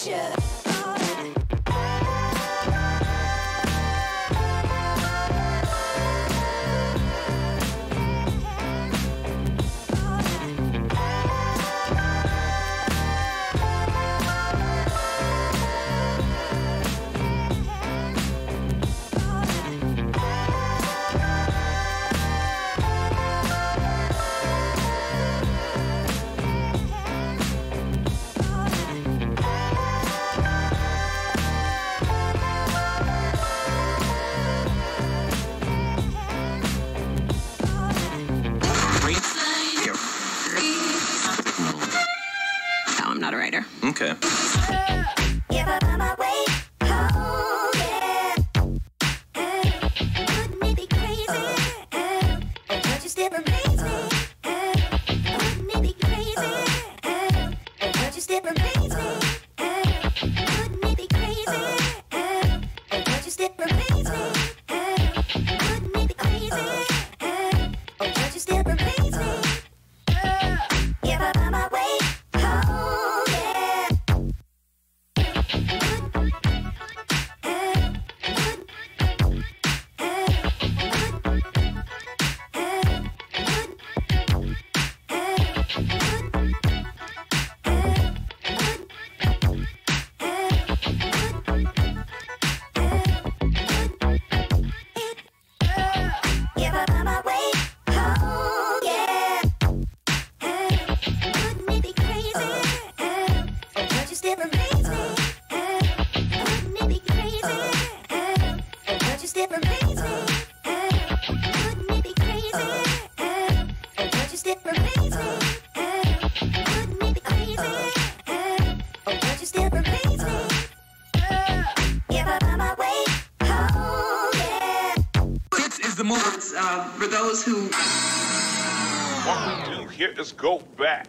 adhesion. I'm not a writer. Okay. For those who... What we do here is go back.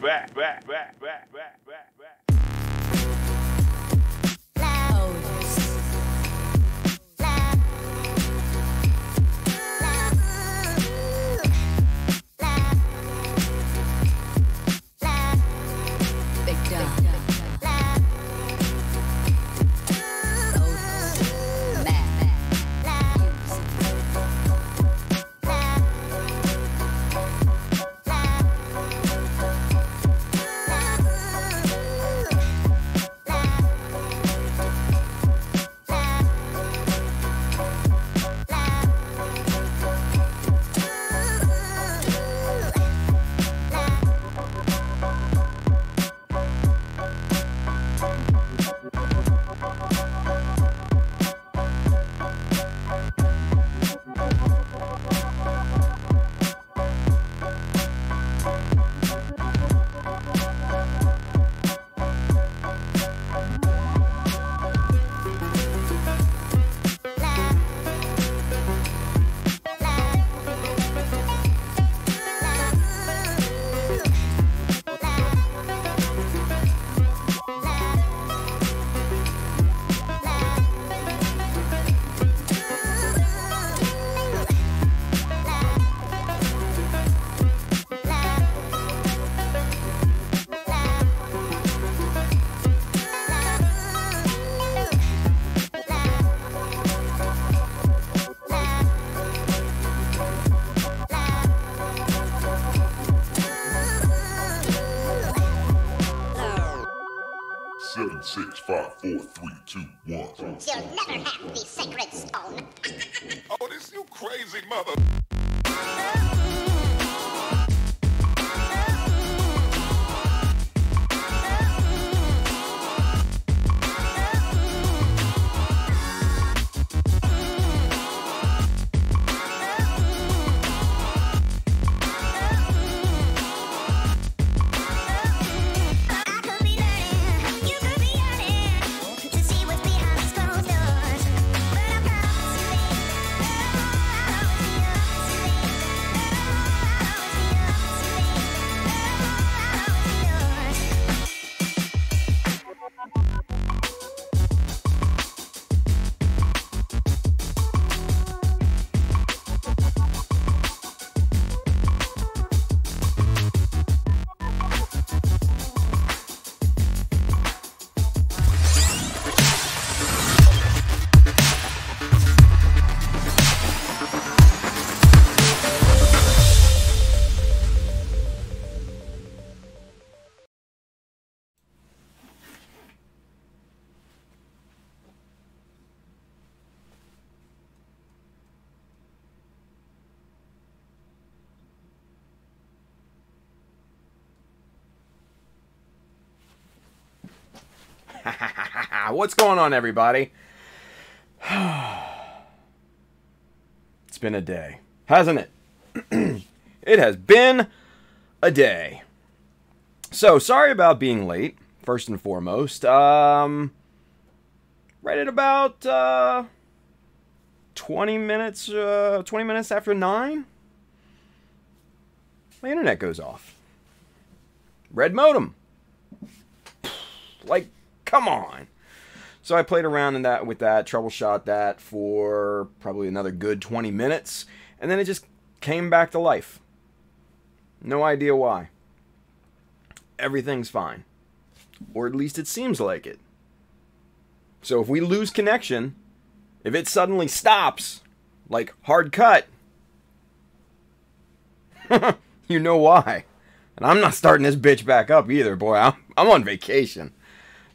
Seven, 6, 5, 4, 3, 2, 1. You'll never have the sacred stone. Oh, this you crazy mother... What's going on, everybody? It's been a day, hasn't it? It has been a day. So, sorry about being late, first and foremost. Right at about 20 minutes after 9, my internet goes off. Red modem. Like, come on. So I played around with that, troubleshot that for probably another good 20 minutes, and then it just came back to life. No idea why. Everything's fine. Or at least it seems like it. So if we lose connection, if it suddenly stops, like hard cut, you know why. And I'm not starting this bitch back up either, boy. I'm on vacation.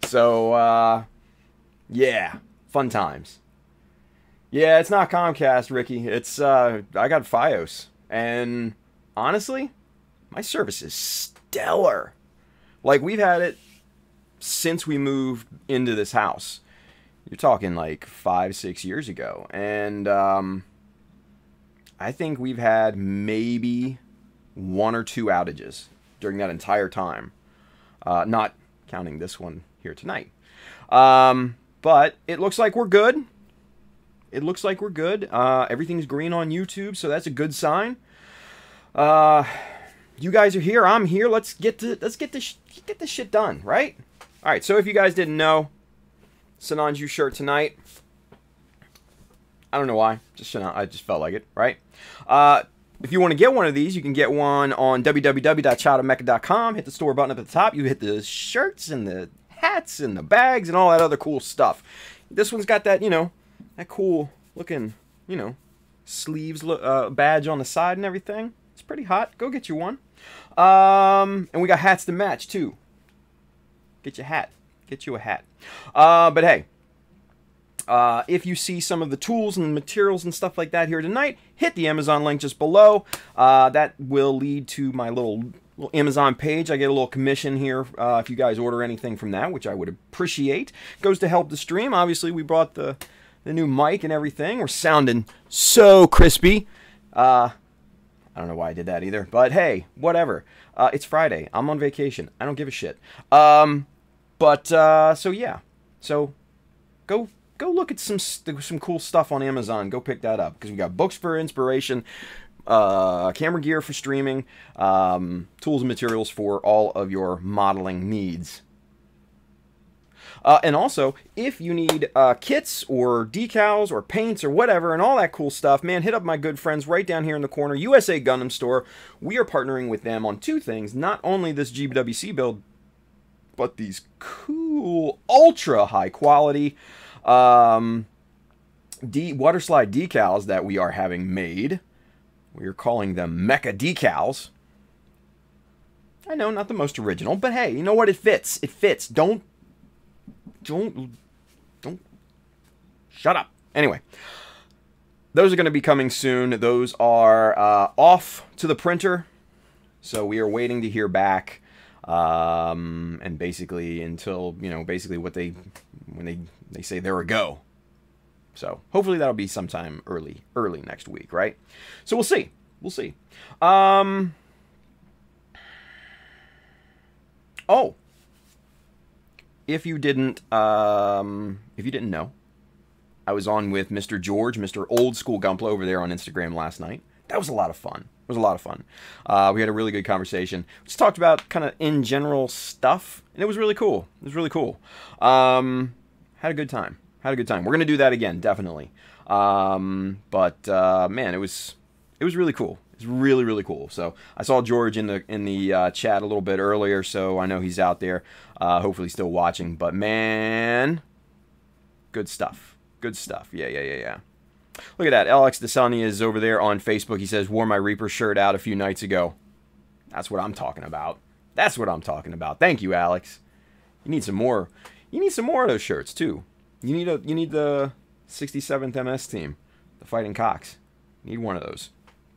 So, yeah, fun times. Yeah, it's not Comcast, Ricky. It's, I got Fios. And honestly, my service is stellar. Like, we've had it since we moved into this house. You're talking like 5-6 years ago. And, I think we've had maybe 1 or 2 outages during that entire time. Not counting this one here tonight. But it looks like we're good. It looks like we're good. Everything's green on YouTube, so that's a good sign. You guys are here. I'm here. Let's get this shit done, right? All right. So if you guys didn't know, Sananju shirt tonight. I don't know why. I just felt like it, right? If you want to get one of these, you can get one on www.shoutouts.com. Hit the store button up at the top. You hit the shirts and the hats and the bags and all that other cool stuff. This one's got that, that cool looking, sleeves badge on the side and everything. It's pretty hot. Go get you one. And we got hats to match too. Get your hat. Get you a hat. But hey, if you see some of the tools and materials and stuff like that here tonight, hit the Amazon link just below. That will lead to my little Amazon page. I get a little commission here if you guys order anything from that, which I would appreciate. Goes to help the stream. Obviously, we brought the new mic and everything. We're sounding so crispy. I don't know why I did that either, but hey, whatever. It's Friday. I'm on vacation. I don't give a shit. So yeah. So go look at some cool stuff on Amazon. Go pick that up because we got books for inspiration, camera gear for streaming, tools and materials for all of your modeling needs. And also, if you need kits or decals or paints or whatever and all that cool stuff, man, hit up my good friends right down here in the corner, USA Gundam Store. We are partnering with them on 2 things. Not only this GBWC build, but these cool, ultra high quality water slide decals that we are having made. We are calling them Mecha decals. I know, not the most original, but hey, you know what? It fits. It fits. Don't shut up. Anyway, those are going to be coming soon. Those are off to the printer, so we are waiting to hear back. And basically until, basically when they say they're a go. So hopefully that'll be sometime early next week, right? So we'll see. We'll see. Oh, if you didn't know, I was on with Mr. George, Mr. Old School Gumpla over there on Instagram last night. That was a lot of fun. It was a lot of fun. We had a really good conversation. We just talked about kind of in general stuff, and it was really cool. It was really cool. Had a good time. Had a good time. We're gonna do that again, definitely. Man, it was really cool. It was really, really cool. So I saw George in the chat a little bit earlier, so I know he's out there. Hopefully still watching. But man, good stuff. Good stuff. Yeah. Look at that. Alex Desani is over there on Facebook. He says, wore my Reaper shirt out a few nights ago. That's what I'm talking about. That's what I'm talking about. Thank you, Alex. You need some more. You need some more of those shirts, too. You need the 67th MS team. The Fighting Cocks. You need one of those.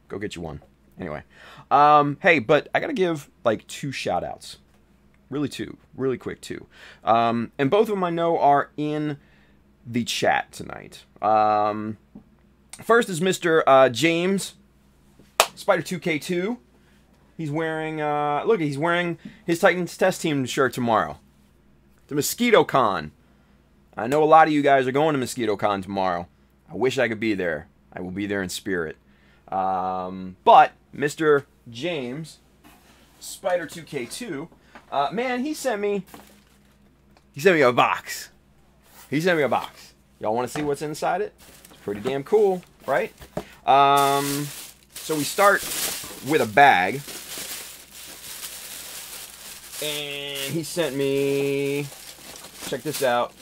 Go get you one. Anyway. Hey, but I got to give, like, 2 shout-outs. really quick too. And both of them I know are in the chat tonight. First is Mr. James Spider 2K2. He's wearing look, he's wearing his Titans Test Team shirt tomorrow. The Mosquito Con. I know a lot of you guys are going to Mosquito Con tomorrow. I wish I could be there. I will be there in spirit. But Mr. James Spider 2K2, man, he sent me a box. He sent me a box. Y'all want to see what's inside it? It's pretty damn cool, right? So we start with a bag. And he sent me, check this out.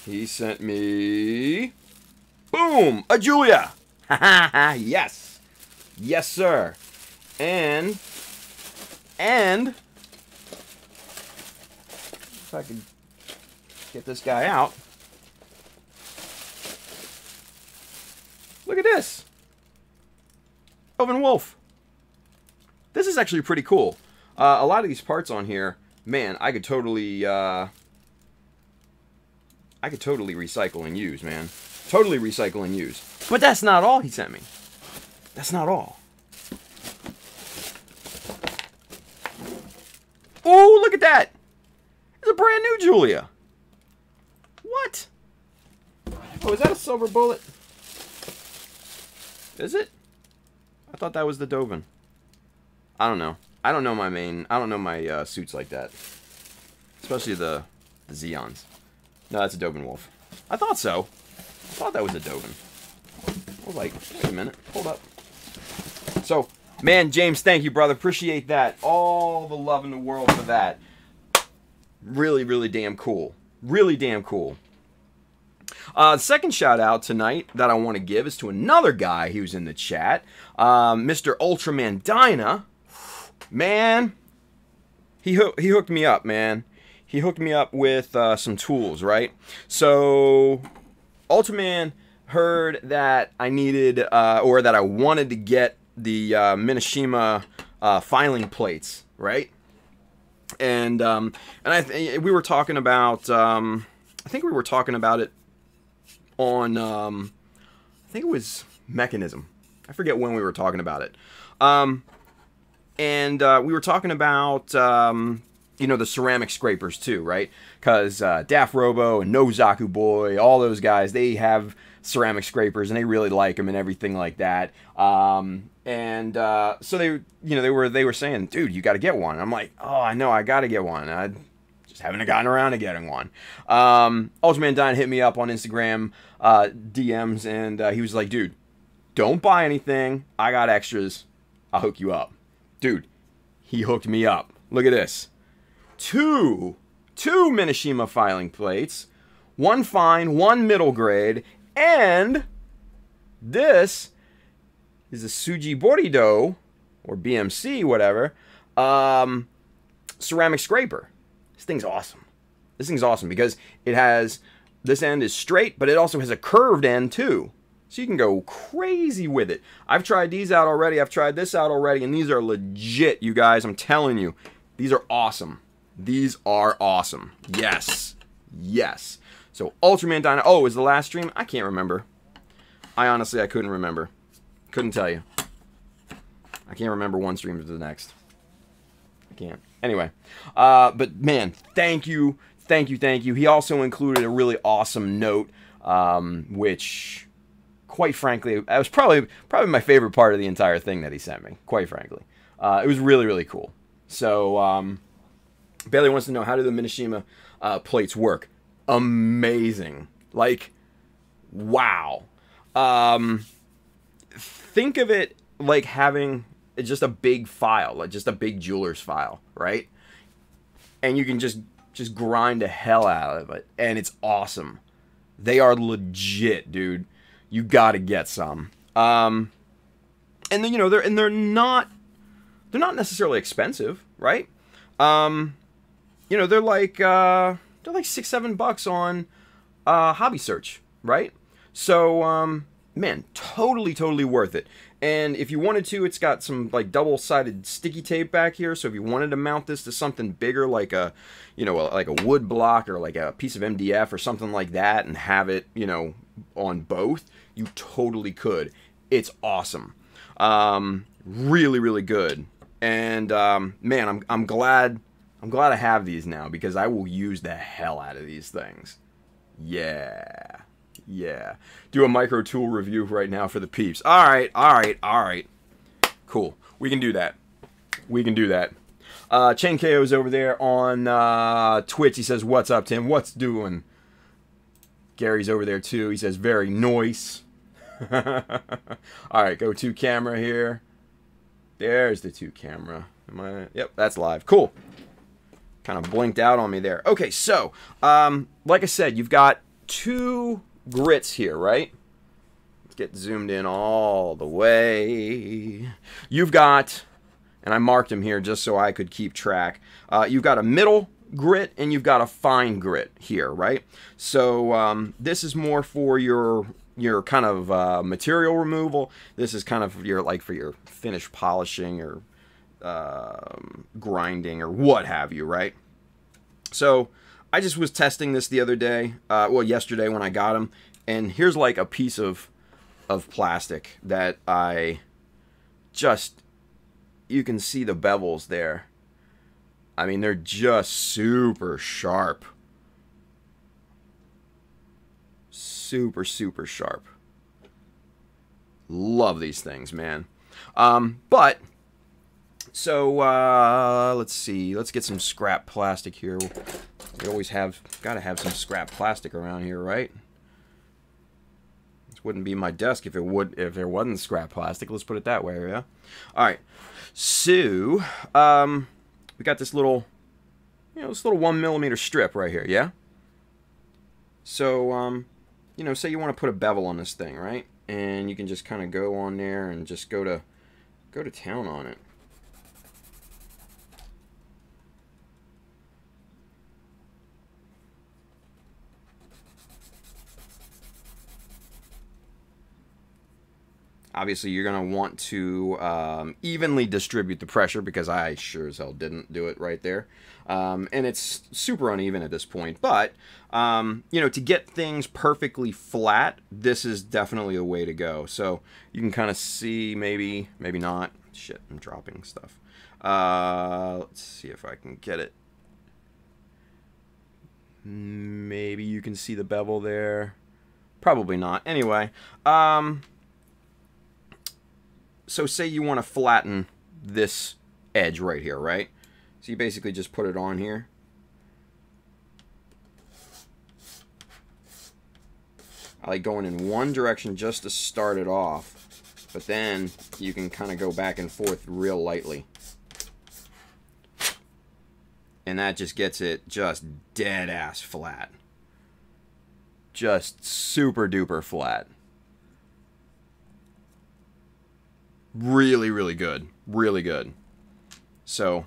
He sent me, boom, a Julia. Yes. Yes, sir. And if I could get this guy out. Look at this. Elvin Wolf. This is actually pretty cool. A lot of these parts on here, man, I could totally recycle and use, man. Totally recycle and use. But that's not all he sent me. That's not all. Oh, look at that. It's a brand new Julia. What? Oh, is that a silver bullet? Is it? I thought that was the Dovin. I don't know. I don't know my suits like that. Especially the Zeons. No, that's a Dovin Wolf. I thought so. I thought that was a Dovin. I was like, wait a minute. Hold up. So, man, James, thank you, brother. Appreciate that. All the love in the world for that. Really, really damn cool. Really damn cool. The second shout out tonight that I want to give is to another guy who's in the chat. Mr. Ultraman Dyna. Man, he hooked me up, man. He hooked me up with some tools, right? So, Ultraman heard that I needed, or that I wanted to get the Minishima filing plates, right? And we were talking about, I think we were talking about it on, I think it was Mechanism. I forget when we were talking about it. And we were talking about, you know, the ceramic scrapers too, right? Because Daft Robo and No Zaku Boy, all those guys, they have ceramic scrapers and they really like them and everything like that. So they, you know, they were saying, dude, you got to get one. And I'm like, oh, I know, I got to get one. I just haven't gotten around to getting one. Ultraman Dine hit me up on Instagram DMs and he was like, dude, don't buy anything. I got extras. I'll hook you up. Dude, he hooked me up. Look at this. Two Minishima filing plates. One fine, one middle grade. And this is a Suji Borido, or BMC, whatever, ceramic scraper. This thing's awesome. This thing's awesome because it has, this end is straight, but it also has a curved end too. So you can go crazy with it. I've tried these out already. I've tried this out already. And these are legit, you guys. I'm telling you. These are awesome. These are awesome. Yes. Yes. So Ultraman Dino. Oh, is the last stream? I can't remember. I couldn't remember. Couldn't tell you. I can't remember one stream to the next. I can't. Anyway. But man, thank you. Thank you. Thank you. He also included a really awesome note. Which, quite frankly, that was probably my favorite part of the entire thing that he sent me, quite frankly. It was really, really cool. So, Bailey wants to know, how do the Minishima plates work? Amazing. Like, wow. Think of it like having just a big file, like just a big jeweler's file, right? And you can just grind the hell out of it, and it's awesome. They are legit, dude. You gotta get some. And then, you know, they're not necessarily expensive, right? You know, they're like $6-7 on Hobby Search, right? So man, totally worth it. And if you wanted to, it's got some like double-sided sticky tape back here. So if you wanted to mount this to something bigger, like a, you know, like a wood block or like a piece of MDF or something like that, and have it, you know, on both, you totally could. It's awesome. Really, really good. And man, I'm glad I have these now, because I will use the hell out of these things. Yeah. Yeah. Do a micro tool review right now for the peeps. All right. Cool. We can do that. Chain KO's over there on Twitch. He says, "What's up, Tim? What's doing?" Gary's over there too. He says, "Very nice." All right, go to camera here. There's the 2 camera. Yep, that's live. Cool. Kind of blinked out on me there. Okay, so like I said, you've got 2 grits here, right? Let's get zoomed in all the way. You've got, and I marked them here just so I could keep track. You've got a middle grit and you've got a fine grit here, right? So this is more for your kind of material removal. This is kind of your, like, for your finish polishing or grinding or what have you, right? So I just was testing this the other day, well, yesterday when I got them, and here's like a piece of plastic that I just, you can see the bevels there. I mean, they're just super sharp. Super, super sharp. Love these things, man. But so let's see. Let's get some scrap plastic here. We always gotta have some scrap plastic around here, right? This wouldn't be my desk if there wasn't scrap plastic. Let's put it that way, yeah. All right. So we got this little, this little 1mm strip right here, yeah. So say you want to put a bevel on this thing, right? And you can just kind of go on there and just go to town on it. Obviously, you're going to want to evenly distribute the pressure, because I sure as hell didn't do it right there. And it's super uneven at this point. But, to get things perfectly flat, this is definitely the way to go. So you can kind of see, maybe not. Shit, I'm dropping stuff. Let's see if I can get it. Maybe you can see the bevel there. Probably not. Anyway, so say you want to flatten this edge right here, right? So you basically just put it on here. I like going in one direction just to start it off, but then you can kind of go back and forth real lightly. And that just gets it just dead ass flat. Just super duper flat. Really, really good. Really good. So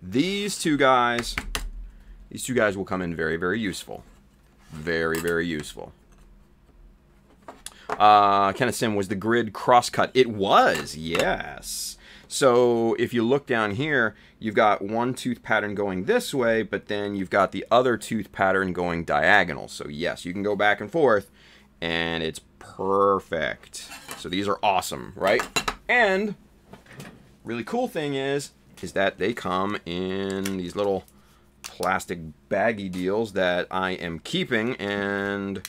these two guys will come in very, very useful. Very, very useful. Kenneth Sim, was the grid crosscut? It was, yes. So if you look down here, you've got one tooth pattern going this way, but then you've got the other tooth pattern going diagonal. So yes, you can go back and forth, and it's perfect. So these are awesome, right? And really cool thing is that they come in these little plastic baggy deals that I am keeping and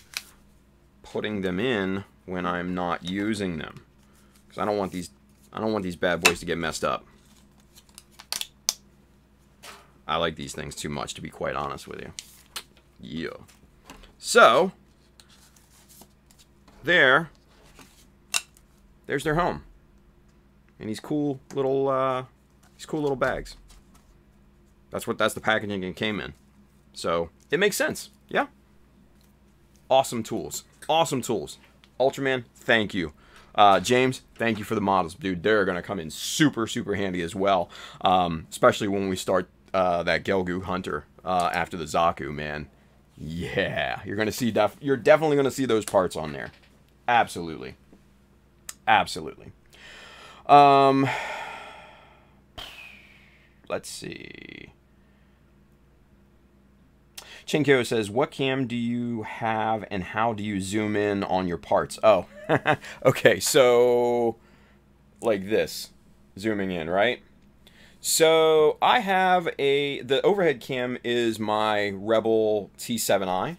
putting them in when I'm not using them, because I don't want these bad boys to get messed up. I like these things too much, to be quite honest with you. Yeah. So there's their home. And these cool little bags. That's the packaging it came in. So it makes sense. Yeah. Awesome tools. Awesome tools. Ultraman, thank you. James, thank you for the models, dude. They're gonna come in super, super handy as well. Especially when we start that Gelgu Hunter after the Zaku, man. Yeah, you're definitely gonna see those parts on there. Absolutely. Absolutely. Let's see. Chinkyo says, what cam do you have and how do you zoom in on your parts? Oh, okay, so like this, zooming in, right? So I have the overhead cam is my Rebel T7i,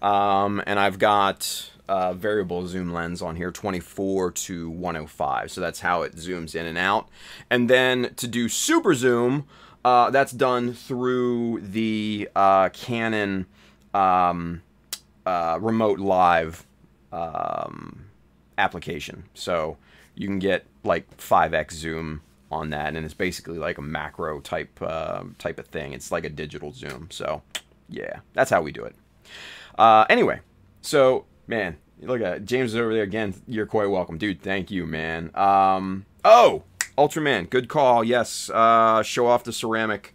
and I've got variable zoom lens on here, 24 to 105, so that's how it zooms in and out. And then to do super zoom, that's done through the Canon Remote Live application. So you can get like 5x zoom on that, and it's basically like a macro type of thing. It's like a digital zoom. So yeah, that's how we do it. Anyway, so man, look at James is over there again. You're quite welcome, dude. Thank you, man. Oh, Ultraman, good call. Yes, show off the ceramic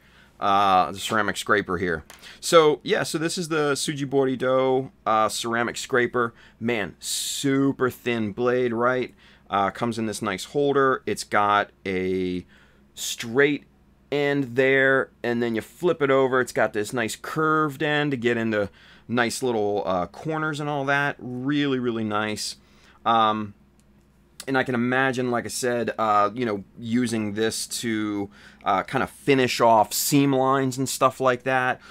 scraper here. So yeah, so this is the Sujibori Do ceramic scraper. Man, super thin blade, right? Comes in this nice holder. It's got a straight end there, and then you flip it over. It's got this nice curved end to get into nice little corners and all that. Really, really nice. And I can imagine, like I said, you know, using this to kind of finish off seam lines and stuff like that,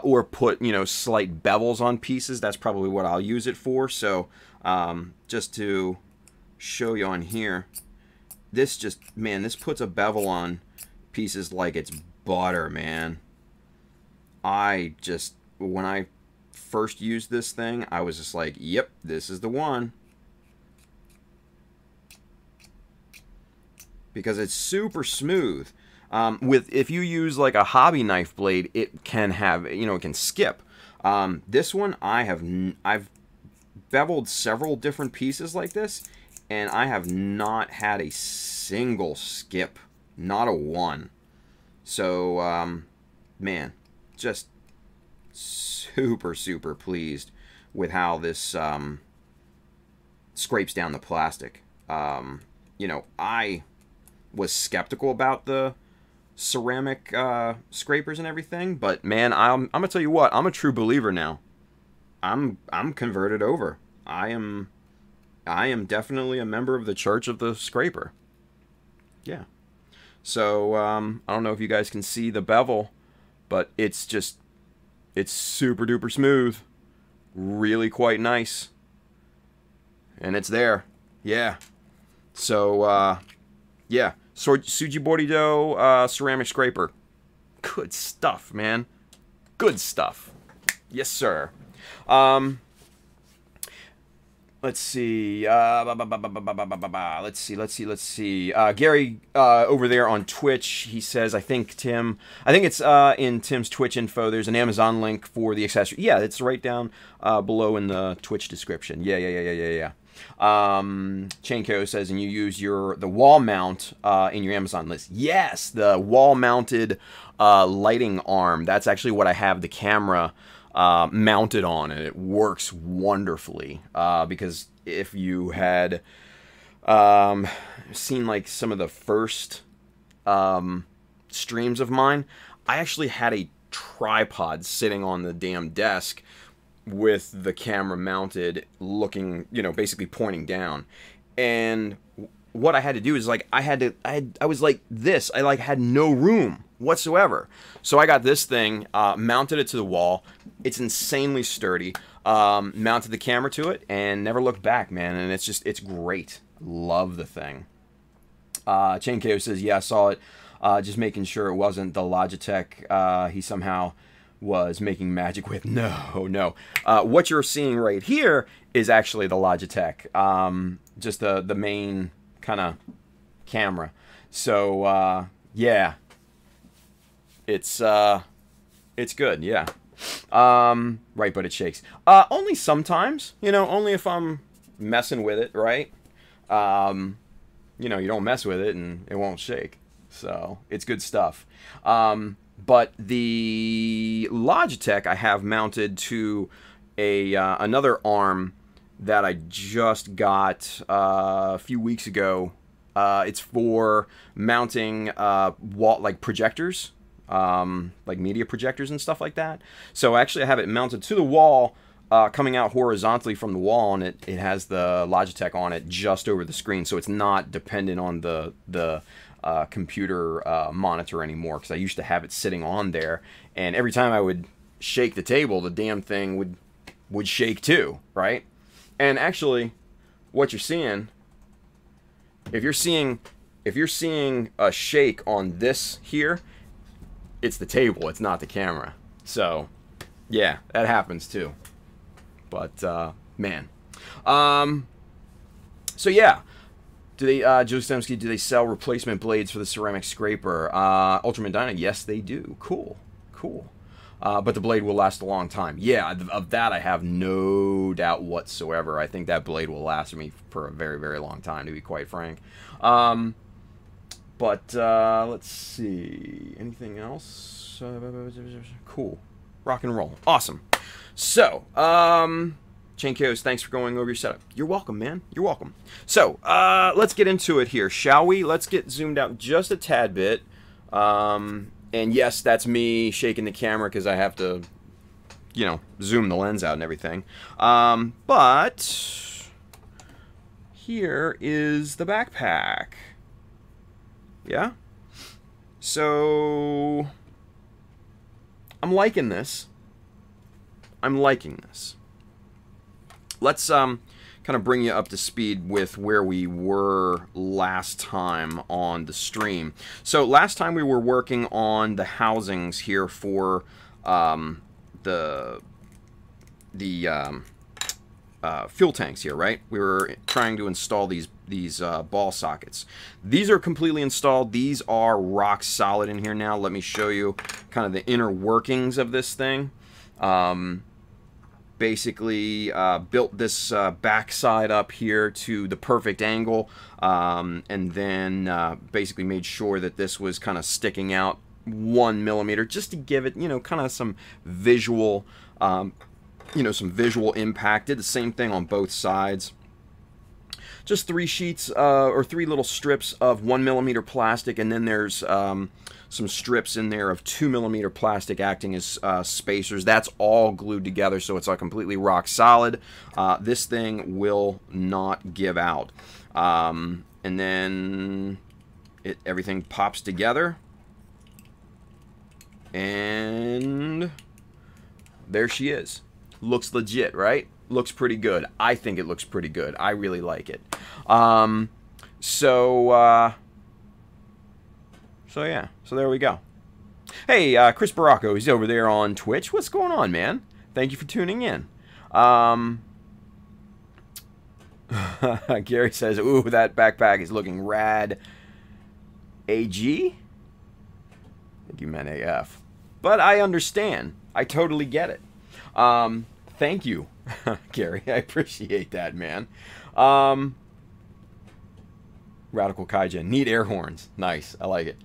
or put, you know, slight bevels on pieces. That's probably what I'll use it for. So just to show you on here, this just, man, this puts a bevel on pieces like it's butter, man. I just, when I first used this thing, I was just like, yep, this is the one. Because it's super smooth. If you use like a hobby knife blade, it can have, you know, it can skip. This one, I've beveled several different pieces like this, and I have not had a single skip, not a one. So, man, just super, super pleased with how this scrapes down the plastic. You know, I was skeptical about the ceramic scrapers and everything, but man, I'm gonna tell you what, I'm a true believer now. I'm converted over. I am definitely a member of the Church of the Scraper. Yeah. So I don't know if you guys can see the bevel, but it's super duper smooth, really quite nice, and it's there. Yeah. So yeah. Sujibori Do ceramic scraper. Good stuff, man. Good stuff. Yes, sir. Let's see. Let's see. Gary over there on Twitch, he says, I think it's in Tim's Twitch info. There's an Amazon link for the accessory. Yeah, it's right down below in the Twitch description. Yeah. Chainko says, and you use the wall mount in your Amazon list. Yes, the wall mounted lighting arm. That's actually what I have the camera mounted on, and it works wonderfully. Because if you had seen like some of the first streams of mine, I actually had a tripod sitting on the damn desk with the camera mounted, looking, you know, basically pointing down. And what I had to do is like I was like this. I like had no room whatsoever. So I got this thing, mounted it to the wall. It's insanely sturdy. Mounted the camera to it and never looked back, man. And it's great. Love the thing. Chain KO says, yeah, I saw it. Just making sure it wasn't the Logitech he somehow was making magic with. No. What you're seeing right here is actually the Logitech. Just the main kind of camera. So yeah, it's good. Yeah. Right, but it shakes. Only sometimes, you know, only if I'm messing with it, right? You know, you don't mess with it and it won't shake. So it's good stuff. But the Logitech I have mounted to another arm that I just got a few weeks ago It's for mounting wall like projectors, like media projectors and stuff like that. So actually I have it mounted to the wall, coming out horizontally from the wall, and it has the Logitech on it just over the screen, so it's not dependent on the computer monitor anymore, because I used to have it sitting on there, and every time I would shake the table, the damn thing would shake too, right? And actually, what you're seeing, if you're seeing a shake on this here, it's the table, it's not the camera. So yeah, that happens too. But man, so yeah, do they Joe Stemsky, do they sell replacement blades for the ceramic scraper? Ultraman Dyna, yes they do. Cool. But the blade will last a long time. Yeah, of that I have no doubt whatsoever. I think that blade will last me for a very, very long time, to be quite frank. But let's see. Anything else? Cool. Rock and roll. Awesome. So, Chain Chaos, thanks for going over your setup. You're welcome, man. You're welcome. So, let's get into it here, shall we? Let's get zoomed out just a tad bit. And yes, that's me shaking the camera because I have to, you know, zoom the lens out and everything. But here is the backpack. Yeah? So I'm liking this. Let's kind of bring you up to speed with where we were last time on the stream. So last time we were working on the housings here for the fuel tanks here, right? We were trying to install these ball sockets. These are completely installed. These are rock solid in here now. Let me show you kind of the inner workings of this thing. Basically built this backside up here to the perfect angle, and then basically made sure that this was kind of sticking out 1 millimeter just to give it, you know, kind of some visual, some visual impact. Did the same thing on both sides. Just 3 sheets or 3 little strips of 1 millimeter plastic, and then there's some strips in there of 2 millimeter plastic acting as spacers. That's all glued together, so it's completely rock solid. This thing will not give out. And then everything pops together, and there she is. Looks legit, right? Looks pretty good. I think it looks pretty good. I really like it. So yeah, so there we go. Hey, Chris Baracco, he's over there on Twitch. What's going on, man? Thank you for tuning in. Gary says, ooh, that backpack is looking rad. AG? I think you meant AF. But I understand. I totally get it. Thank you, Gary. I appreciate that, man. Radical Kaijin. Neat air horns. Nice. I like it.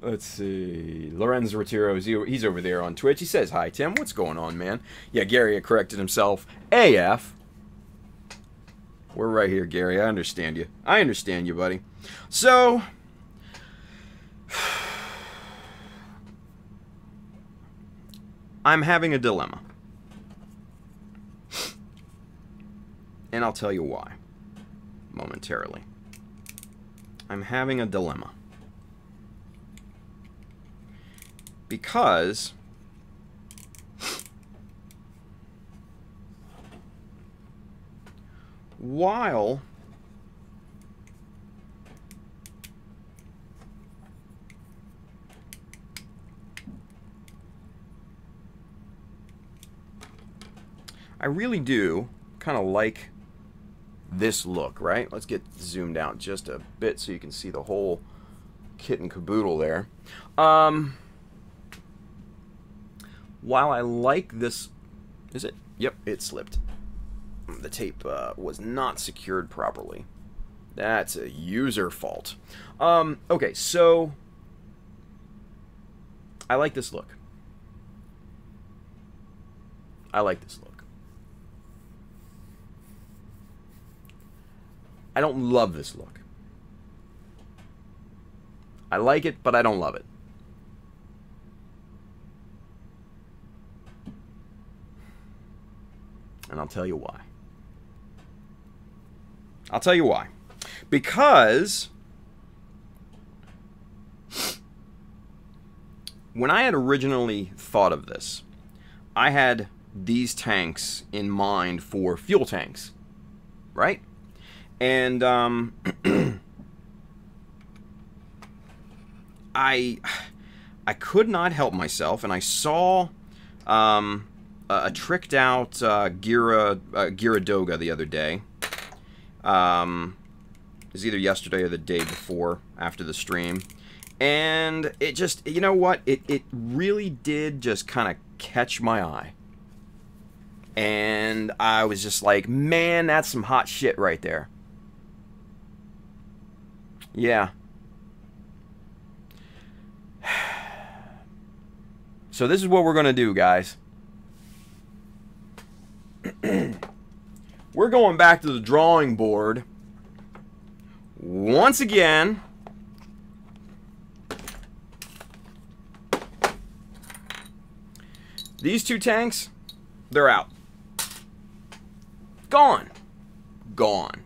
Let's see. Lorenzo Retiro, he's over there on Twitch. He says, hi, Tim. What's going on, man? Yeah, Gary had corrected himself. AF. We're right here, Gary. I understand you. I understand you, buddy. So, I'm having a dilemma. And I'll tell you why momentarily. I'm having a dilemma. Because while I really do kind of like this look, right? Let's get zoomed out just a bit so you can see the whole kit and caboodle there. While I like this, is it? Yep, it slipped. The tape was not secured properly. That's a user fault. Okay, so I like this look. I like this look. I don't love this look. I like it, but I don't love it. And I'll tell you why. I'll tell you why. Because when I had originally thought of this, I had these tanks in mind for fuel tanks, right? And I could not help myself, and I saw a tricked out Gyaradoga the other day. It was either yesterday or the day before, after the stream. And it just, you know what? It really did just kind of catch my eye. And I was just like, man, that's some hot shit right there. Yeah. So this is what we're going to do, guys. We're going back to the drawing board once again. These two tanks, they're out. Gone. Gone.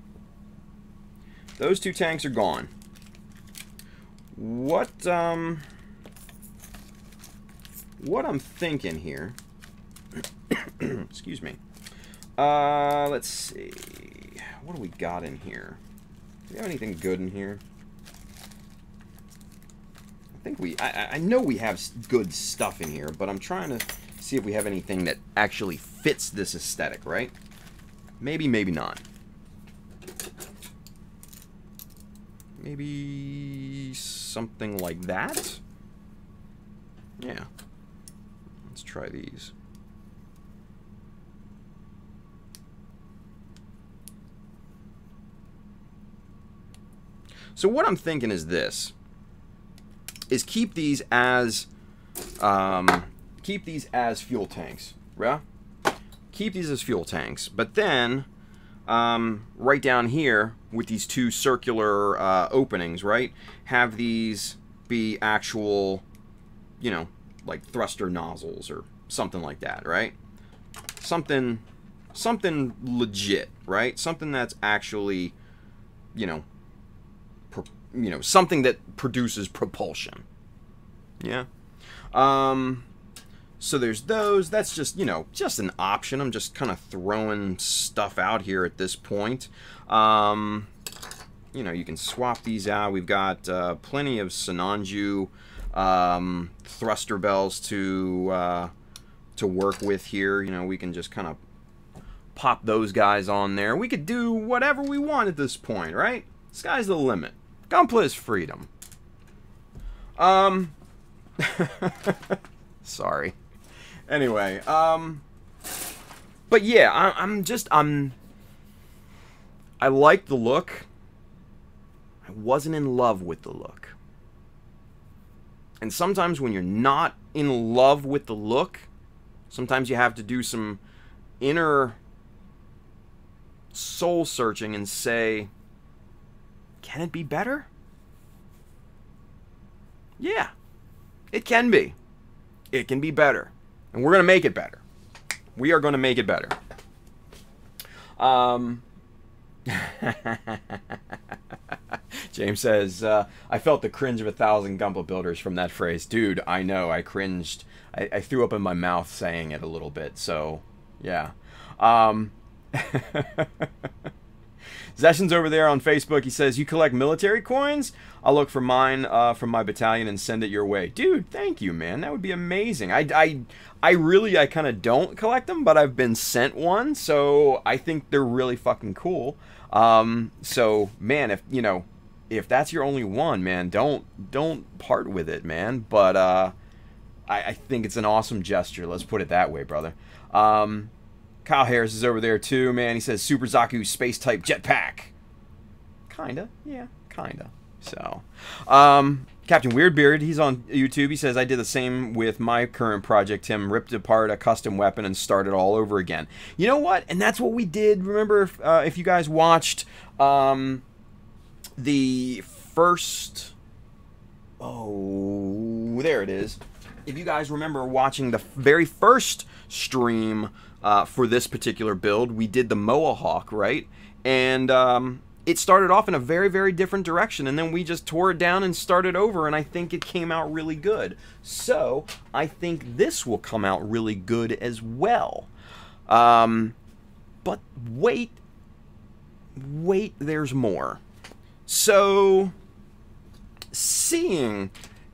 Those two tanks are gone. What I'm thinking here, excuse me. Let's see. What do we got in here? Do we have anything good in here? I think I know we have good stuff in here, but I'm trying to see if we have anything that actually fits this aesthetic, right? Maybe, maybe not. Maybe something like that? Yeah. Let's try these. So what I'm thinking is this, is keep these as fuel tanks, yeah? Keep these as fuel tanks, but then right down here with these two circular openings, right? Have these be actual, you know, like thruster nozzles or something like that, right? Something legit, right? Something that's actually, you know, something that produces propulsion. Yeah. So there's those. That's just, you know, just an option. I'm just kind of throwing stuff out here at this point. You know, you can swap these out. We've got plenty of Sinanju thruster bells to work with here. You know, we can just kind of pop those guys on there. We could do whatever we want at this point, right? Sky's the limit. Gunpla is freedom. Sorry. Anyway, but yeah, I like the look. I wasn't in love with the look. And sometimes when you're not in love with the look, sometimes you have to do some inner soul searching and say, can it be better? Yeah, it can be. It can be better. And we're going to make it better. We are going to make it better. James says, I felt the cringe of 1,000 Gunpla builders from that phrase. Dude, I know. I cringed. I threw up in my mouth saying it a little bit. So, yeah. Zeshan's over there on Facebook. He says, you collect military coins? I'll look for mine from my battalion and send it your way. Dude, thank you, man. That would be amazing. I really kind of don't collect them, but I've been sent one, so I think they're really fucking cool. So, man, if, you know, if that's your only one, man, don't part with it, man. But I think it's an awesome gesture. Let's put it that way, brother. Kyle Harris is over there too, man. He says Super Zaku space type jetpack. Kinda, yeah, kinda. So, Captain Weirdbeard, he's on YouTube. He says, I did the same with my current project, Tim. Ripped apart a custom weapon and started all over again. You know what? And that's what we did. Remember, if you guys watched the first... Oh, there it is. If you guys remember watching the very first stream for this particular build, we did the Mohawk, right? And it started off in a very, very different direction, and then we just tore it down and started over, and I think it came out really good. So, I think this will come out really good as well. But wait, there's more. So, seeing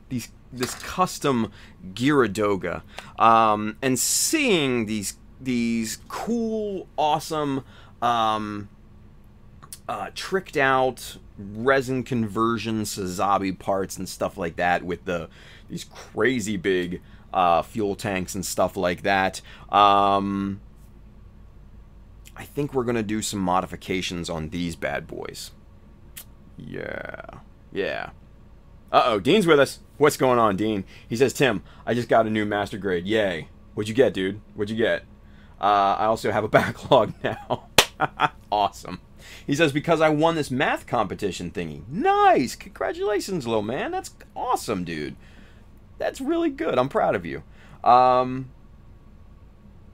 this custom Gyaradoga, and seeing these cool, awesome, tricked out resin conversion Sazabi parts and stuff like that with these crazy big fuel tanks and stuff like that. I think we're gonna do some modifications on these bad boys. Yeah. Uh-oh, Dean's with us. What's going on, Dean? He says, Tim, I just got a new master grade. Yay. What'd you get, dude? What'd you get? I also have a backlog now. Awesome. He says, because I won this math competition thingy. Nice. Congratulations, little man. That's awesome, dude. That's really good. I'm proud of you.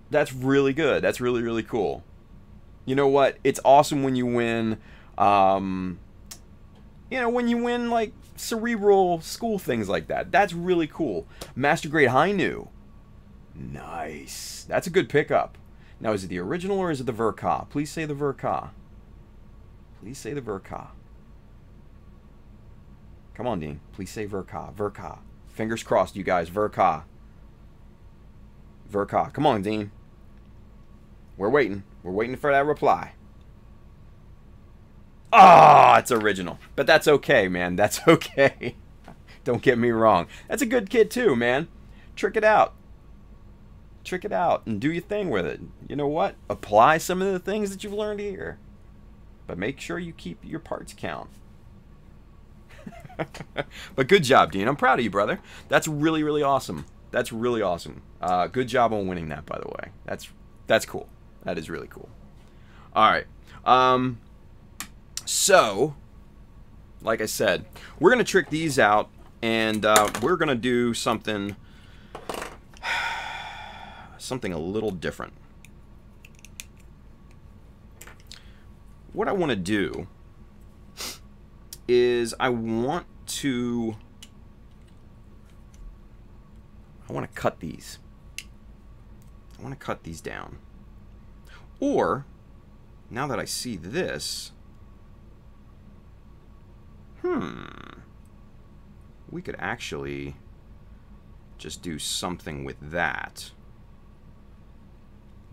That's really good. That's really, really cool. You know what? It's awesome when you win, when you win, like, cerebral school things like that. That's really cool. Master grade high new. Nice. That's a good pickup. Now, is it the original or is it the Verka? Please say the Verka. Please say the Verka. Come on, Dean. Please say Verka. Verka. Fingers crossed, you guys. Verka. Verka. Come on, Dean. We're waiting. We're waiting for that reply. Ah, it's original. But that's okay, man. That's okay. Don't get me wrong. That's a good kid too, man. Trick it out. Trick it out and do your thing with it. You know what? Apply some of the things that you've learned here. But make sure you keep your parts count. But good job, Dean. I'm proud of you, brother. That's really, really awesome. That's really awesome. Good job on winning that, by the way. That's cool. That is really cool. All right. So, like I said, we're going to trick these out, and we're going to do something a little different. What I want to do is I want to cut these. I want to cut these down. Or, now that I see this, we could actually just do something with that.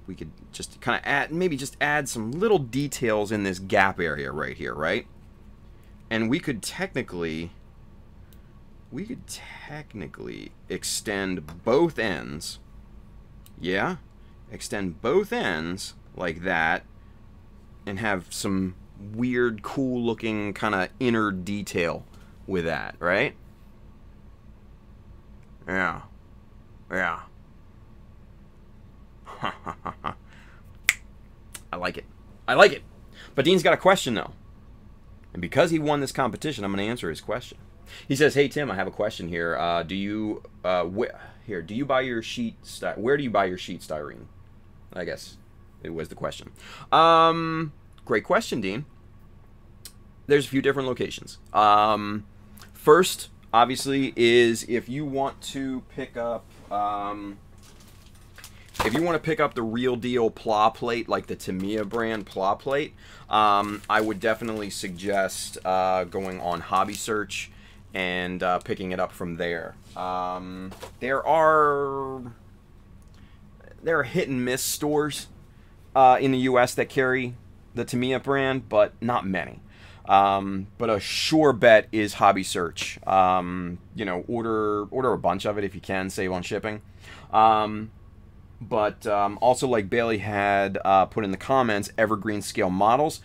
We could just kind of add, maybe just add some little details in this gap area right here, right? And we could technically extend both ends. Yeah? Extend both ends like that and have some weird, cool looking kind of inner detail with that, right? Yeah. Yeah. I like it. I like it. But Dean's got a question, though. And because he won this competition, I'm going to answer his question. He says, hey, Tim, I have a question here. Do you buy your sheet... Where do you buy your sheet styrene? I guess it was the question. Great question, Dean. There's a few different locations. First, obviously, is if you want to pick up... if you want to pick up the real deal Pla plate, like the Tamiya brand Pla plate, I would definitely suggest going on Hobby Search and picking it up from there. There are hit and miss stores in the U.S. that carry the Tamiya brand, but not many. But a sure bet is Hobby Search. You know, order a bunch of it if you can, save on shipping. But also, like Bailey had put in the comments, Evergreen Scale Models.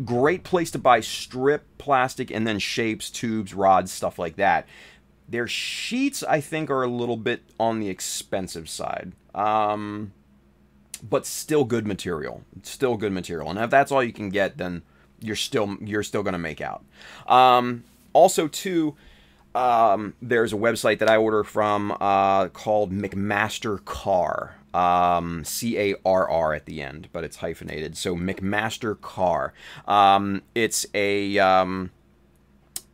Great place to buy strip, plastic, and then shapes, tubes, rods, stuff like that. Their sheets, I think, are a little bit on the expensive side. But still good material. Still good material. And if that's all you can get, then you're still going to make out. Also, too, there's a website that I order from called McMaster Car. C-A-R-R at the end, but it's hyphenated. So McMaster Car. It's an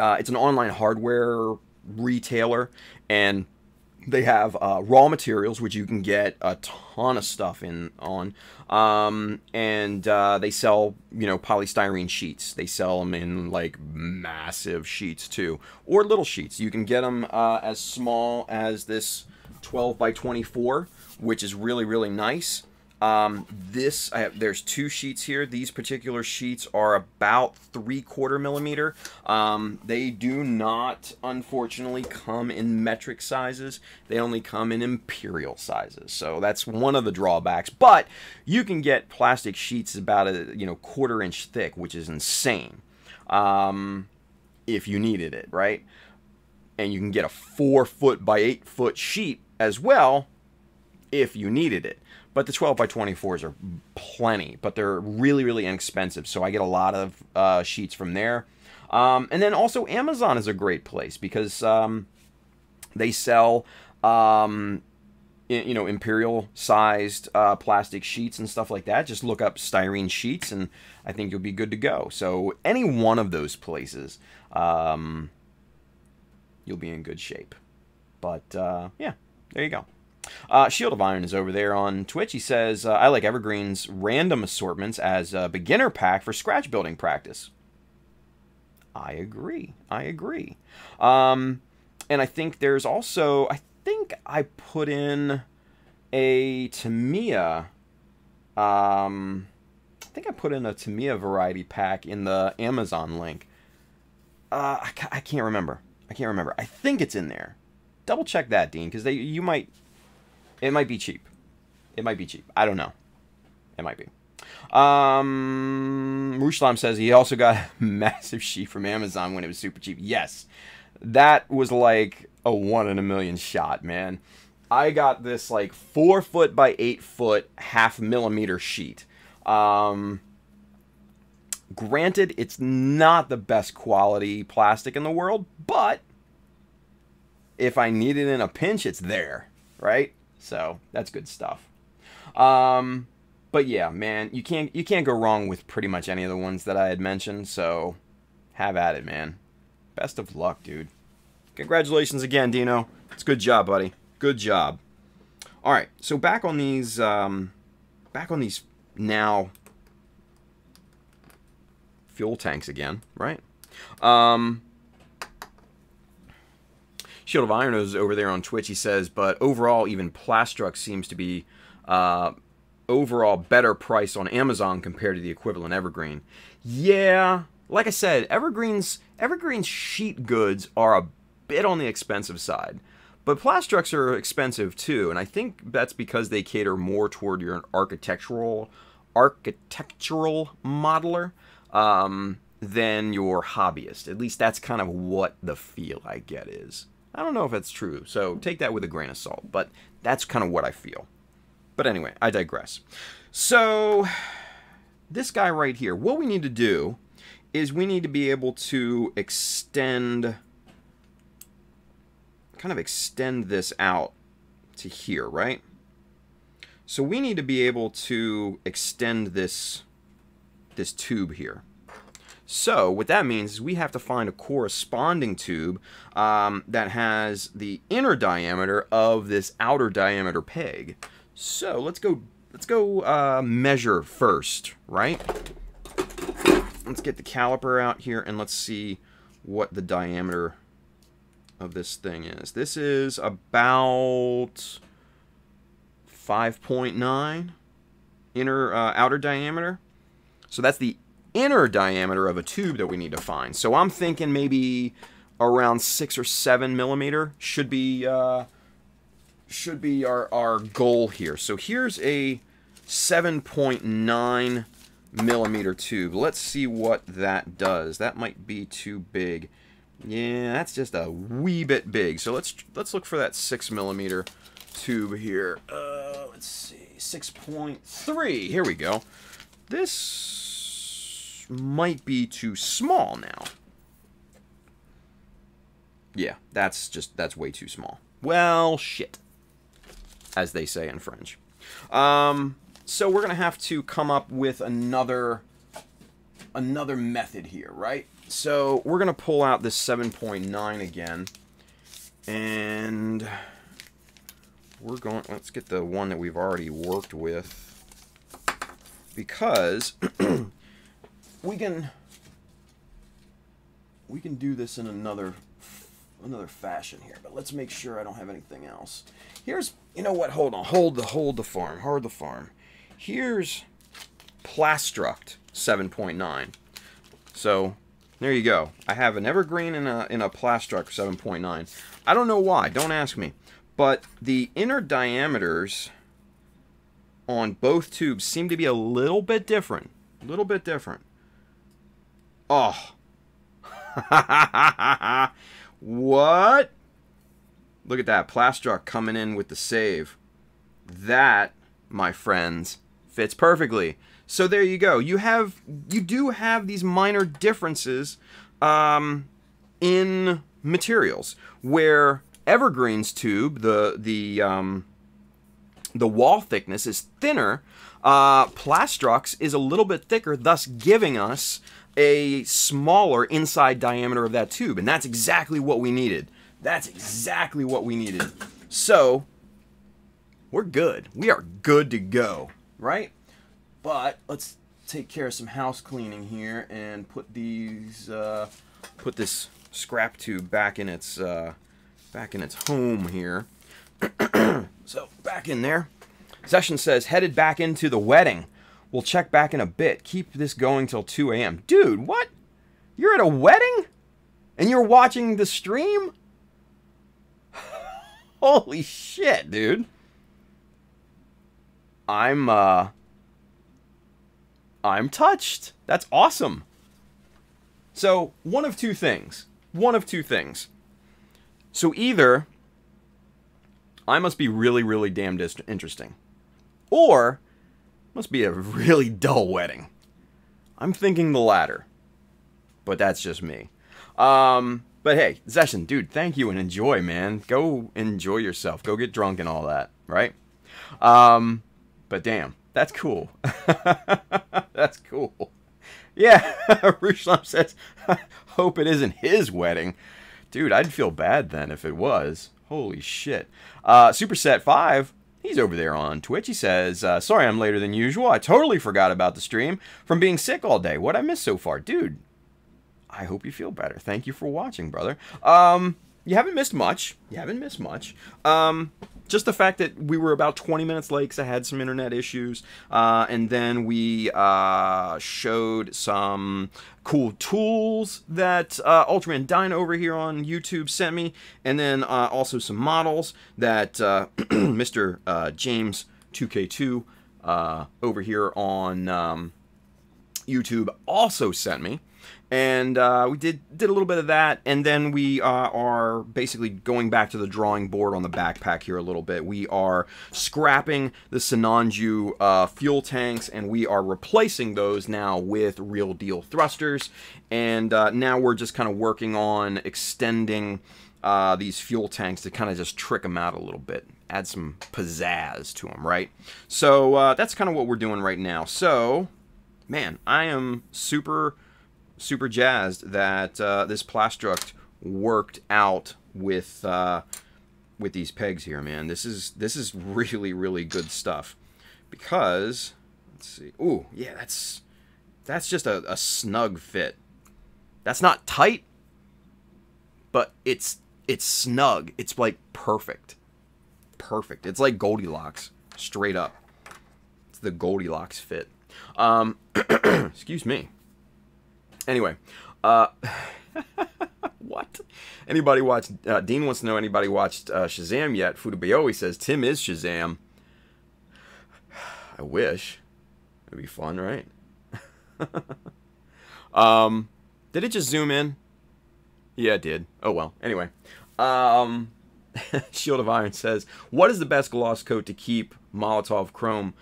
online hardware retailer, and they have raw materials, which you can get a ton of stuff on. And they sell, polystyrene sheets. They sell them in, like, massive sheets, too. Or little sheets. You can get them as small as this 12 by 24, which is really, really nice. There's 2 sheets here. These particular sheets are about 3/4 millimeter. They do not, unfortunately, come in metric sizes. They only come in imperial sizes. So that's one of the drawbacks. But you can get plastic sheets about a 1/4 inch thick, which is insane. If you needed it, right? And you can get a 4-foot by 8-foot sheet as well, if you needed it. But the 12 by 24s are plenty, but they're really, really inexpensive. So I get a lot of sheets from there. And then also Amazon is a great place because they sell, imperial sized plastic sheets and stuff like that. Just look up styrene sheets and I think you'll be good to go. So any one of those places, you'll be in good shape. But yeah, there you go. Shield of Iron is over there on Twitch. He says, I like Evergreen's random assortments as a beginner pack for scratch building practice. I agree. And I think there's also, I think I put in a Tamiya, variety pack in the Amazon link. I can't remember. I think it's in there. Double check that, Dean, because it might be cheap. I don't know. It might be. Ruslam says he also got a massive sheet from Amazon when it was super cheap. Yes. That was like a 1 in a million shot, man. I got this like 4-foot by 8-foot 0.5 millimeter sheet. Granted, it's not the best quality plastic in the world, but if I need it in a pinch, it's there, right? So that's good stuff. But yeah, man, you can't go wrong with pretty much any of the ones that I had mentioned. So have at it, man. Best of luck, dude. Congratulations again, Dino. It's a good job, buddy. Good job. All right, so back on these now fuel tanks again, right? Shield of Iron is over there on Twitch. He says, but overall, even Plastrux seems to be overall better price on Amazon compared to the equivalent Evergreen. Yeah, like I said, Evergreen's sheet goods are a bit on the expensive side, but Plastrux are expensive too, and I think that's because they cater more toward your architectural modeler than your hobbyist. At least that's kind of what the feel I get is. I don't know if that's true, so take that with a grain of salt, but that's kind of what I feel. But anyway, I digress. So, this guy right here, what we need to do is we need to be able to extend this out to here, right? So we need to be able to extend this tube here. So what that means is we have to find a corresponding tube that has the inner diameter of this outer diameter peg. So let's go measure first, right? Let's get the caliper out here and let's see what the diameter of this thing is. This is about 5.9 outer diameter. So that's the inner diameter of a tube that we need to find. So I'm thinking maybe around 6 or 7 millimeter should be our goal here. So here's a 7.9 millimeter tube. Let's see what that does. That might be too big. Yeah, that's just a wee bit big. So let's look for that 6mm tube here. Let's see, 6.3. Here we go. This might be too small now. Yeah, that's way too small. Well, shit, as they say in French. So we're gonna have to come up with another method here, right? So we're gonna pull out this 7.9 again, and let's get the one that we've already worked with, because we can do this in another fashion here, but let's make sure I don't have anything else. Here's, you know what, hold on, hold the farm. Here's Plastruct 7.9. So there you go. I have an evergreen and a Plastruct 7.9. I don't know why, don't ask me, but the inner diameters on both tubes seem to be a little bit different. Oh. What? Look at that. Plastruct coming in with the save. That, my friends, fits perfectly. So there you go. You do have these minor differences in materials, where Evergreen's tube, the wall thickness is thinner. Plastruct's is a little bit thicker, thus giving us a smaller inside diameter of that tube, and that's exactly what we needed. So we're good. We are good to go, right? But let's take care of some house cleaning here and put these put this scrap tube back in its home here. So back in there. Session says headed back into the wedding. We'll check back in a bit. Keep this going till 2 a.m. Dude, what? You're at a wedding? And you're watching the stream? Holy shit, dude. I'm touched. That's awesome. So, one of two things. So either I must be really, really damned interesting, or must be a really dull wedding. I'm thinking the latter, but that's just me. But hey, Session, dude, thank you and enjoy, man. Go enjoy yourself. Go get drunk and all that, right? But damn, that's cool. That's cool. Yeah, Rushlum says, hope it isn't his wedding. Dude, I'd feel bad then if it was. Holy shit. Superset5, he's over there on Twitch. He says, sorry I'm later than usual. I totally forgot about the stream from being sick all day. What I missed so far? Dude, I hope you feel better. Thank you for watching, brother. You haven't missed much. Just the fact that we were about 20 minutes late because I had some internet issues. And then we showed some cool tools that Ultraman Dino over here on YouTube sent me. And then also some models that Mr. James 2K2 over here on YouTube also sent me. And we did a little bit of that, and then we are basically going back to the drawing board on the backpack here a little bit. We are scrapping the Sinanju fuel tanks, and we are replacing those now with real deal thrusters. And now we're just kind of working on extending these fuel tanks to kind of just trick them out a little bit, add some pizzazz to them, right? So that's kind of what we're doing right now. So, man, I am super jazzed that this Plastruct worked out with these pegs here, man. This is really, really good stuff. Because, let's see. Ooh, yeah, that's just a snug fit. That's not tight, but it's snug. It's like perfect. It's like Goldilocks, straight up. It's the Goldilocks fit. Excuse me. Anyway, what? Anybody watched, Dean wants to know, anybody watched Shazam yet? Fudabayoe says, Tim is Shazam. I wish. It'd be fun, right? Did it just zoom in? Yeah, it did. Oh, well. Anyway. Shield of Iron says, what is the best gloss coat to keep Molotov Chrome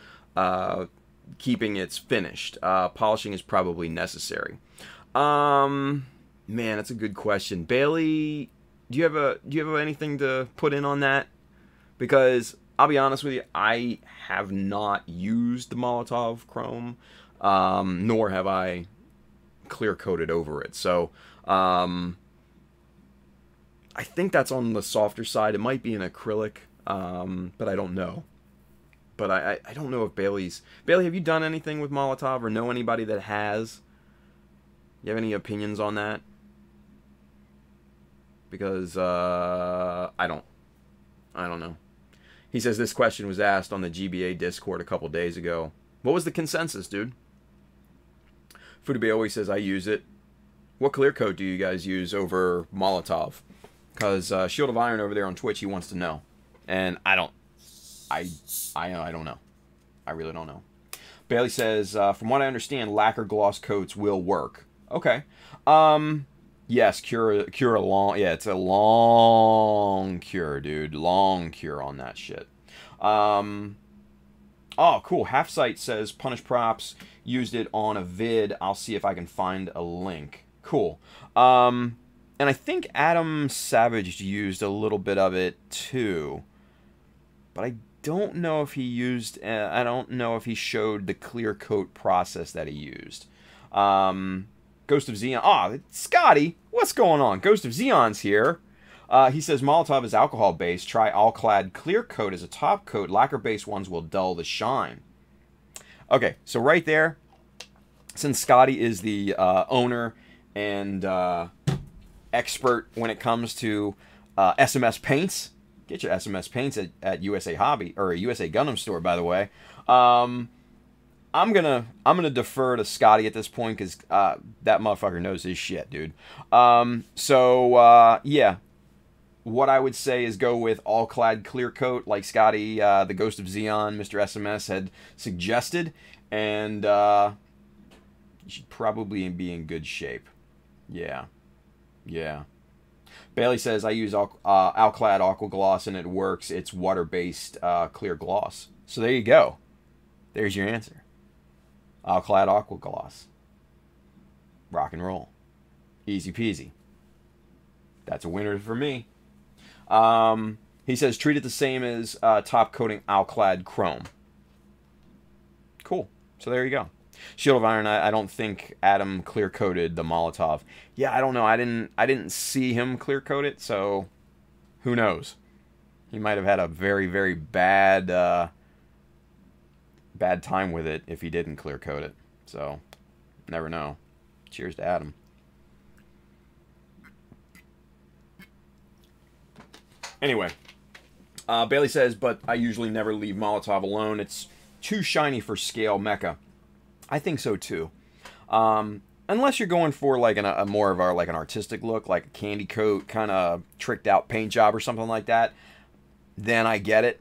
keeping its finished? Polishing is probably necessary. Man, that's a good question. Bailey, do you have anything to put in on that? Because I'll be honest with you, I have not used the Molotov Chrome, nor have I clear coated over it. So, I think that's on the softer side. It might be an acrylic, but I don't know. But I don't know if Bailey's... Bailey, have you done anything with Molotov or know anybody that has? You have any opinions on that? Because, I don't know. He says this question was asked on the GBA Discord a couple days ago. What was the consensus, dude? Fudabe always says, I use it. What clear coat do you guys use over Molotov? Because Shield of Iron over there on Twitch, he wants to know. And I don't know. I really don't know. Bailey says, from what I understand, lacquer gloss coats will work. Okay. Yes, cure a long... Yeah, it's a long cure, dude. Long cure on that shit. Oh, cool. Half Sight says, Punish Props used it on a vid. I'll see if I can find a link. Cool. And I think Adam Savage used a little bit of it too. But I don't know if he used... I don't know if he showed the clear coat process that he used. Ghost of Xeon... Ah, Scotty! What's going on? Ghost of Xeon's here. He says, Molotov is alcohol-based. Try Alclad clear coat as a top coat. Lacquer-based ones will dull the shine. Okay, so right there, since Scotty is the owner and expert when it comes to SMS paints, get your SMS paints at USA Hobby, or USA Gundam Store, by the way. I'm gonna defer to Scotty at this point because that motherfucker knows his shit, dude. Yeah, what I would say is go with all-clad clear coat, like Scotty, the Ghost of Xeon, Mr. SMS had suggested, and you should probably be in good shape. Yeah. Yeah. Bailey says, I use Alclad Aqua Gloss and it works. It's water-based clear gloss. So there you go. There's your answer. Alclad Aqua Gloss. Rock and roll. Easy peasy. That's a winner for me. He says, treat it the same as top coating Alclad Chrome. Cool. So there you go. Shield of Iron, I don't think Adam clear-coated the Molotov. Yeah, I don't know. I didn't see him clear-coat it, so who knows? He might have had a very, very bad bad time with it if he didn't clear-coat it. So, never know. Cheers to Adam. Anyway, Bailey says, but I usually never leave Molotov alone. It's too shiny for scale mecha. I think so too. Unless you're going for like a more of an artistic look, like a candy coat, kind of tricked out paint job or something like that, then I get it.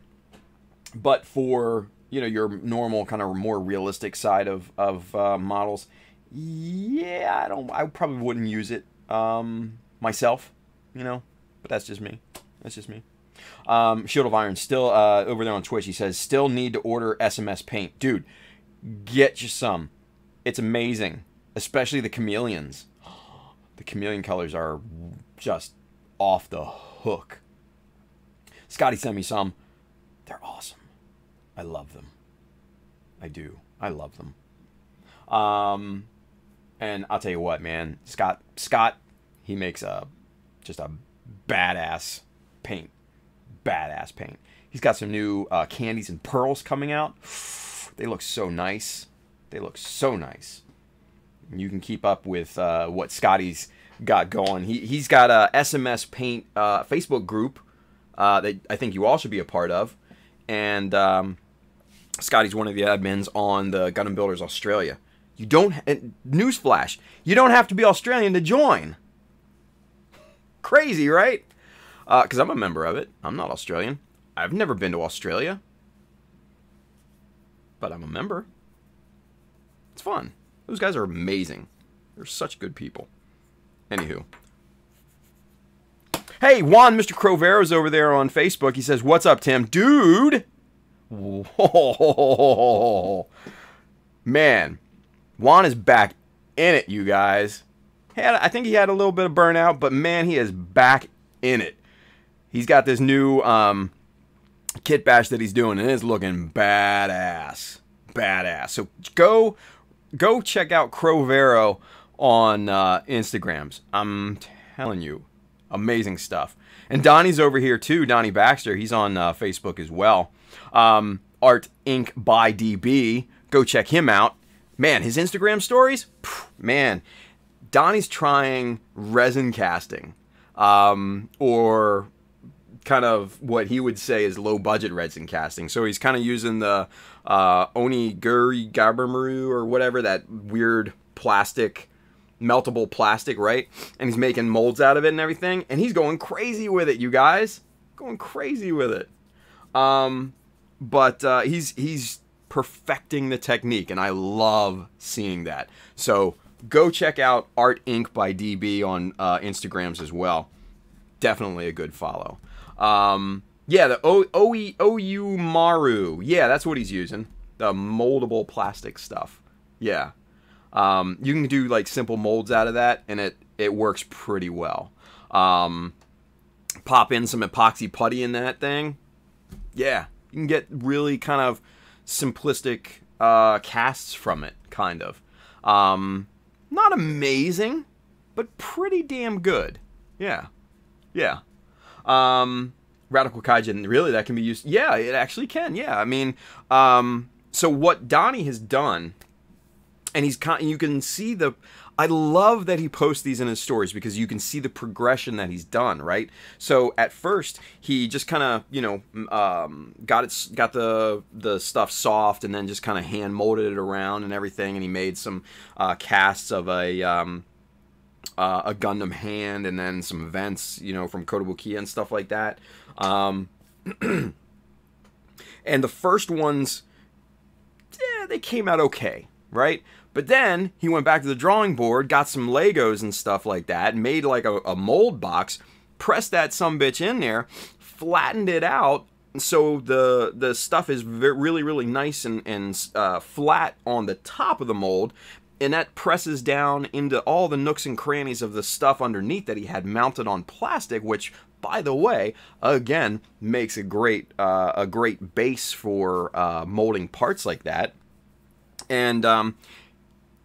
But for, you know, your normal kind of more realistic side of models, yeah, I probably wouldn't use it myself, you know. But that's just me. That's just me. Shield of Iron still over there on Twitch. He says, still need to order SMS paint, dude. Get you some. It's amazing. Especially the chameleons. The chameleon colors are just off the hook. Scotty sent me some. They're awesome. I love them. I do. I love them. And I'll tell you what, man. Scott, he makes just a badass paint. Badass paint. He's got some new candies and pearls coming out. They look so nice. They look so nice. You can keep up with what Scotty's got going. He's got a SMS Paint Facebook group that I think you all should be a part of. And Scotty's one of the admins on the Gundam Builders Australia. You don't... Newsflash. You don't have to be Australian to join. Crazy, right? Because I'm a member of it. I'm not Australian. I've never been to Australia. But I'm a member. It's fun. Those guys are amazing. They're such good people. Anywho. Hey, Juan, Mr. Crovero's over there on Facebook. He says, "What's up, Tim?" Dude! Whoa. Man, Juan is back in it, you guys. I think he had a little bit of burnout, but man, he is back in it. He's got this new kit bash that he's doing, and it's looking badass. Badass. So go check out Crovero on Instagrams. I'm telling you, amazing stuff. And Donnie's over here too. Donnie Baxter. He's on Facebook as well. Art Inc. by DB. Go check him out. Man, his Instagram stories. Man, Donnie's trying resin casting, or kind of what he would say is low budget resin casting. So he's kind of using the onigiri gabamaru or whatever, that weird plastic, meltable plastic, right? And he's making molds out of it and everything, and he's going crazy with it, you guys. Going crazy with it. But he's perfecting the technique, and I love seeing that. So go check out Art Inc. by DB on Instagrams as well. Definitely a good follow. Yeah, the OU Maru. Yeah, that's what he's using. The moldable plastic stuff. Yeah. You can do like simple molds out of that, and it works pretty well. Pop in some epoxy putty in that thing. Yeah, you can get really kind of simplistic casts from it, kind of. Not amazing, but pretty damn good. Yeah. Yeah. Radical Kaijin, really, that can be used? Yeah, it actually can. Yeah, I mean, so what Donnie has done, and you can see I love that he posts these in his stories, because you can see the progression that he's done, right? So at first, he just kind of, got the stuff soft, and then just kind of hand molded it around and everything, and he made some casts of a Gundam hand, and then some vents, from Kotobukiya and stuff like that. And the first ones, they came out okay, right? But then he went back to the drawing board, got some Legos and stuff like that, made like a mold box, pressed that sumbitch in there, flattened it out, so the stuff is really, really nice and flat on the top of the mold, and that presses down into all the nooks and crannies of the stuff underneath that he had mounted on plastic, which, by the way, again, makes a great base for molding parts like that. And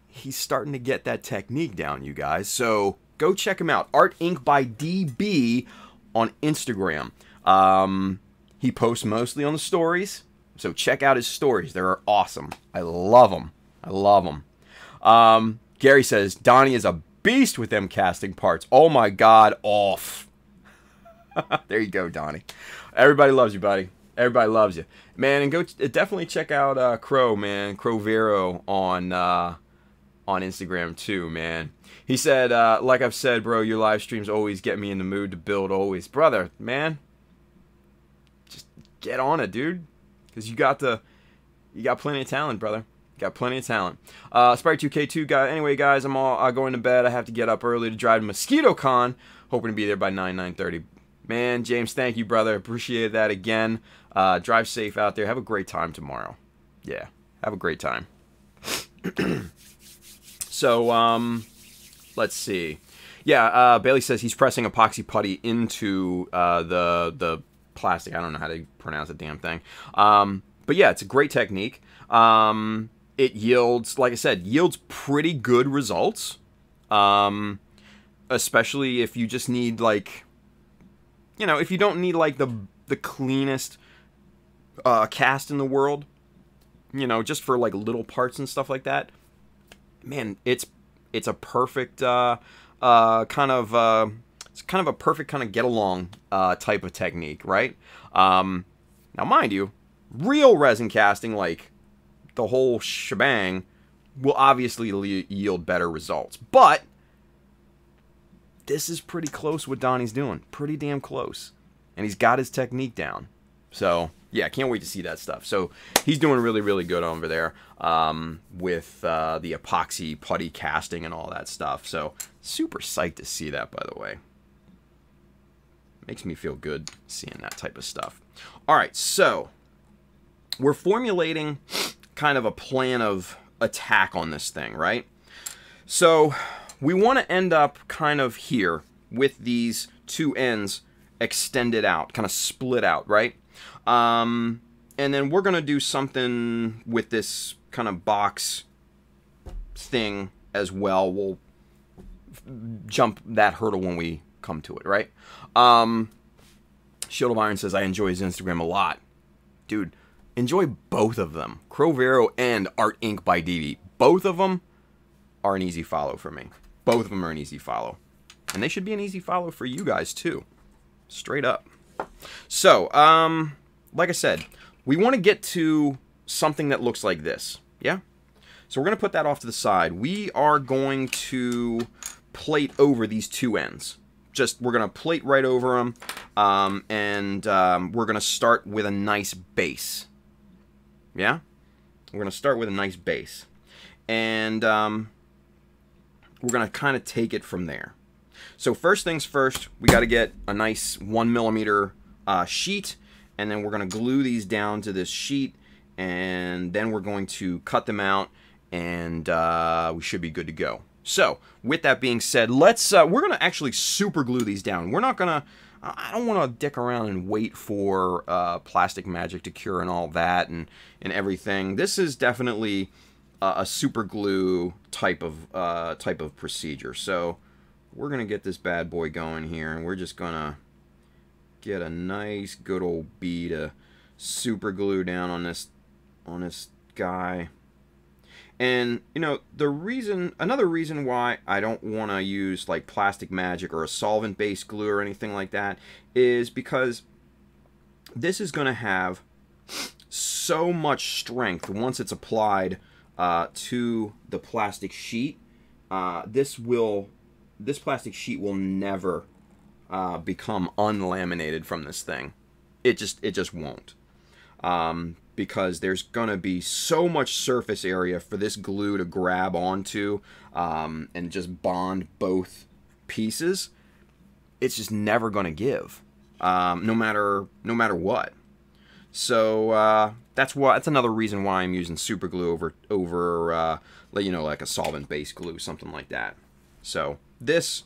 he's starting to get that technique down, you guys. So go check him out. Art Inc. by DB on Instagram. He posts mostly on the stories, so check out his stories. They're awesome. I love them. I love them. Gary says, Donnie is a beast with them casting parts. Oh my God, off. There you go, Donnie. Everybody loves you, buddy. Everybody loves you. Man, and go definitely check out Crow, man. Crovero on Instagram too, man. He said, like I've said, bro, your live streams always get me in the mood to build always. Brother, man, just get on it, dude. Because you got plenty of talent, brother. Got plenty of talent. Sprite2K2 guy. Anyway, guys, I'm all going to bed. I have to get up early to drive to MosquitoCon. Hoping to be there by 9:30. Man, James, thank you, brother. Appreciate that again. Drive safe out there. Have a great time tomorrow. Yeah, have a great time. So, let's see. Yeah, Bailey says he's pressing epoxy putty into the plastic. I don't know how to pronounce the damn thing. But yeah, it's a great technique. It yields, like I said, pretty good results. Especially if you just need, like, if you don't need, like, the cleanest cast in the world, just for, like, little parts and stuff like that. Man, it's a perfect kind of a perfect kind of get along type of technique, right? Now, mind you, real resin casting, like the whole shebang, will obviously yield better results. But this is pretty close what Donnie's doing. Pretty damn close. And he's got his technique down. So, yeah, can't wait to see that stuff. So, he's doing really, really good over there with the epoxy putty casting and all that stuff. So, super psyched to see that, by the way. Makes me feel good seeing that type of stuff. All right, so we're formulating kind of a plan of attack on this thing, right? So we want to end up kind of here with these two ends extended out, kind of split out, right? And then we're going to do something with this kind of box thing as well. We'll jump that hurdle when we come to it, right? Shield of Iron says, I enjoy his Instagram a lot. Dude, enjoy both of them. Crovero and Art Inc. by DV. Both of them are an easy follow for me. Both of them are an easy follow. And they should be an easy follow for you guys, too. Straight up. So, like I said, we want to get to something that looks like this. Yeah? So we're going to put that off to the side. We are going to plate over these two ends. We're going to plate right over them. And we're going to start with a nice base. Yeah? We're going to start with a nice base. And we're going to kind of take it from there. So first things first, we got to get a nice 1mm sheet. And then we're going to glue these down to this sheet. And then we're going to cut them out. And we should be good to go. So, with that being said, we're going to actually super glue these down. We're not going to, I don't want to dick around and wait for plastic magic to cure and all that and everything. This is definitely a super glue type of procedure. So, we're going to get this bad boy going here, and we're just going to get a nice good old bead of super glue down on this guy. And, you know, another reason why I don't want to use, like, plastic magic or a solvent-based glue or anything like that is because this is going to have so much strength once it's applied to the plastic sheet. This plastic sheet will never become unlaminated from this thing. It just won't. Because there's going to be so much surface area for this glue to grab onto and just bond both pieces. It's just never going to give, no matter what. So that's another reason why I'm using super glue over like a solvent-based glue, something like that. So this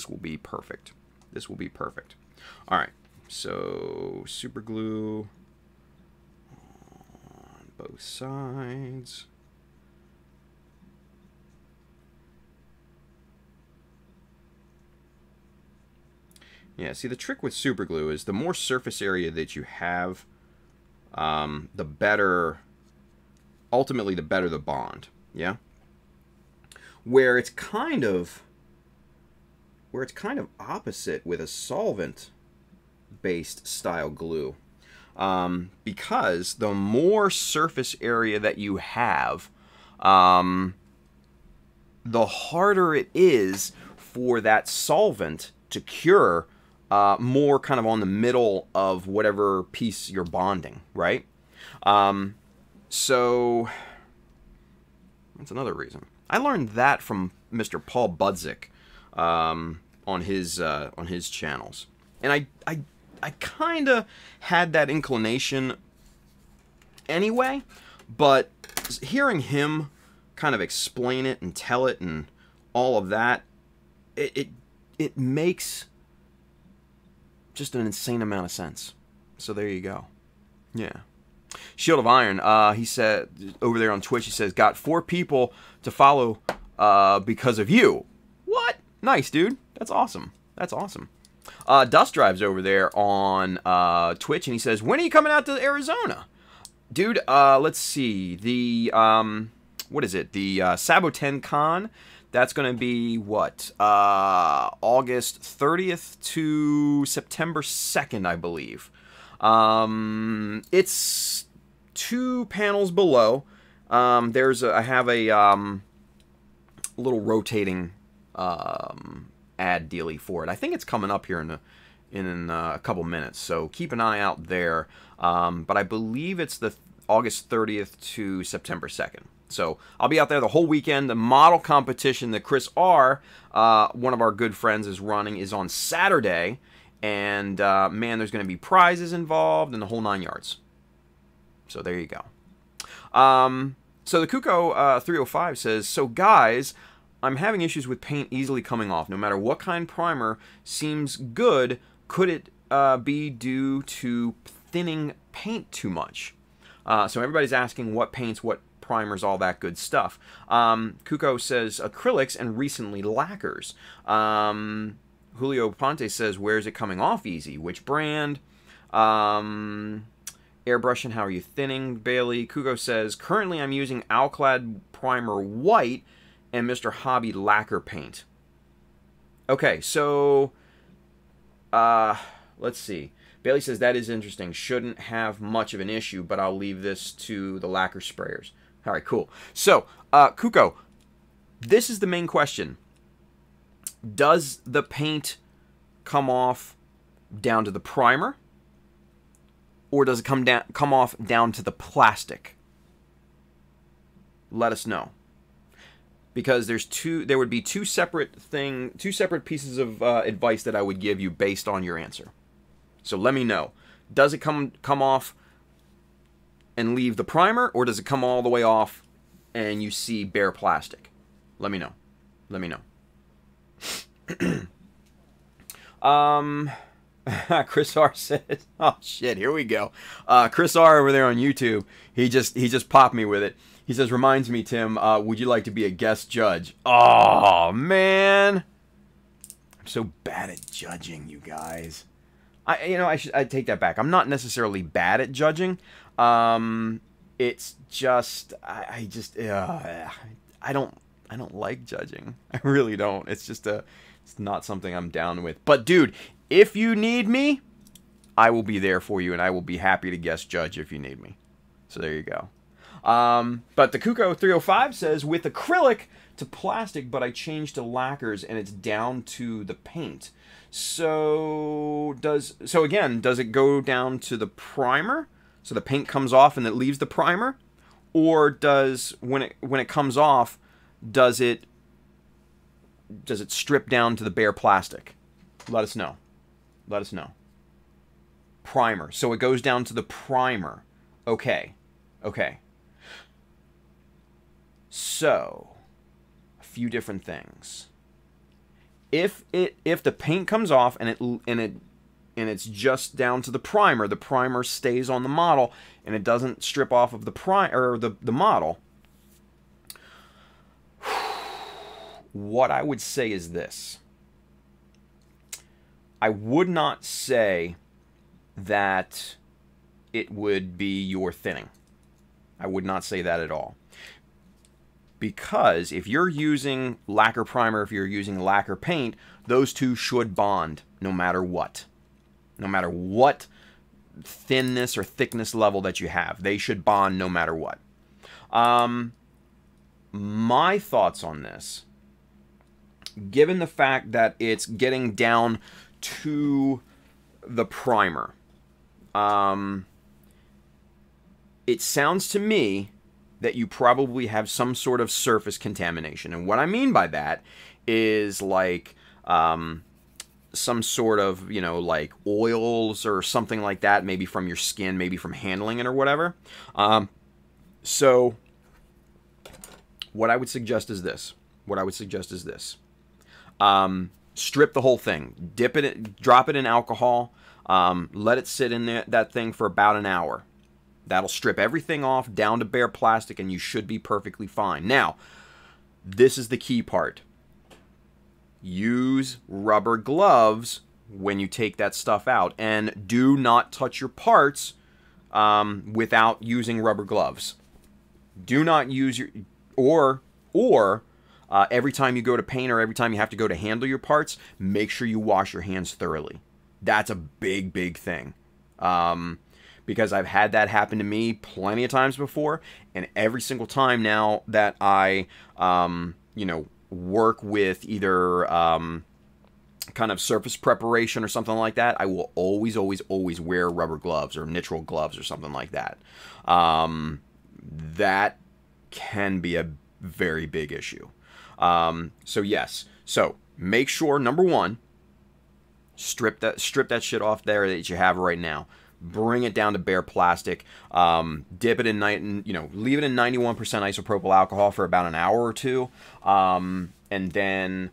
will be perfect. This will be perfect. All right. So super glue both sides. Yeah, see, the trick with super glue is the more surface area that you have, the better, ultimately the better the bond, yeah? Where it's kind of opposite with a solvent-based style glue. Because the more surface area that you have, the harder it is for that solvent to cure more kind of on the middle of whatever piece you're bonding, right? So that's another reason. I learned that from Mr. Paul Budzik on his channels, and I kind of had that inclination anyway, but hearing him kind of explain it and tell it and all of that, it makes just an insane amount of sense. So there you go. Yeah. Shield of Iron, he said over there on Twitch, he says, got 4 people to follow because of you. What? Nice, dude. That's awesome. That's awesome. Dust Drive's over there on Twitch, and he says, when are you coming out to Arizona? Dude, let's see. The, what is it? The Saboten Con. That's going to be, what? August 30th to September 2nd, I believe. It's 2 panels below. I have a little rotating ad dealie for it. I think it's coming up here in a couple minutes, so keep an eye out there. But I believe it's the August 30th to September 2nd. So I'll be out there the whole weekend. The model competition that Chris R., one of our good friends, is running is on Saturday, And, man, there's going to be prizes involved and the whole 9 yards. So there you go. So the Kuko 305 says, so guys, I'm having issues with paint easily coming off. No matter what kind primer seems good, could it be due to thinning paint too much? So everybody's asking what paints, what primers, all that good stuff. Kuko says acrylics and recently lacquers. Julio Ponte says, where's it coming off easy? Which brand? Airbrushing, how are you thinning? Bailey. Kuko says, currently I'm using Alclad Primer White and Mr. Hobby Lacquer Paint. Okay, so, let's see. Bailey says, that is interesting. Shouldn't have much of an issue, but I'll leave this to the lacquer sprayers. All right, cool. So, Kuko, this is the main question. Does the paint come off down to the primer, or does it come off down to the plastic? Let us know, because there would be two separate pieces of advice that I would give you based on your answer. So let me know. Does it come off and leave the primer, or does it come all the way off and you see bare plastic? Let me know. Let me know. Chris R says, oh shit, here we go. Chris R over there on YouTube, he just popped me with it. He says, reminds me, Tim, would you like to be a guest judge? Oh man, I'm so bad at judging, you guys. I'd take that back. I'm not necessarily bad at judging. It's just I don't like judging. I really don't. It's not something I'm down with. But dude, if you need me, I will be there for you, and I will be happy to guest judge if you need me. So there you go. But the Kuko 305 says, with acrylic to plastic, but I changed to lacquers and it's down to the paint. So again, does it go down to the primer? So the paint comes off and it leaves the primer? Or does, when it comes off, does it strip down to the bare plastic? Let us know. Let us know. Primer. So it goes down to the primer. Okay. Okay. So, a few different things. If the paint comes off and it's just down to the primer stays on the model and it doesn't strip off of the model. What I would say is this. I would not say that it would be your thinning. I would not say that at all. Because if you're using lacquer primer, if you're using lacquer paint, those two should bond no matter what. No matter what thinness or thickness level that you have. They should bond no matter what. My thoughts on this, given the fact that it's getting down to the primer, it sounds to me that you probably have some sort of surface contamination. And what I mean by that is like some sort of, like oils or something like that, maybe from your skin, maybe from handling it or whatever. So what I would suggest is this. Strip the whole thing. Dip it, drop it in alcohol. Let it sit in that thing for about an hour. That'll strip everything off down to bare plastic, and you should be perfectly fine. Now, this is the key part. Use rubber gloves when you take that stuff out, and do not touch your parts without using rubber gloves. Do not use your every time you go to paint or every time you have to go to handle your parts, make sure you wash your hands thoroughly. That's a big, big thing. Because I've had that happen to me plenty of times before, and every single time now that I, work with either kind of surface preparation or something like that, I will always, always, always wear rubber gloves or nitrile gloves or something like that. That can be a very big issue. So yes, so make sure, number one, Strip that shit off there that you have right now. Bring it down to bare plastic. Dip it in leave it in 91% isopropyl alcohol for about an hour or two, and then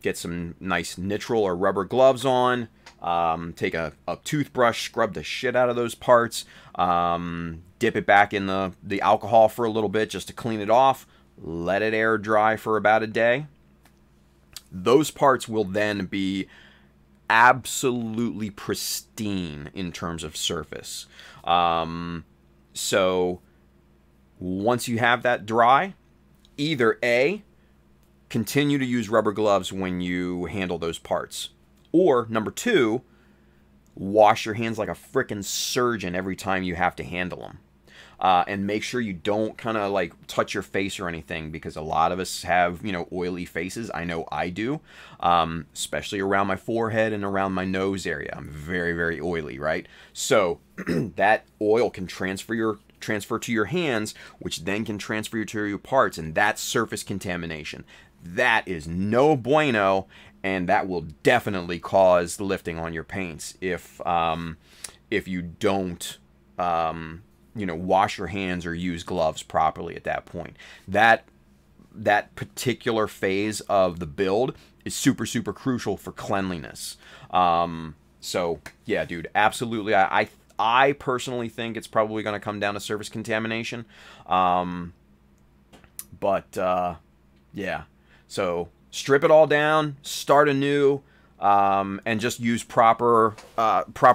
get some nice nitrile or rubber gloves on. Take a toothbrush, scrub the shit out of those parts. Dip it back in the alcohol for a little bit just to clean it off. Let it air dry for about a day. Those parts will then be absolutely pristine in terms of surface. So once you have that dry, either A, continue to use rubber gloves when you handle those parts, or number 2, wash your hands like a frickin' surgeon every time you have to handle them. And make sure you don't kind of like touch your face or anything, because a lot of us have, oily faces. I know I do, especially around my forehead and around my nose area. I'm very, very oily, right? So that oil can transfer to your hands, which then can transfer to your parts, and that's surface contamination. That is no bueno, and that will definitely cause lifting on your paints if you don't wash your hands or use gloves properly at that point. That particular phase of the build is super, super crucial for cleanliness. So yeah, dude, absolutely. I personally think it's probably going to come down to surface contamination. Yeah. So strip it all down, start anew, and just use proper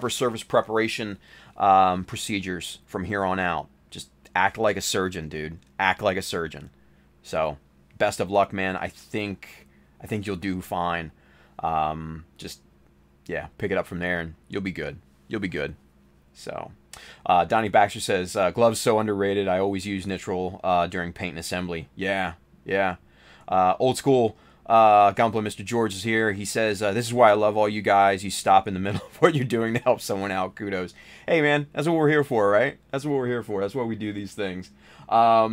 surface preparation procedures from here on out. Just act like a surgeon, dude. Act like a surgeon. So, best of luck, man. I think you'll do fine. Just, yeah, pick it up from there, and you'll be good. You'll be good. So, Donnie Baxter says, gloves so underrated. I always use nitrile during paint and assembly. Yeah. Old school Gunpla Mr. George is here. He says, this is why I love all you guys. You stop in the middle of what you're doing to help someone out. Kudos. Hey, man, that's what we're here for, right? That's what we're here for. That's why we do these things. Yeah.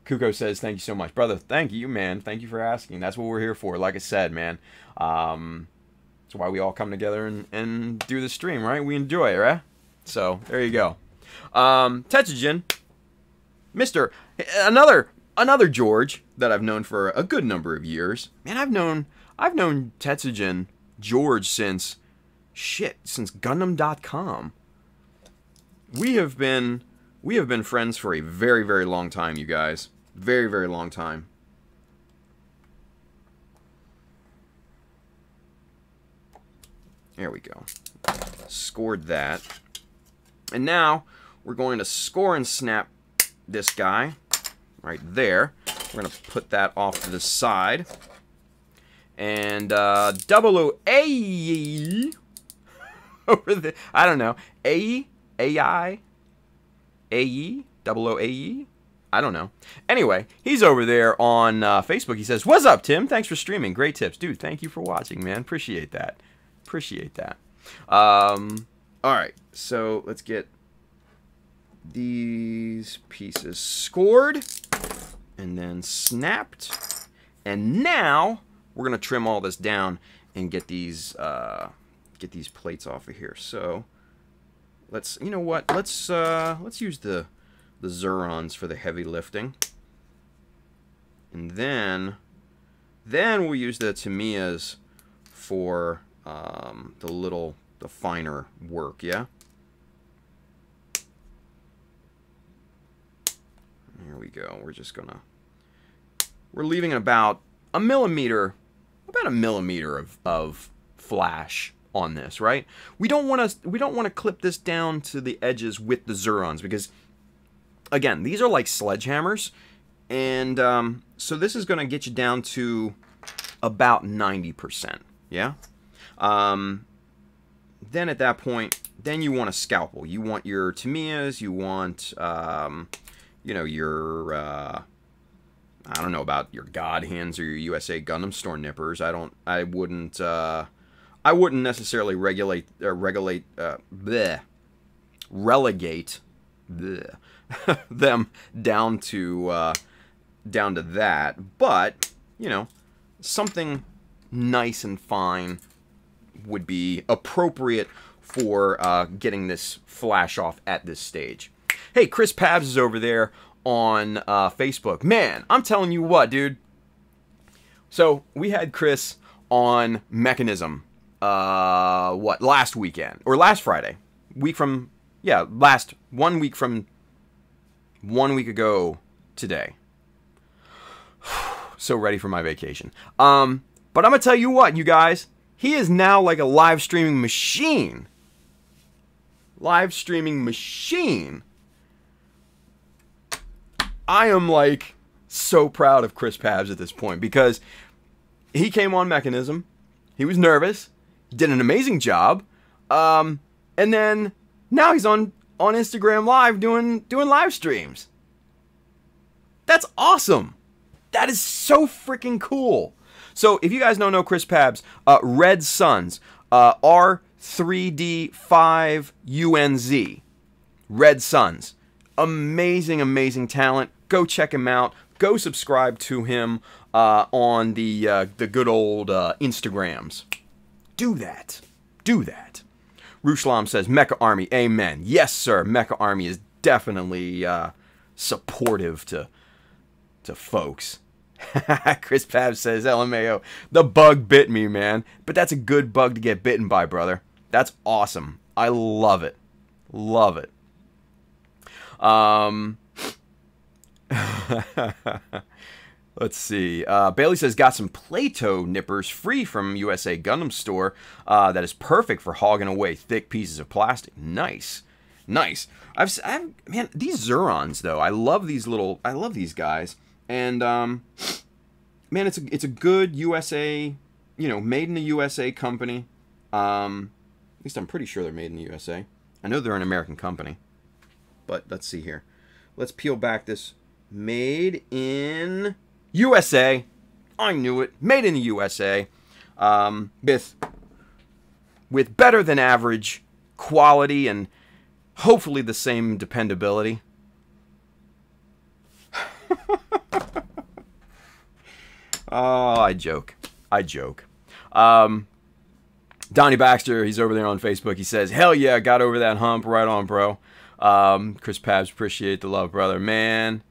Kuko says, thank you so much. Brother, thank you, man. Thank you for asking. That's what we're here for. Like I said, man. That's why we all come together and do the stream, right? We enjoy it, right? So, there you go. Tetsugen, another George that I've known for a good number of years. Man, I've known Tetsugen George since Gundam.com. We have been friends for a very, very long time, you guys. Very, very long time. There we go. Scored that. And now we're going to score and snap this guy right there. We're going to put that off to the side. And double A over the, I don't know, double O-A-E? I don't know. Anyway, he's over there on Facebook. He says, what's up, Tim? Thanks for streaming. Great tips. Dude, thank you for watching, man. Appreciate that. Appreciate that. Alright, so let's get these pieces scored and then snapped. And now we're going to trim all this down and get these plates off of here. So let's, you know what? Let's use the Zurons for the heavy lifting. And then we'll use the Tamiyas for the finer work, yeah? Here we go. We're leaving about a millimeter of flash on this, right? We don't want to clip this down to the edges with the Zurons, because again, these are like sledgehammers, and so this is going to get you down to about 90%, yeah? Then at that point, then you want a scalpel. You want your Tamiyas, you want, you know, your, I don't know about your God Hands or your USA Gundam Store nippers. I wouldn't necessarily relegate them down to that. But you know, something nice and fine would be appropriate for getting this flash off at this stage. Hey, Chris Pabs is over there on Facebook. Man, I'm telling you what, dude. So we had Chris on Mechanism, last weekend or last Friday, one week ago today. So ready for my vacation. But I'm gonna tell you what, you guys, he is now like a live streaming machine. Live streaming machine. I am like so proud of Chris Pabs at this point because he came on Mechanism. He was nervous. Did an amazing job. And then now he's on Instagram Live doing live streams. That's awesome. That is so freaking cool. So if you guys don't know Chris Pabs, Red Suns, R3D5UNZ, Red Suns, amazing talent. Go check him out. Go subscribe to him on the good old Instagrams. Do that. Rushlam says, Mecha Army, amen. Yes, sir. Mecha Army is definitely supportive to folks. Chris Pabs says, LMAO, the bug bit me, man. But that's a good bug to get bitten by, brother. That's awesome. I love it. Love it. Let's see. Bailey says, got some Play-Doh nippers free from USA Gundam store. That is perfect for hogging away thick pieces of plastic. Nice. Man, these Zurons though, I love these guys. And man, it's a good USA, made in the USA company. At least I'm pretty sure they're made in the USA. I know they're an American company. But let's see here. Let's peel back this. Made in USA. I knew it. Made in the USA. With better than average quality and hopefully the same dependability. Oh, I joke. Donnie Baxter, he's over there on Facebook. He says, hell yeah, got over that hump. Right on, bro. Chris Pabs, appreciate the love, brother. Man,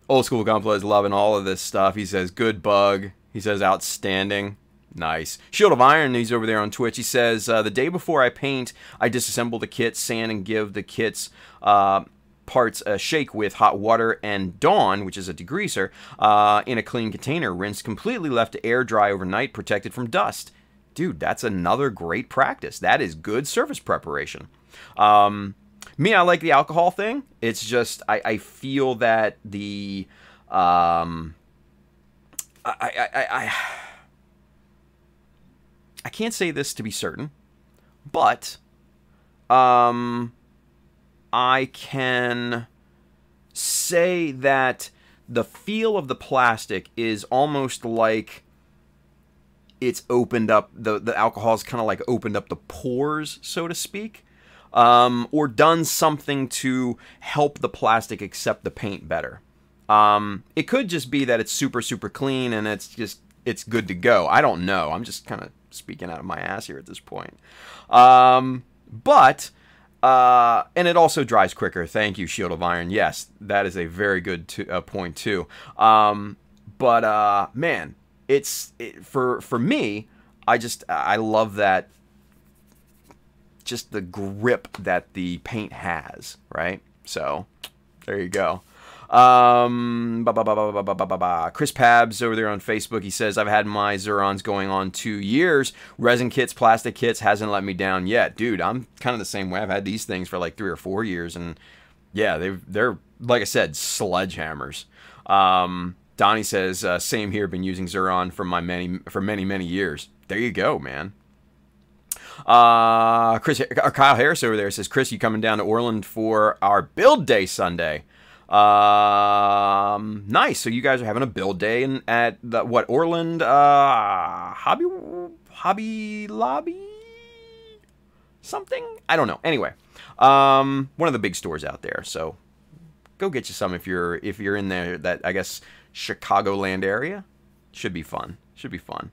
Old School Gunpla is loving all of this stuff. He says, good bug. He says, outstanding. Nice. Shield of Iron, he's over there on Twitch. He says, the day before I paint, I disassemble the kit, sand, and give the kit's parts a shake with hot water and Dawn, which is a degreaser, in a clean container. Rinse completely, left to air dry overnight, protected from dust. Dude, that's another great practice. That is good surface preparation. Me, I like the alcohol thing. It's just, I feel that the, I can't say this to be certain, but, I can say that the feel of the plastic is almost like it's opened up, the alcohol's kind of like opened up the pores, so to speak. Or done something to help the plastic accept the paint better. It could just be that it's super clean and it's good to go. I don't know. I'm just kind of speaking out of my ass here at this point. And it also dries quicker. Thank you, Shield of Iron. Yes, that is a very good point too. Man, for me, I love that. Just the grip that the paint has, right? So, there you go. Chris Pabs over there on Facebook, he says, I've had my Zurons going on 2 years. Resin kits, plastic kits, hasn't let me down yet. Dude, I'm kind of the same way. I've had these things for like 3 or 4 years, and yeah, they're like I said, sledgehammers. Donnie says, same here, been using Zuron for many years. There you go, man. Kyle Harris over there says, Chris, you coming down to Orland for our build day Sunday? Nice. So you guys are having a build day at the Orland Hobby Lobby something? I don't know. Anyway, one of the big stores out there. So go get you some if you're in there, that I guess Chicagoland area. Should be fun. Should be fun.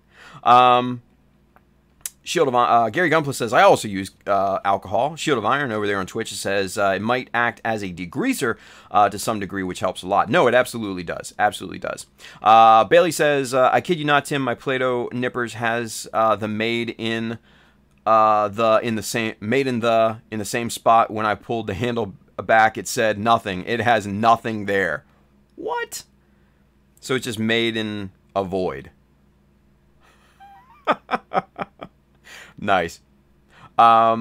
Shield of Gary Gunpla says, I also use alcohol. Shield of Iron over there on Twitch says it might act as a degreaser to some degree, which helps a lot. No, it absolutely does. Absolutely does. Bailey says, I kid you not, Tim, my Play-Doh nippers has the made in the same spot. When I pulled the handle back, it said nothing. It has nothing there. What? So it's just made in a void. Nice. Yeah,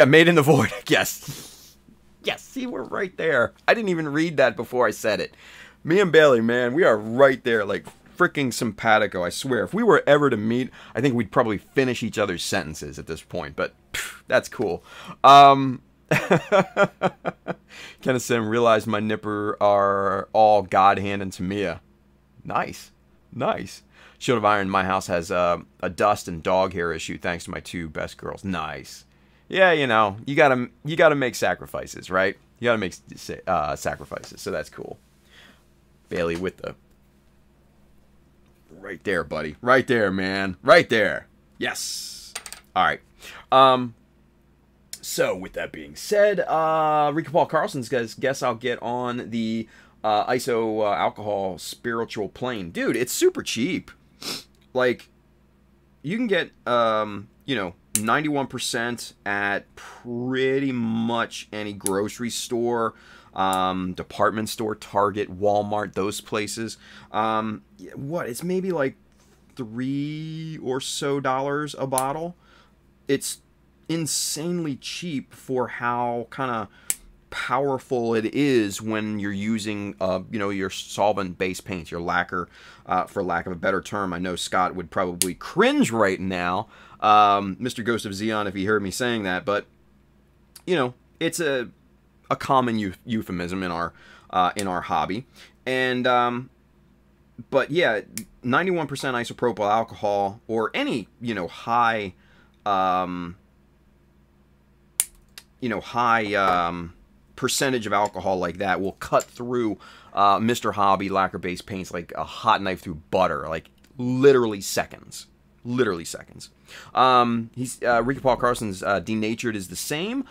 made in the void. Yes. Yes, see, we're right there. I didn't even read that before I said it. Me and Bailey, man, we are right there, like freaking simpatico, I swear. If we were ever to meet, I think we'd probably finish each other's sentences at this point, but pff, that's cool. Kenneth Sim realized my nipper are all God hand and Tamiya. Nice. Nice. Shield of Iron in my house has a dust and dog hair issue thanks to my 2 best girls. Nice. Yeah, you know, you gotta make sacrifices, right? You gotta make sacrifices, so that's cool. Bailey with the... Right there, buddy. Right there, man. Right there. Yes. All right. So, with that being said, Rico Paul Carlson's guess I'll get on the ISO alcohol spiritual plane. Dude, it's super cheap. Like, you can get, you know, 91% at pretty much any grocery store, department store, Target, Walmart, those places. What? It's maybe like $3 or so a bottle. It's insanely cheap for how kind of powerful it is when you're using you know, your solvent based paints, your lacquer, for lack of a better term. I know Scott would probably cringe right now, Mr. Ghost of Xeon, if he heard me saying that, but you know, it's a common euphemism in our hobby. And but yeah, 91% isopropyl alcohol or any, you know, high percentage of alcohol like that will cut through Mr. Hobby lacquer-based paints like a hot knife through butter, like literally seconds. Literally seconds. Ricky Paul Carson's denatured is the same.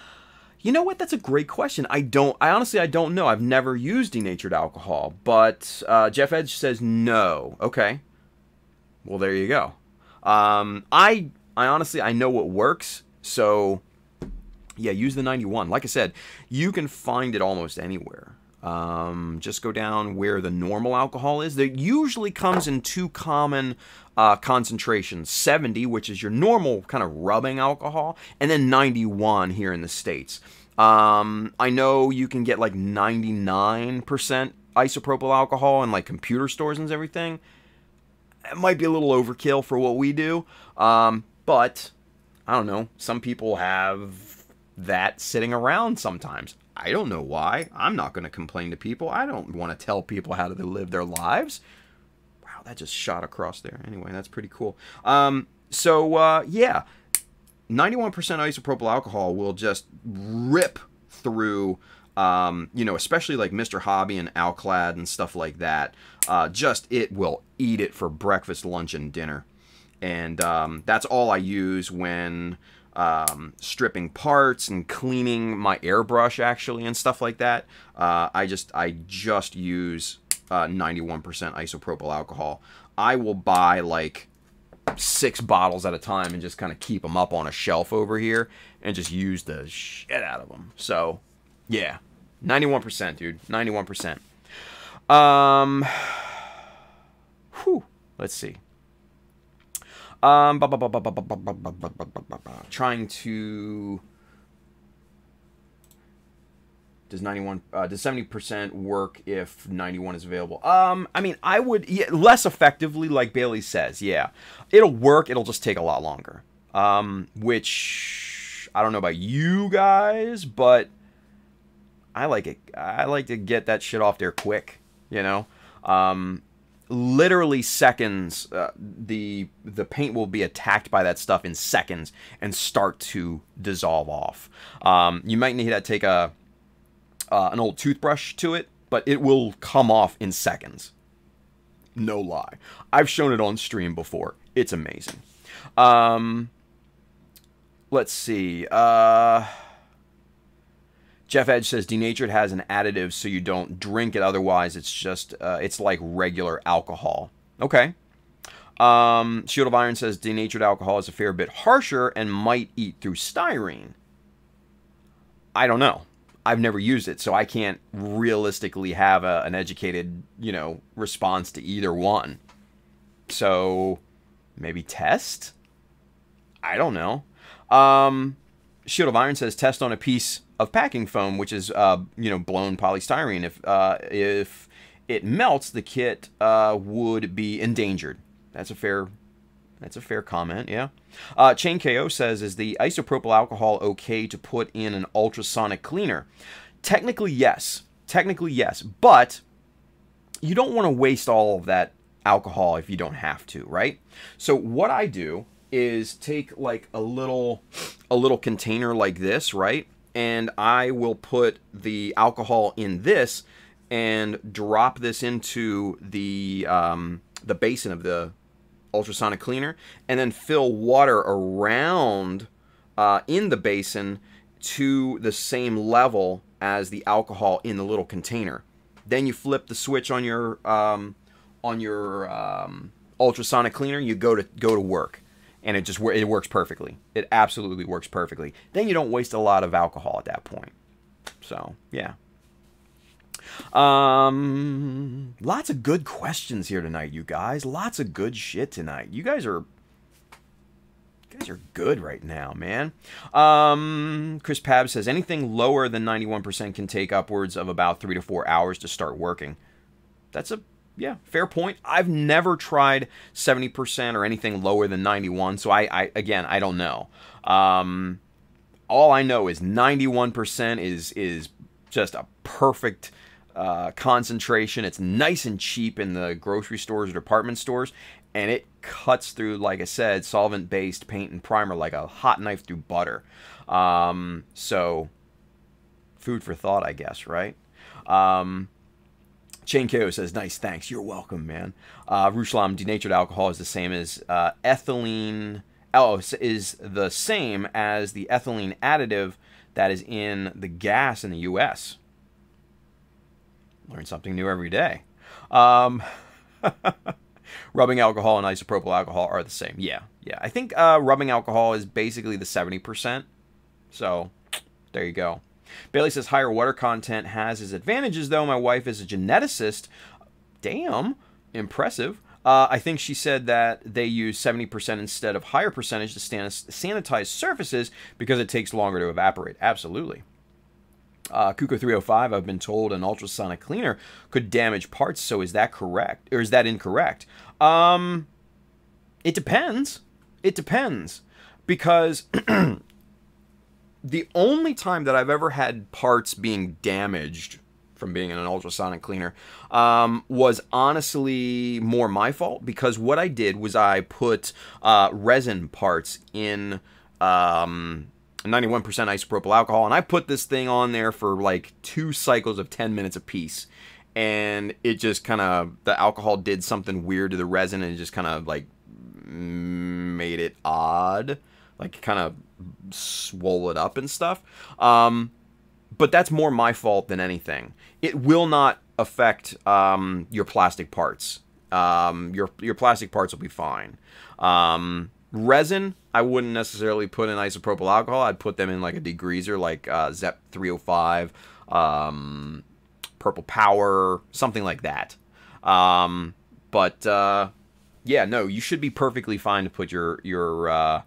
You know what? That's a great question. I honestly don't know. I've never used denatured alcohol, but Jeff Edge says no. Okay. Well, there you go. I honestly, I know what works, so yeah, use the 91. Like I said, you can find it almost anywhere. Just go down where the normal alcohol is. That usually comes in 2 common concentrations. 70, which is your normal kind of rubbing alcohol, and then 91 here in the States. I know you can get like 99% isopropyl alcohol in like computer stores and everything. It might be a little overkill for what we do, but I don't know. Some people have that sitting around sometimes. I don't know why. I'm not going to complain to people. I don't want to tell people how to live their lives. Wow, that just shot across there. Anyway, that's pretty cool. Yeah, 91% isopropyl alcohol will just rip through, you know, especially like Mr. Hobby and Alclad and stuff like that. It will eat it for breakfast, lunch, and dinner. And that's all I use when stripping parts and cleaning my airbrush, actually, and stuff like that. I just use 91% isopropyl alcohol. I will buy like 6 bottles at a time and just kind of keep them up on a shelf over here and just use the shit out of them. So yeah, 91%, dude. 91%. Whew. Let's see. Trying to... Does 70% work if 91 is available? I mean, I would... Yeah, less effectively, like Bailey says, yeah. It'll work, it'll just take a lot longer. Which... I don't know about you guys, but... I like it. I like to get that shit off there quick, you know? Literally seconds, the paint will be attacked by that stuff in seconds and start to dissolve off. You might need to take an old toothbrush to it, but it will come off in seconds. No lie. I've shown it on stream before. It's amazing. Let's see. Jeff Edge says denatured has an additive so you don't drink it. Otherwise, it's just, it's like regular alcohol. Okay. Shield of Iron says denatured alcohol is a fair bit harsher and might eat through styrene. I don't know. I've never used it, so I can't realistically have an educated, you know, response to either one. So, maybe test? I don't know. Shield of Iron says test on a piece of packing foam, which is, you know, blown polystyrene. If it melts, the kit would be endangered. That's a fair comment, yeah. Chain KO says, is the isopropyl alcohol okay to put in an ultrasonic cleaner? Technically, yes. Technically, yes. But you don't want to waste all of that alcohol if you don't have to, right? So what I do is take like a little container like this, right? And I will put the alcohol in this and drop this into the basin of the ultrasonic cleaner, and then fill water around in the basin to the same level as the alcohol in the little container. Then you flip the switch on your ultrasonic cleaner. You go to work, and it works perfectly. It absolutely works perfectly. Then you don't waste a lot of alcohol at that point. So yeah. Lots of good questions here tonight, you guys. Lots of good shit tonight. You guys are good right now, man. Chris Pab says anything lower than 91% can take upwards of about 3 to 4 hours to start working. That's yeah, fair point. I've never tried 70% or anything lower than 91, so again, I don't know. All I know is 91% is just a perfect concentration. It's nice and cheap in the grocery stores or department stores, and it cuts through, like I said, solvent-based paint and primer like a hot knife through butter. So, food for thought, I guess, right? Chain KO says, nice, thanks. You're welcome, man. Ruslam, denatured alcohol is the same as ethylene. Oh, is the same as the ethylene additive that is in the gas in the U.S. Learn something new every day. Rubbing alcohol and isopropyl alcohol are the same. Yeah. I think rubbing alcohol is basically the 70%. So, there you go. Bailey says, higher water content has its advantages, though. My wife is a geneticist. Damn. Impressive. I think she said that they use 70% instead of higher percentage to sanitize surfaces because it takes longer to evaporate. Absolutely. Kuko305, I've been told an ultrasonic cleaner could damage parts, so is that correct? Or is that incorrect? It depends. It depends. Because the only time that I've ever had parts being damaged from being in an ultrasonic cleaner was honestly more my fault, because what I did was I put resin parts in 91% isopropyl alcohol, and I put this thing on there for like 2 cycles of 10 minutes apiece, and it just kind of, the alcohol did something weird to the resin, and it just kind of like made it odd, like kind of swole it up and stuff. But that's more my fault than anything. It will not affect your plastic parts. Your plastic parts will be fine. Resin, I wouldn't necessarily put in isopropyl alcohol. I'd put them in like a degreaser, like Zep 305, Purple Power, something like that. Yeah, no, you should be perfectly fine to put your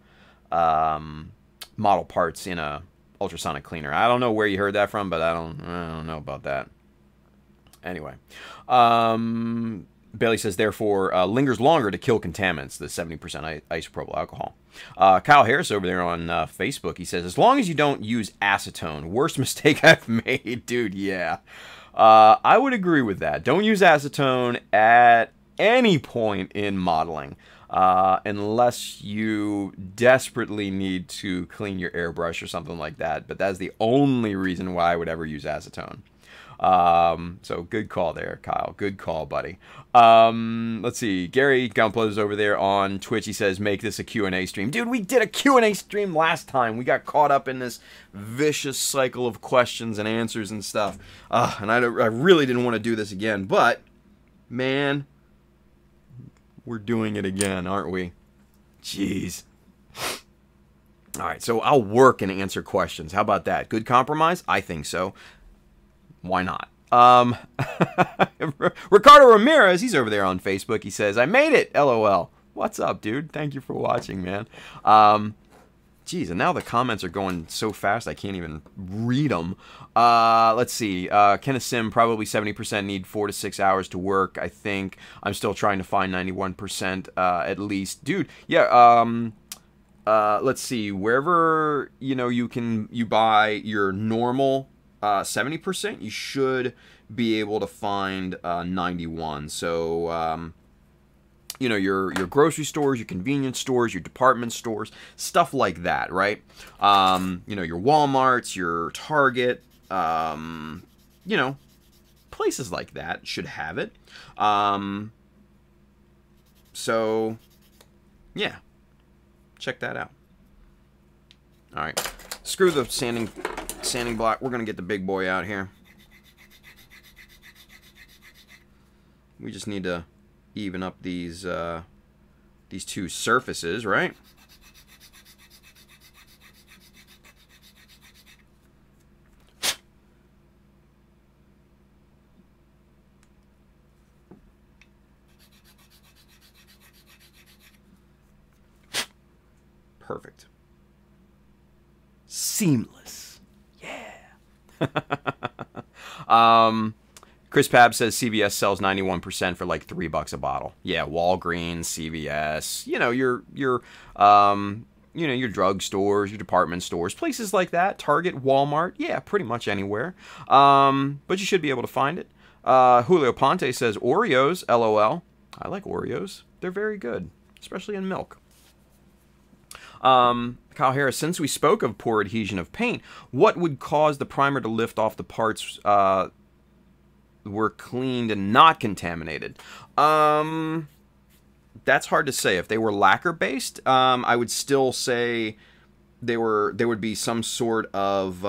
model parts in a ultrasonic cleaner. I don't know where you heard that from, but I don't know about that. Anyway, Bailey says, therefore, lingers longer to kill contaminants, the 70% isopropyl alcohol. Kyle Harris over there on Facebook, he says, as long as you don't use acetone, worst mistake I've made. Dude, yeah. I would agree with that. Don't use acetone at any point in modeling, unless you desperately need to clean your airbrush or something like that. But that's the only reason why I would ever use acetone. So good call there, Kyle. Good call, buddy. Let's see. Gary Gumplo's over there on Twitch. He says, make this a Q&A stream. Dude, we did a Q&A stream last time. We got caught up in this vicious cycle of questions and answers and stuff. And I really didn't want to do this again. But, man, we're doing it again, aren't we? Jeez. All right, so I'll work and answer questions. How about that? Good compromise? I think so. Why not? Ricardo Ramirez, he's over there on Facebook. He says, I made it, LOL. What's up, dude? Thank you for watching, man. Geez, and now the comments are going so fast I can't even read them. Let's see. Kenneth Sim, probably 70% need 4 to 6 hours to work, I think. I'm still trying to find 91% at least. Dude, yeah, let's see. Wherever, you know, you buy your normal 70%, you should be able to find 91. So, you know, your grocery stores, your convenience stores, your department stores, stuff like that, right? You know, your Walmarts, your Target, you know, places like that should have it. So, yeah, check that out. All right, screw the sanding block. We're gonna get the big boy out here. We just need to even up these two surfaces, right? Perfect. Seamless. Yeah. Chris Pab says CVS sells 91% for like $3 a bottle. Yeah, Walgreens, CVS, you know, your drug stores, your department stores, places like that, Target, Walmart, yeah, pretty much anywhere. But you should be able to find it. Julio Ponte says Oreos, LOL. I like Oreos. They're very good, especially in milk. Kyle Harris, since we spoke of poor adhesion of paint, what would cause the primer to lift off the parts were cleaned and not contaminated? That's hard to say. If they were lacquer based, I would still say there would be some sort of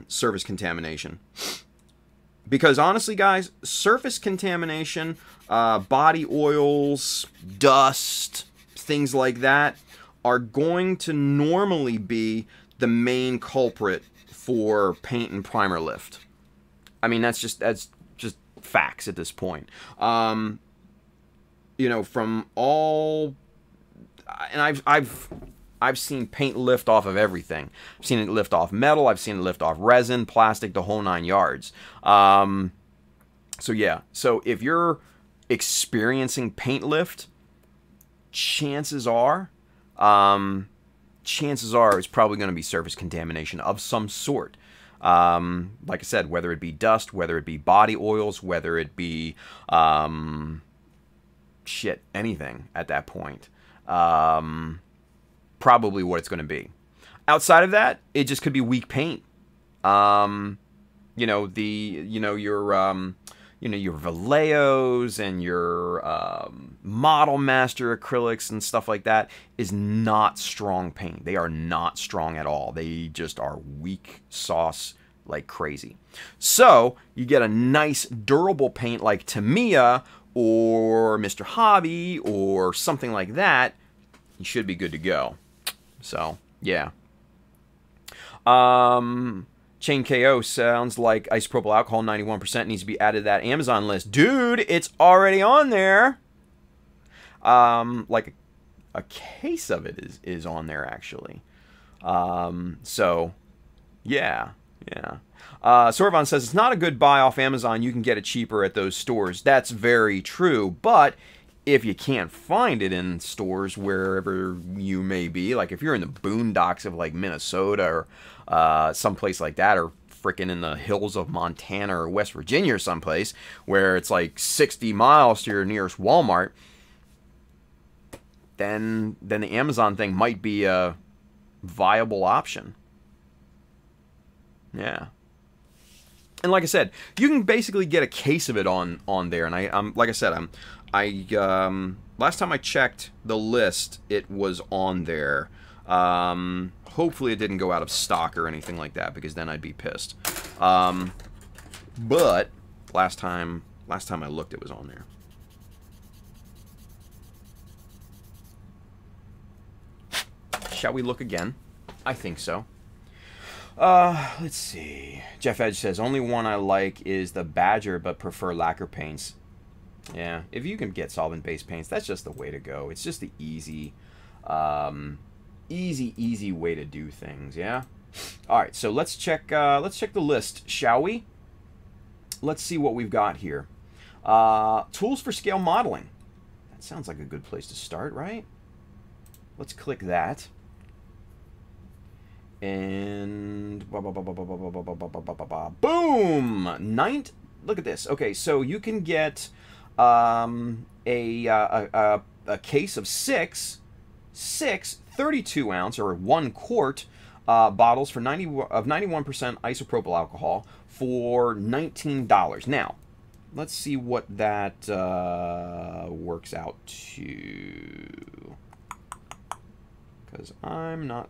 surface contamination. Because honestly, guys, surface contamination, body oils, dust, things like that are going to normally be the main culprit for paint and primer lift. I mean, that's just facts at this point. You know, from all, and I've seen paint lift off of everything. I've seen it lift off metal. I've seen it lift off resin, plastic, the whole 9 yards. So yeah. So if you're experiencing paint lift, chances are it's probably going to be surface contamination of some sort. Like I said, whether it be dust, whether it be body oils, whether it be anything at that point. Probably what it's going to be. Outside of that, it just could be weak paint. You know, your Vallejos and your Model Master acrylics and stuff like that is not strong paint. They are not strong at all. They just are weak sauce like crazy. So you get a nice durable paint like Tamiya or Mr. Hobby or something like that, you should be good to go. So yeah. Chain KO sounds like isopropyl alcohol 91% needs to be added to that Amazon list. Dude, it's already on there. Like a case of it is on there, actually. So, yeah. Sorvan says, it's not a good buy off Amazon. You can get it cheaper at those stores. That's very true. But if you can't find it in stores wherever you may be, like if you're in the boondocks of like Minnesota or someplace like that, or freaking in the hills of Montana or West Virginia or someplace where it's like 60 miles to your nearest Walmart, then the Amazon thing might be a viable option. Yeah. And like I said, you can basically get a case of it on there. And like I said, last time I checked the list, it was on there. Hopefully it didn't go out of stock or anything like that, because then I'd be pissed. But last time I looked, it was on there. Shall we look again? I think so. Let's see. Jeff Edge says, only one I like is the Badger, but prefer lacquer paints. Yeah, if you can get solvent-based paints, that's just the way to go. It's just the easy way to do things, yeah? All right, so let's check the list, shall we? Let's see what we've got here. Tools for scale modeling. That sounds like a good place to start, right? Let's click that. And boom! Look at this. Okay, so you can get a case of six 32-ounce or 1 quart bottles for 91% isopropyl alcohol for $19. Now, let's see what that works out to, because I'm not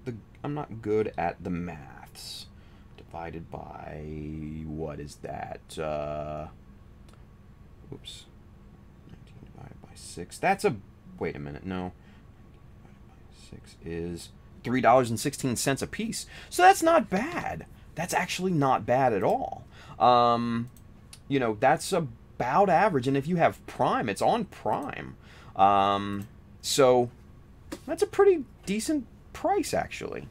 good at the maths. Divided by, what is that? Oops. 19 divided by 6. That's a, wait a minute, no. 6 is $3.16 a piece. So that's not bad. That's actually not bad at all. You know, that's about average. And if you have Prime, it's on Prime. So that's a pretty decent price, actually.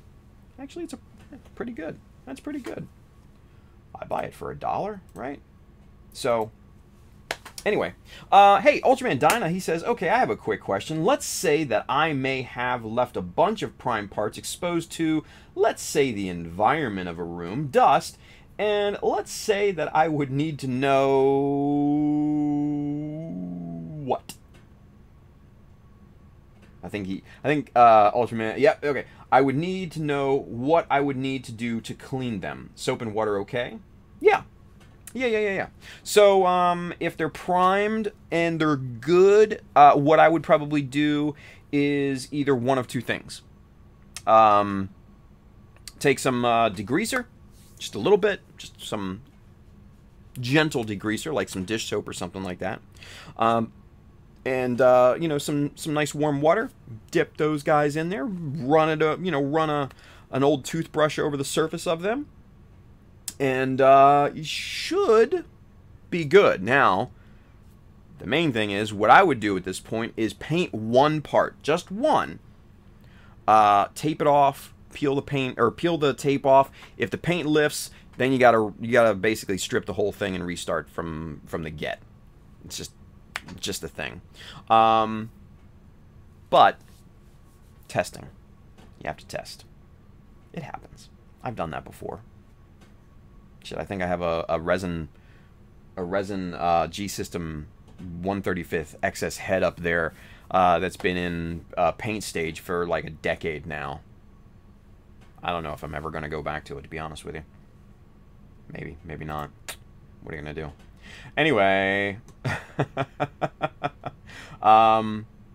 Actually, it's pretty good. That's pretty good. I buy it for $1, right? So, anyway. Hey, Ultraman Dyna, he says, okay, I have a quick question. Let's say that I may have left a bunch of Prime parts exposed to, let's say, the environment of a room, dust, and let's say that I would need to know what? I think Ultraman, yeah, okay. I would need to know what I would need to do to clean them. Soap and water, okay? Yeah. Yeah. So, if they're primed and they're good, what I would probably do is either one of two things. Take some degreaser, just a little bit, just some gentle degreaser, like some dish soap or something like that. And you know, some nice warm water. Dip those guys in there. Run an old toothbrush over the surface of them, and you should be good. Now, the main thing is, what I would do at this point is paint one part, just one. Tape it off. Peel the paint or peel the tape off. If the paint lifts, then you gotta basically strip the whole thing and restart from the get. It's just a thing. But testing, you have to test. It happens. I've done that before. Shit, I think I have a resin G System 135th XS head up there that's been in paint stage for like a decade now. I don't know if I'm ever going to go back to it, to be honest with you. Maybe not. What are you going to do? Anyway,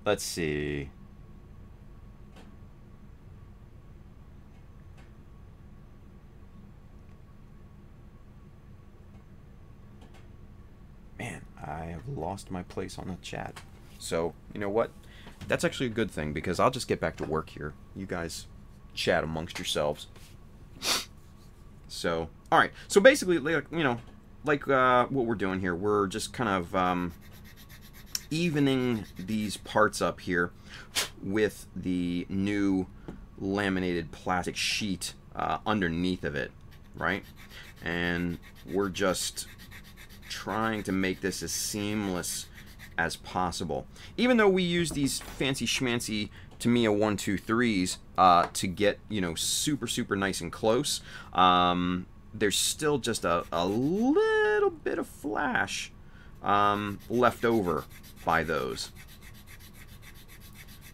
let's see. Man, I have lost my place on the chat. So, you know what? That's actually a good thing, because I'll just get back to work here. You guys chat amongst yourselves. So, all right. So basically, you know, like what we're doing here, we're just kind of evening these parts up here with the new laminated plastic sheet underneath of it, right? And we're just trying to make this as seamless as possible. Even though we use these fancy schmancy Tamiya 123s to get, you know, super nice and close, there's still just a little bit of flash left over by those.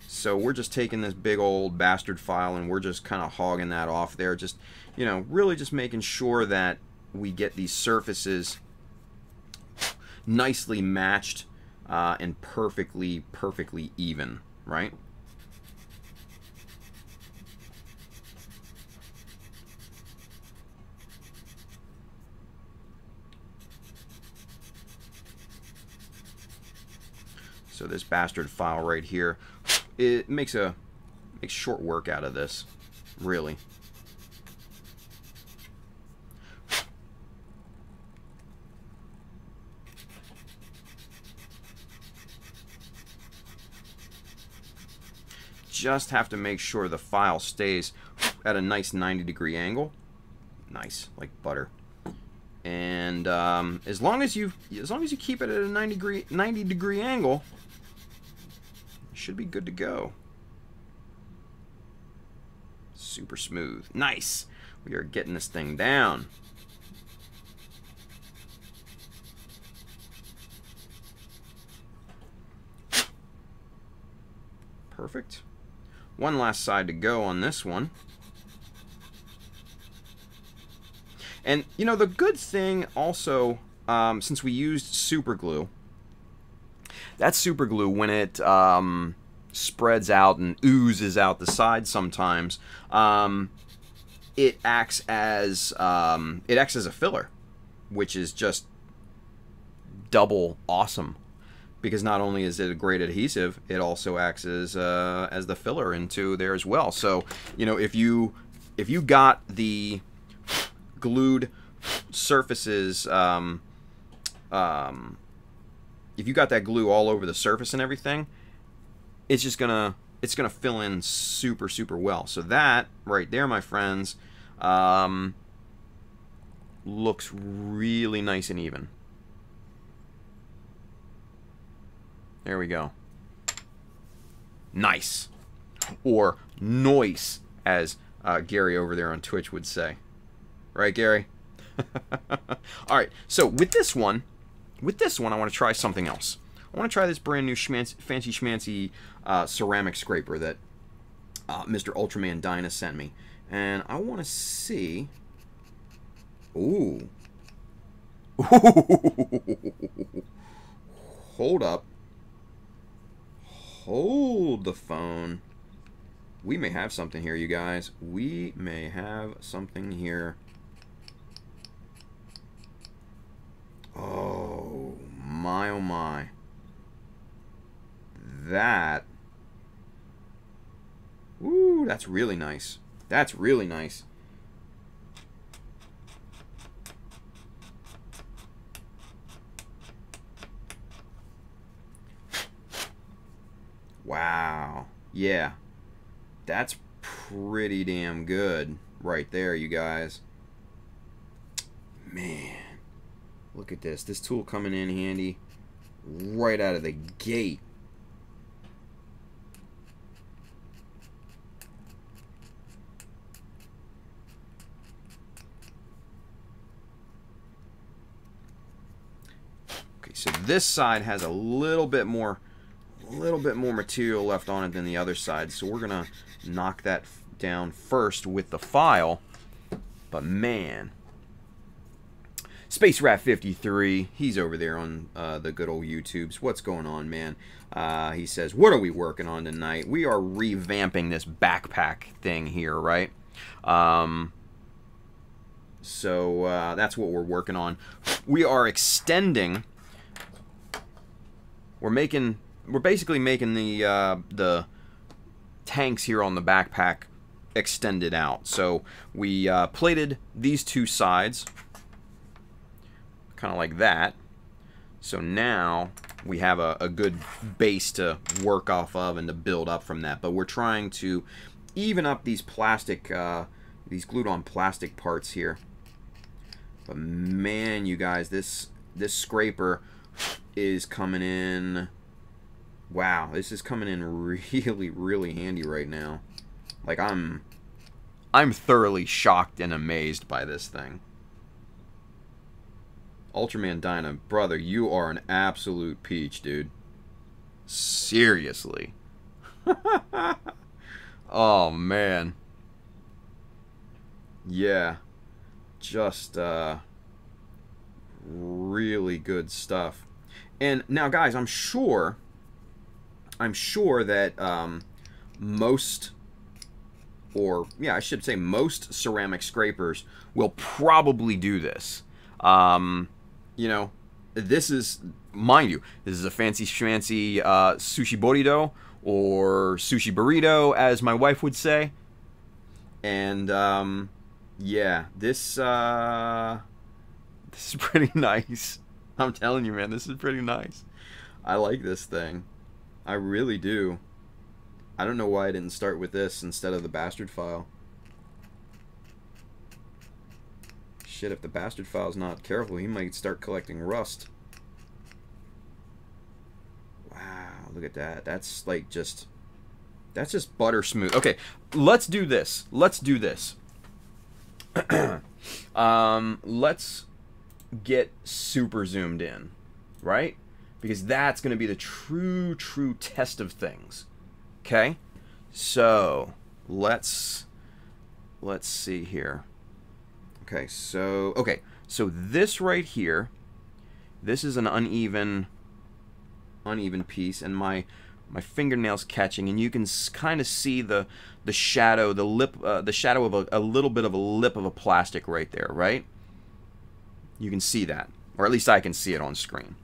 So we're just taking this big old bastard file and we're just kind of hogging that off there, just, you know, really just making sure that we get these surfaces nicely matched and perfectly even, right? So this bastard file right here, it makes short work out of this, really. Just have to make sure the file stays at a nice 90-degree angle. Nice, like butter. And as long as you keep it at a 90-degree angle, it should be good to go. Super smooth. Nice. We are getting this thing down. Perfect. One last side to go on this one. And, you know, the good thing also, since we used super glue, that super glue, when it spreads out and oozes out the side sometimes, it acts as a filler, which is just double awesome. Because not only is it a great adhesive, it also acts as the filler into there as well. So, you know, if you got the glued surfaces, if you got that glue all over the surface and everything, it's gonna fill in super well. So that right there, my friends, looks really nice and even. There we go. Nice. Or noise, as Gary over there on Twitch would say. Right, Gary? Alright, so with this one, I want to try something else. I want to try this brand new fancy schmancy ceramic scraper that Mr. Ultraman Dyna sent me. And I want to see... Ooh. Hold up. Hold the phone. We may have something here, you guys. We may have something here. Oh my, oh my. That. Ooh, that's really nice. That's really nice. Wow. Yeah. That's pretty damn good right there, you guys. Man. Look at this. This tool coming in handy right out of the gate. Okay, so this side has a little bit more material left on it than the other side, so we're gonna knock that down first with the file. But man, Space Rat 53, he's over there on the good old YouTubes. What's going on, man? He says, what are we working on tonight? We are revamping this backpack thing here, right? So that's what we're working on. We are extending. We're basically making the tanks here on the backpack extended out. So we plated these two sides, kind of like that. So now we have a good base to work off of and to build up from that. But we're trying to even up these plastic, these glued-on plastic parts here. But man, you guys, this scraper is coming in. Wow, this is coming in really handy right now. Like I'm thoroughly shocked and amazed by this thing. Ultraman Dyna, brother, you are an absolute peach, dude. Seriously. Oh man. Yeah. Just really good stuff. And now, guys, I'm sure that most, or yeah, I should say most ceramic scrapers will probably do this. You know, this is, mind you, this is a fancy schmancy sushi burrito, or sushi burrito, as my wife would say. And yeah, this is pretty nice. I'm telling you, man, this is pretty nice. I like this thing. I really do. I don't know why I didn't start with this instead of the bastard file. Shit, if the bastard file's not careful, he might start collecting rust. Wow, look at that. That's like just... That's just butter smooth. Okay, let's do this. Let's do this. Let's get super zoomed in, right? Because that's going to be the true test of things. Okay? So, let's see here. Okay, so this right here, this is an uneven piece, and my fingernails catching, and you can kind of see the shadow, the shadow of a little bit of a lip of a plastic right there, right? You can see that, or at least I can see it on screen.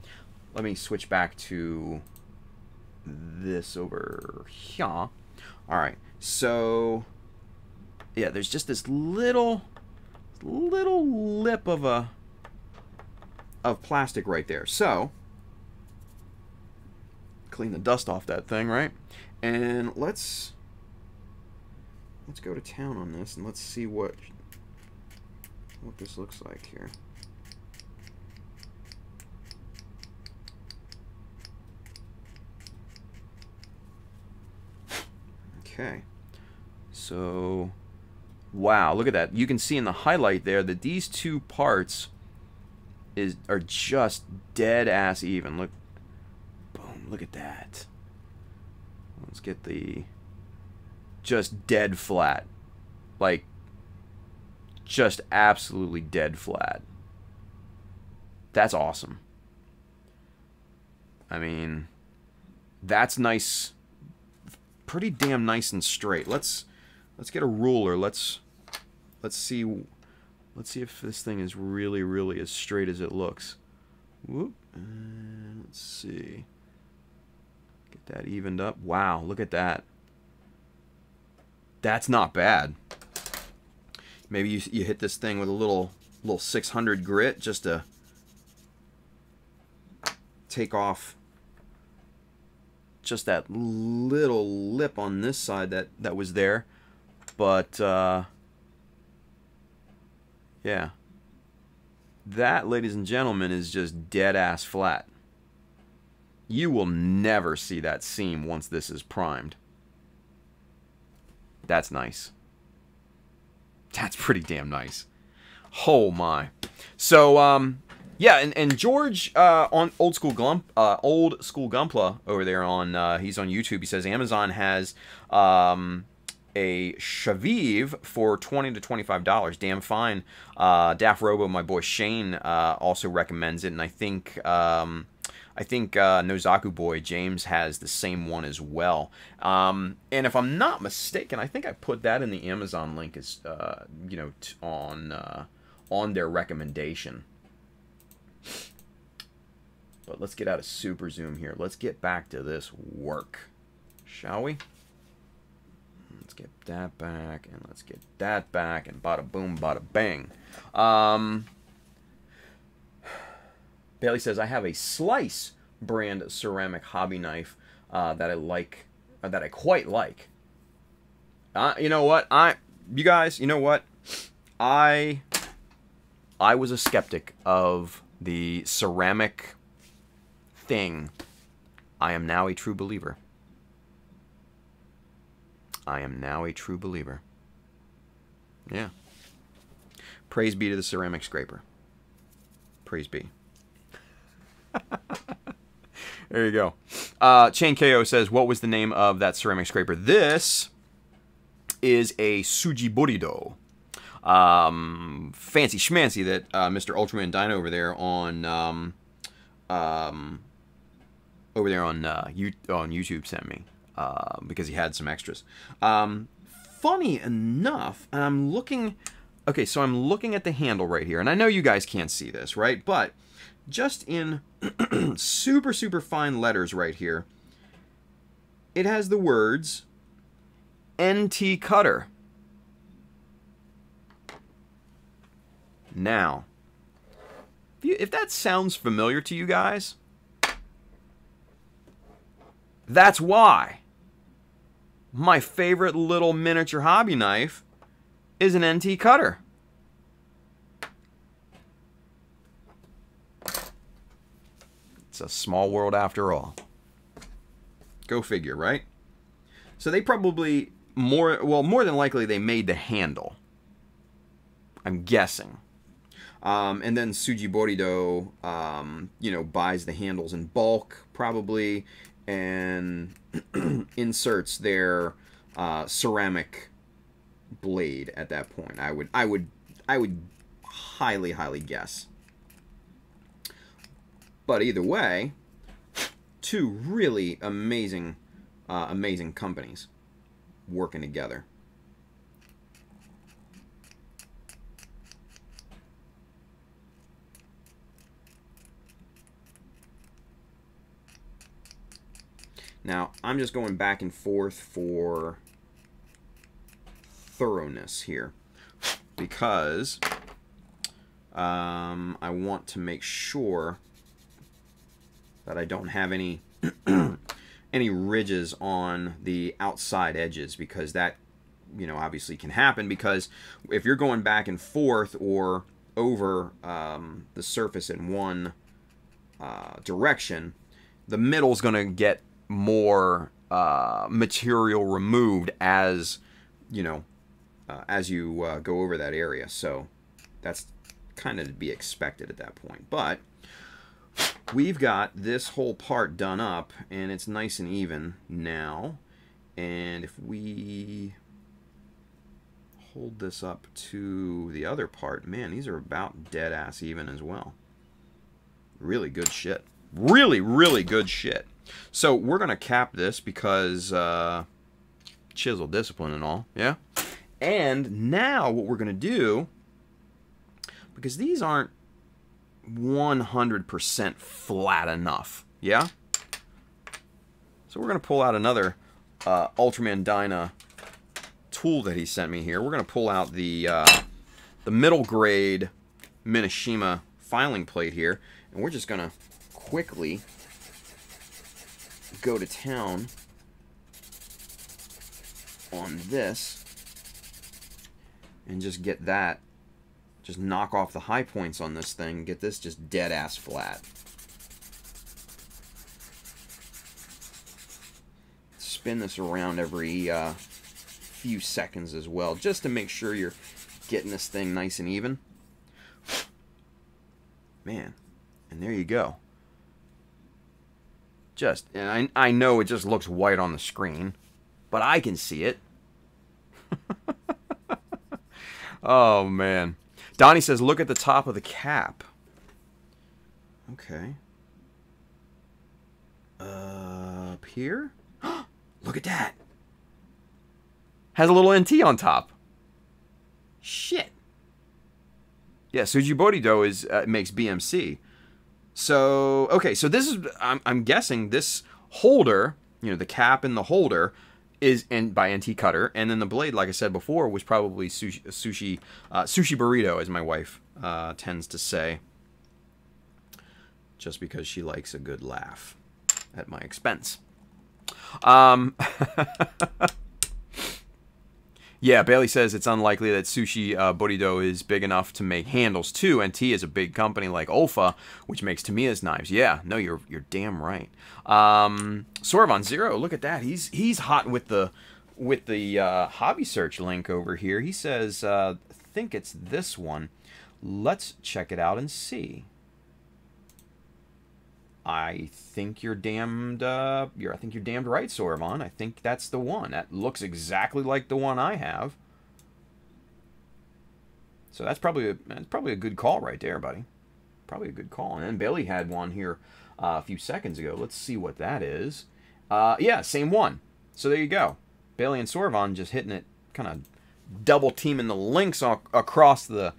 Let me switch back to this over here. All right, so yeah, there's just this little lip of plastic right there. So clean the dust off that thing, right? And let's go to town on this, and let's see what this looks like here. Okay, so wow, look at that. You can see in the highlight there that these two parts are just dead ass even. Look, boom, look at that. Let's get the just dead flat. Like, just absolutely dead flat. That's awesome. I mean, that's nice. Pretty damn nice and straight. Let's get a ruler. Let's see if this thing is really as straight as it looks. Whoop. And let's see. Get that evened up. Wow, look at that. That's not bad. Maybe you hit this thing with a little 600 grit just to take off just that little lip on this side that was there. But yeah, that, ladies and gentlemen, is just dead ass flat. You will never see that seam once this is primed. That's nice. That's pretty damn nice. Oh my. So yeah, and George on Old School Gunpla over there on he's on YouTube. He says Amazon has a Shaviv for $20 to $25. Damn fine. Daft Robo, my boy Shane, also recommends it, and I think No Zaku boy James has the same one as well. And if I'm not mistaken, I think I put that in the Amazon link as you know, on their recommendation. But let's get out of super zoom here. Let's get back to this work, shall we? Let's get that back, and let's get that back, and bada boom, bada bang. Bailey says, I have a Slice brand ceramic hobby knife that I like, that I quite like. You know what? You guys, you know what? I was a skeptic of the ceramic thing. I am now a true believer. I am now a true believer. Yeah. Praise be to the ceramic scraper. Praise be. There you go. Chain KO says, what was the name of that ceramic scraper? This is a Suji Burrito. fancy schmancy that Mr. Ultraman Dino over there on YouTube sent me because he had some extras. Funny enough, and I'm looking. Okay, so I'm looking at the handle right here, and I know you guys can't see this, right? But just in super, super fine letters right here, it has the words NT Cutter. Now, if that sounds familiar to you guys, that's why my favorite little miniature hobby knife is an NT Cutter. It's a small world after all. Go figure, right? So they probably more than likely they made the handle. I'm guessing. And then Tsuji Borido, you know, buys the handles in bulk probably and inserts their ceramic blade at that point. I would highly guess. But either way, two really amazing companies working together. Now, I'm just going back and forth for thoroughness here because I want to make sure that I don't have any any ridges on the outside edges, because that, you know, obviously can happen, because if you're going back and forth or over the surface in one direction, the middle's going to get more material removed as you know as you go over that area. So that's kind of to be expected at that point. But we've got this whole part done up and it's nice and even now, and if we hold this up to the other part, man, these are about dead ass even as well. Really good shit. Really good shit. So we're gonna cap this because chisel discipline and all, yeah. And now what we're gonna do, because these aren't 100% flat enough, yeah. So we're gonna pull out another Ultraman Dyna tool that he sent me here. We're gonna pull out the middle grade Minishima filing plate here, and we're just gonna quickly go to town on this and just get that, just knock off the high points on this thing, get this just dead ass flat. Spin this around every few seconds as well, just to make sure you're getting this thing nice and even. Man, and there you go. And I know it just looks white on the screen, but I can see it. Oh, man. Donnie says, look at the top of the cap. Okay. Up here? Look at that. Has a little NT on top. Shit. Yeah, Tsuji Borido is makes BMC. So, okay, so this is, I'm guessing this holder, you know, the cap and the holder is by NT Cutter, and then the blade, like I said before, was probably sushi burrito, as my wife tends to say, just because she likes a good laugh at my expense. Yeah, Bailey says it's unlikely that Sushi Borido is big enough to make handles too. NT is a big company like Olfa, which makes Tamiya's knives. Yeah, no, you're damn right. Sorvon Zero, look at that. He's hot with the hobby search link over here. He says, I think it's this one. Let's check it out and see. I think you're damned. I think you're damned right, Sorvon. I think that's the one. That looks exactly like the one I have. So that's probably a good call right there, buddy. Probably a good call. And then Bailey had one here a few seconds ago. Let's see what that is. Yeah, same one. So there you go. Bailey and Sorvon just hitting it, kind of double teaming the links across the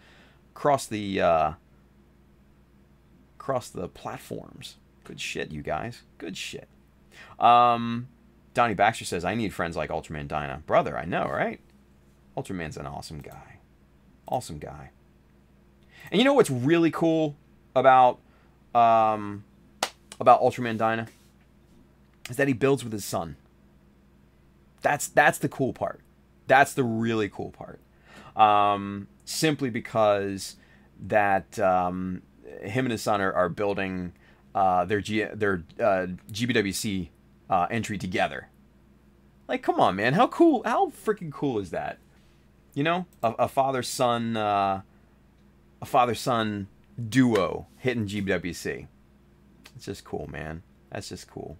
platforms. Good shit, you guys. Good shit. Donnie Baxter says, I need friends like Ultraman Dyna. Brother, I know, right? Ultraman's an awesome guy. Awesome guy. And you know what's really cool about Ultraman Dyna? Is that he builds with his son. That's the cool part. That's the really cool part. Simply because that him and his son are building their GBWC entry together. Like, come on, man. How cool, how freaking cool is that? You know, a father-son duo hitting GBWC. It's just cool, man. That's just cool.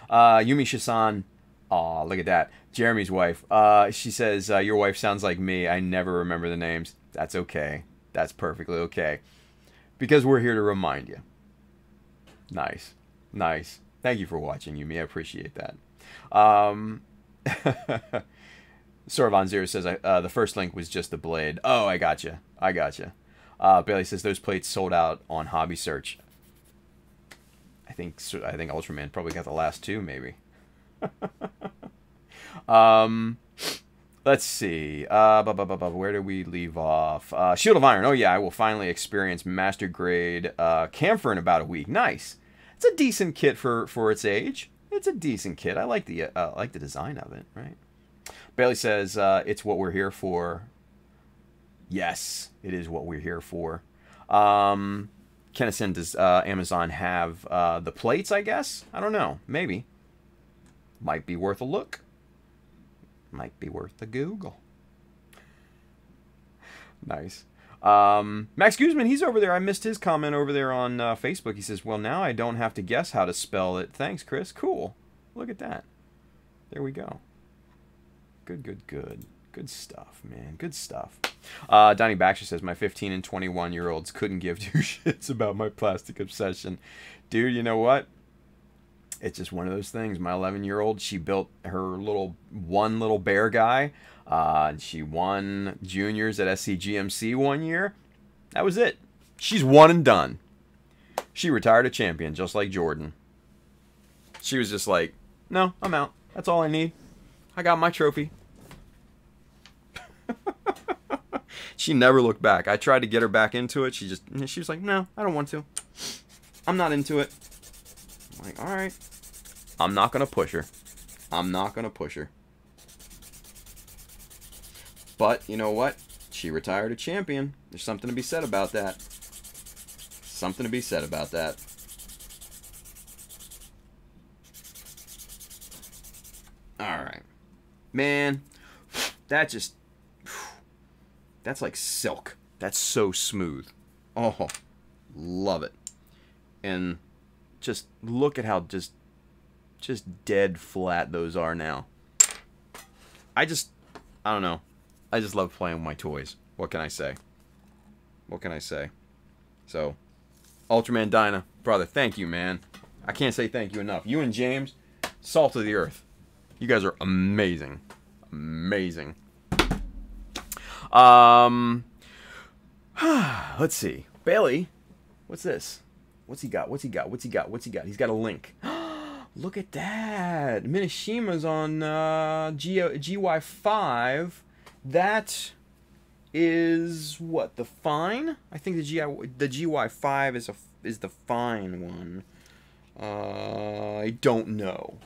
Yumi Shisan, aw, look at that. Jeremy's wife. She says, your wife sounds like me. I never remember the names. That's okay. That's perfectly okay. Because we're here to remind you. Nice. Nice. Thank you for watching, Yumi. I appreciate that. Sorvon Zero says, the first link was just the blade. Oh, I gotcha. I gotcha. Bailey says, those plates sold out on Hobby Search. I think Ultraman probably got the last two, maybe. Let's see. Where do we leave off? Shield of Iron. Oh, yeah, I will finally experience Master Grade Camphor in about a week. Nice. It's a decent kit for its age. It's a decent kit. I like the design of it, right? Bailey says, it's what we're here for. Yes, it is what we're here for. Kennison, does Amazon have the plates, I guess? I don't know. Maybe. Might be worth a look. Might be worth a Google. Nice. Max Guzman, he's over there. I missed his comment over there on Facebook. He says, well, now I don't have to guess how to spell it. Thanks, Chris. Cool. Look at that. There we go. Good, good, good. Good stuff, man. Good stuff. Donnie Baxter says, my 15 and 21-year-olds couldn't give two shits about my plastic obsession. Dude, you know what? It's just one of those things. My 11-year-old, she built her one little bear guy. And she won juniors at SCGMC one year. That was it. She's one and done. She retired a champion, just like Jordan. She was just like, no, I'm out. That's all I need. I got my trophy. She never looked back. I tried to get her back into it. She was like, no, I don't want to. I'm not into it. I'm like, all right. I'm not going to push her. I'm not going to push her. But, you know what? She retired a champion. There's something to be said about that. Something to be said about that. Alright. Man, that's like silk. That's so smooth. Oh, love it. And just look at how just dead flat those are now. I don't know. I just love playing with my toys. What can I say? What can I say? So, Ultraman Dyna, brother, thank you, man. I can't say thank you enough. You and James, salt of the earth. You guys are amazing. Amazing. Let's see. Bailey, what's this? What's he got? What's he got? What's he got? What's he got? He's got a link. Look at that. Minashima's on GY5. That is what, the fine? I think the GY5 is the fine one. I don't know.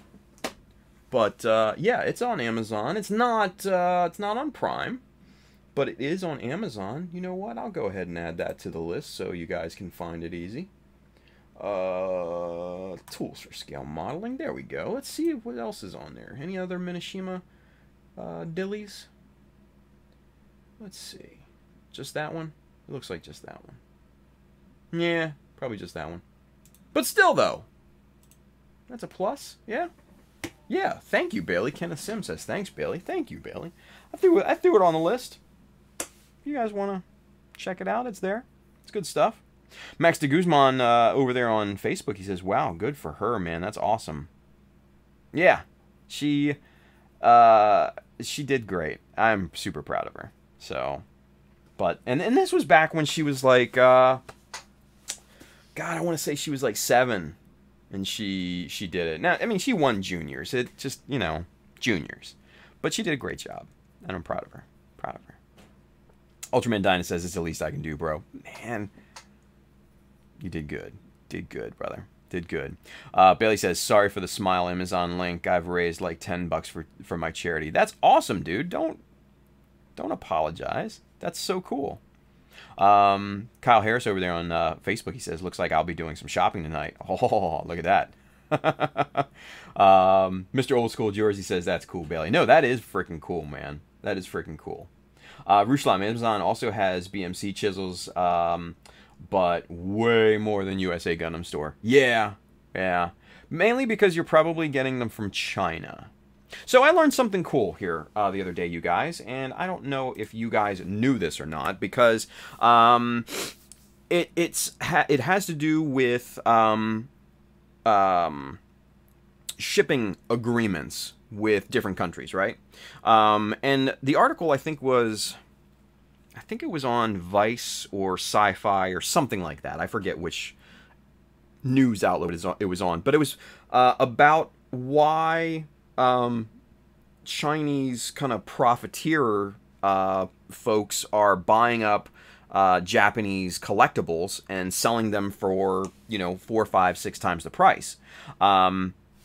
But yeah, it's on Amazon. It's not on Prime, but it is on Amazon. You know what? I'll go ahead and add that to the list so you guys can find it easy. Tools for scale modeling. There we go. Let's see what else is on there. Any other Minashima dillies? Let's see. Just that one? It looks like just that one. Yeah, probably just that one. But still, though, that's a plus. Yeah. Yeah. Thank you, Bailey. Kenneth Sim says, thanks, Bailey. Thank you, Bailey. I threw it on the list. If you guys wanna Check it out. It's there. It's good stuff. Max de Guzman over there on Facebook, he says, wow, good for her, man. That's awesome. Yeah, she did great. I'm super proud of her. So, but, and this was back when she was like, God, I want to say she was like 7, and she did it. Now, I mean, she won juniors. It just, you know, juniors. But she did a great job, and I'm proud of her. Proud of her. Ultraman Dyna says, it's the least I can do, bro. Man, you did good. Did good, brother. Did good. Bailey says, sorry for the smile Amazon link. I've raised like $10 for my charity. That's awesome, dude. Don't apologize. That's so cool. Kyle Harris over there on Facebook, he says, looks like I'll be doing some shopping tonight. Oh, look at that. Mr. Old School George, he says, that's cool, Bailey. No, that is freaking cool, man. That is freaking cool. Ruslan, Amazon also has BMC chisels, but way more than USA Gundam Store. Yeah. Mainly because you're probably getting them from China. So I learned something cool here the other day, you guys, and I don't know if you guys knew this or not, because it has to do with shipping agreements with different countries, right? And the article, I think it was on Vice or Sci-Fi or something like that. I forget which news outlet it was on, but it was about why Chinese kind of profiteer folks are buying up Japanese collectibles and selling them for, you know, 4, 5, 6 times the price.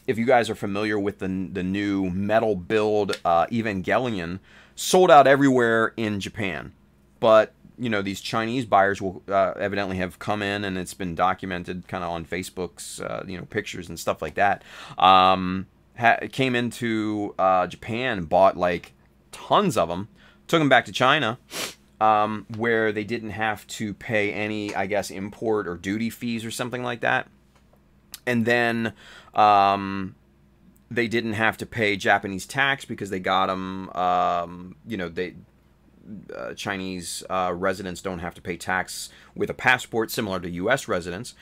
If you guys are familiar with the new metal build Evangelion, sold out everywhere in Japan. But, you know, these Chinese buyers will evidently have come in, and it's been documented kind of on Facebook's, you know, pictures and stuff like that. Came into Japan, bought like tons of them, took them back to China, where they didn't have to pay any, I guess, import or duty fees or something like that. And then they didn't have to pay Japanese tax because they got them, you know, Chinese residents don't have to pay tax with a passport, similar to U.S. residents.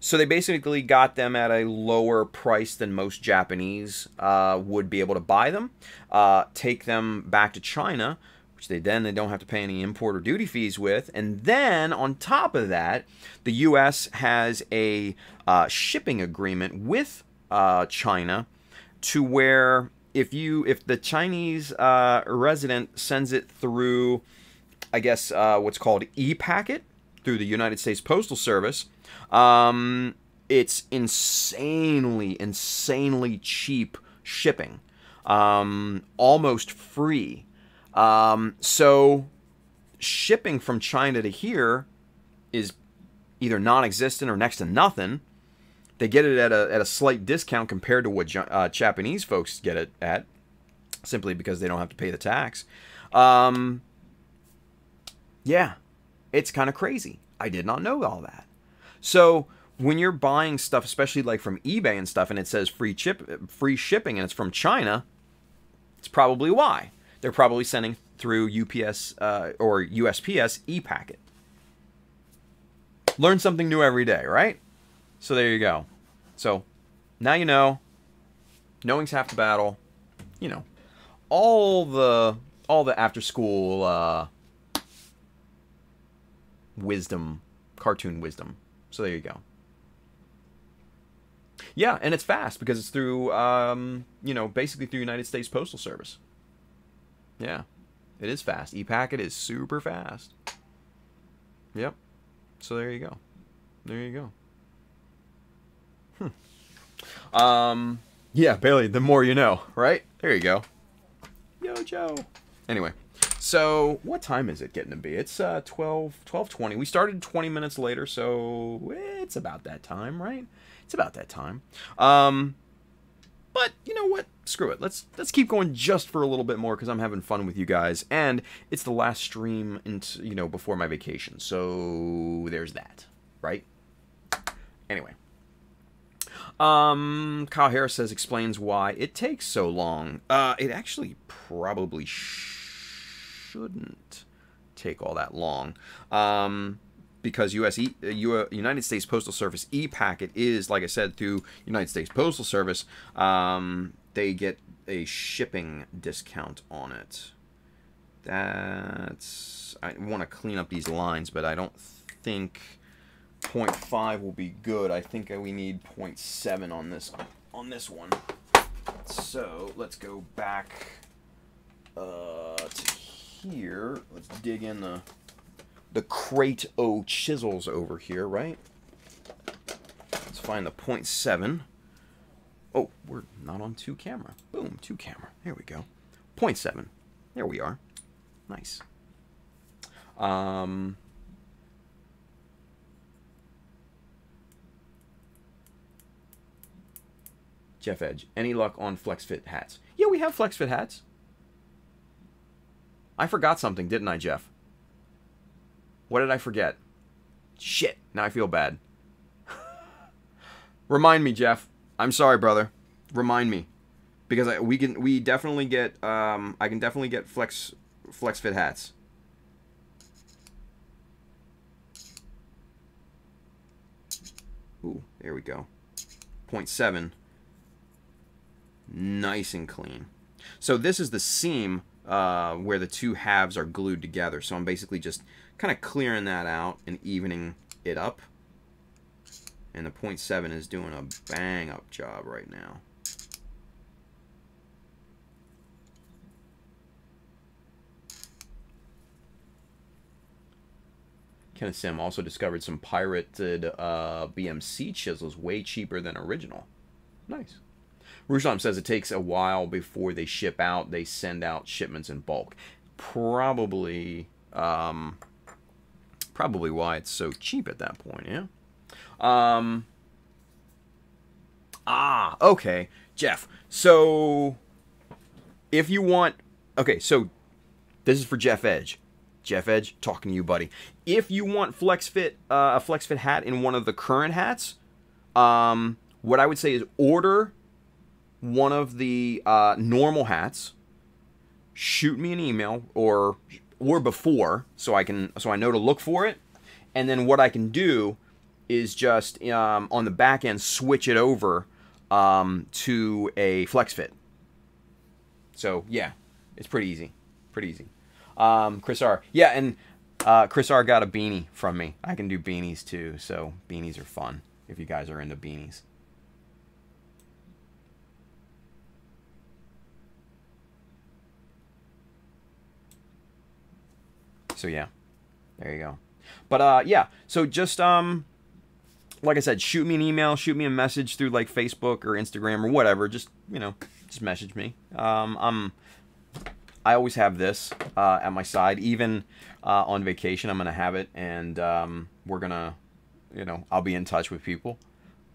So they basically got them at a lower price than most Japanese would be able to buy them, take them back to China, which they don't have to pay any import or duty fees with. And then on top of that, the U.S. has a shipping agreement with China, to where if the Chinese resident sends it through, I guess, what's called e-packet through the United States Postal Service, it's insanely cheap shipping, almost free. So shipping from China to here is either non-existent or next to nothing. They get it at a slight discount compared to what Japanese folks get it at, simply because they don't have to pay the tax. Yeah, it's kind of crazy. I did not know all that. So when you're buying stuff, especially like from eBay and stuff, and it says free shipping, and it's from China, it's probably why. They're probably sending through UPS or USPS e-packet. Learn something new every day, right? So there you go. So now you know. Knowing's half the battle. You know, all the after school wisdom, cartoon wisdom. So there you go. Yeah, and it's fast because it's through you know, basically through United States Postal Service. Yeah, it is fast. E-packet is super fast. Yep. So there you go. There you go. Yeah, Bailey, the more you know, right? There you go. Yo, Joe. Anyway, so what time is it getting to be? It's 12:20. We started 20 minutes later, so it's about that time, right? It's about that time. But you know what? Screw it. Let's keep going just for a little bit more, because I'm having fun with you guys, and it's the last stream before my vacation. So there's that, right? Anyway. Kyle Harris says, explains why it takes so long. It actually probably shouldn't take all that long. Because United States Postal Service e-packet is, like I said, through United States Postal Service, they get a shipping discount on it. I want to clean up these lines, but I don't think 0.5 will be good. I think we need 0.7 on this one. So let's go back to here. Let's dig in the crate o chisels over here, right? Let's find the 0.7. Oh, we're not on 2 camera. Boom, 2 camera. There we go. 0.7. There we are. Nice. Jeff Edge, any luck on FlexFit hats? Yeah, we have FlexFit hats. I forgot something, didn't I, Jeff? What did I forget? Shit, now I feel bad. Remind me, Jeff. I'm sorry, brother. Remind me. Because I can definitely get FlexFit hats. Ooh, there we go. 0.7. Nice and clean. So this is the seam where the 2 halves are glued together. So I'm basically just kind of clearing that out and evening it up. And the 0.7 is doing a bang up job right now. Kenneth Sim also discovered some pirated BMC chisels way cheaper than original. Nice. Rushan says it takes a while before they ship out. They send out shipments in bulk. Probably why it's so cheap at that point, yeah? Okay. Jeff, so if you want... Okay, so this is for Jeff Edge. Jeff Edge, talking to you, buddy. If you want a FlexFit hat in one of the current hats, what I would say is order one of the normal hats, shoot me an email or before so I know to look for it, and then what I can do is just on the back end switch it over to a FlexFit. So yeah, it's pretty easy, Chris R. Yeah, and Chris R got a beanie from me. I can do beanies too, so beanies are fun if you guys are into beanies. So yeah, there you go. But yeah, so just like I said, shoot me an email, shoot me a message through like Facebook or Instagram or whatever. Just just message me. I always have this at my side, even on vacation. I'm gonna have it, and we're gonna, I'll be in touch with people.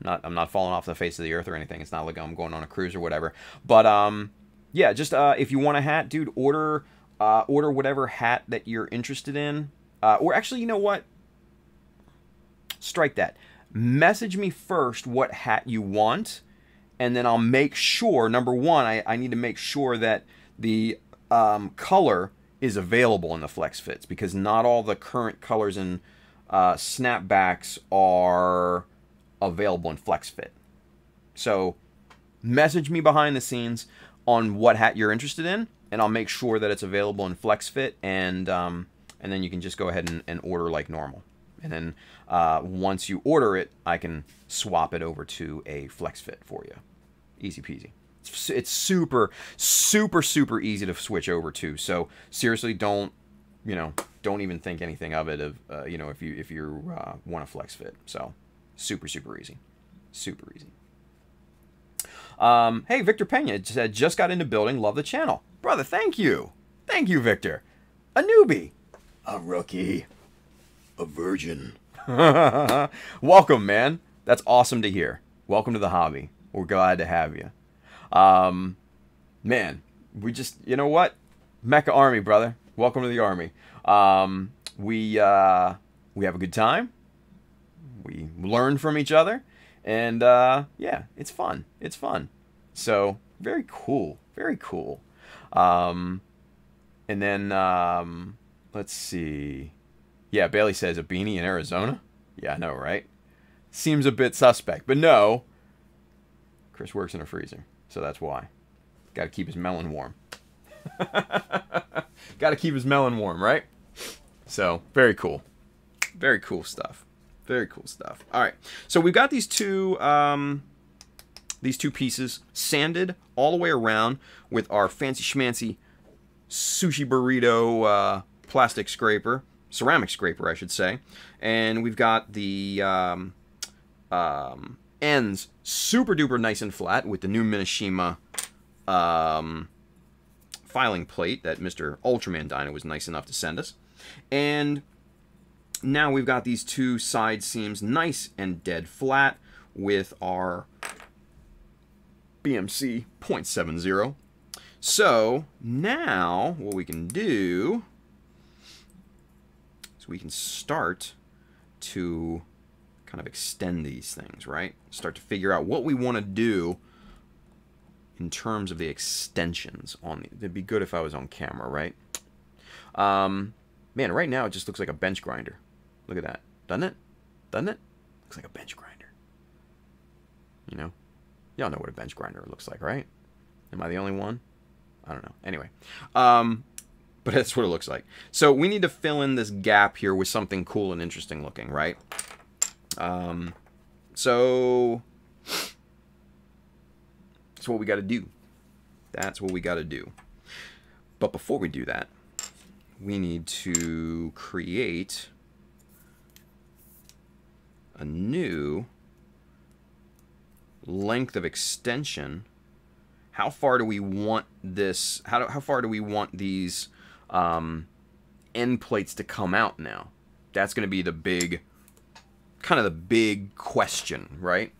I'm not falling off the face of the earth or anything. It's not like I'm going on a cruise or whatever. But yeah, just if you want a hat, dude, order whatever hat that you're interested in. Or actually, you know what? Strike that. Message me first what hat you want, and then I'll make sure, number one, I need to make sure that the color is available in the FlexFits, because not all the current colors and snapbacks are available in FlexFit. So message me behind the scenes on what hat you're interested in, and I'll make sure that it's available in FlexFit, and then you can just go ahead and order like normal. And then once you order it, I can swap it over to a FlexFit for you. Easy peasy. It's super, super, super easy to switch over to. So seriously, don't even think anything of it. If you want a FlexFit. So super, super easy, super easy. Hey, Victor Pena said, just got into building, love the channel. Brother, thank you. Thank you, Victor. A newbie. A rookie. A virgin. Welcome, man. That's awesome to hear. Welcome to the hobby. We're glad to have you. Man, we just, you know what? Mecha Army, brother. Welcome to the Army. We have a good time. We learn from each other. And, yeah, it's fun. It's fun. So, very cool. Very cool. And then, Let's see. Yeah, Bailey says a beanie in Arizona. Yeah, I know, right? Seems a bit suspect, but no. Chris works in a freezer, so that's why. Got to keep his melon warm. Got to keep his melon warm, right? So, very cool. Very cool stuff. Very cool stuff. All right, so we've got these two pieces sanded all the way around with our fancy schmancy sushi burrito plastic scraper, ceramic scraper, I should say, and we've got the ends super duper nice and flat with the new Minishima filing plate that Mr. Ultraman Dino was nice enough to send us. And now we've got these two side seams nice and dead flat with our BMC 0.70. So now what we can do is we can start to kind of extend these things, right? Start to figure out what we want to do in terms of the extensions on the. It'd be good if I was on camera, right? Man, right now it just looks like a bench grinder. Look at that. Doesn't it? Doesn't it? Looks like a bench grinder. You know? Y'all know what a bench grinder looks like, right? Am I the only one? I don't know. Anyway. But that's what it looks like. So we need to fill in this gap here with something cool and interesting looking, right? So that's what we got to do. That's what we got to do. But before we do that, we need to create a new length of extension. How far do we want this? How far do we want these end plates to come out now? That's going to be the big, kind of the big question, right?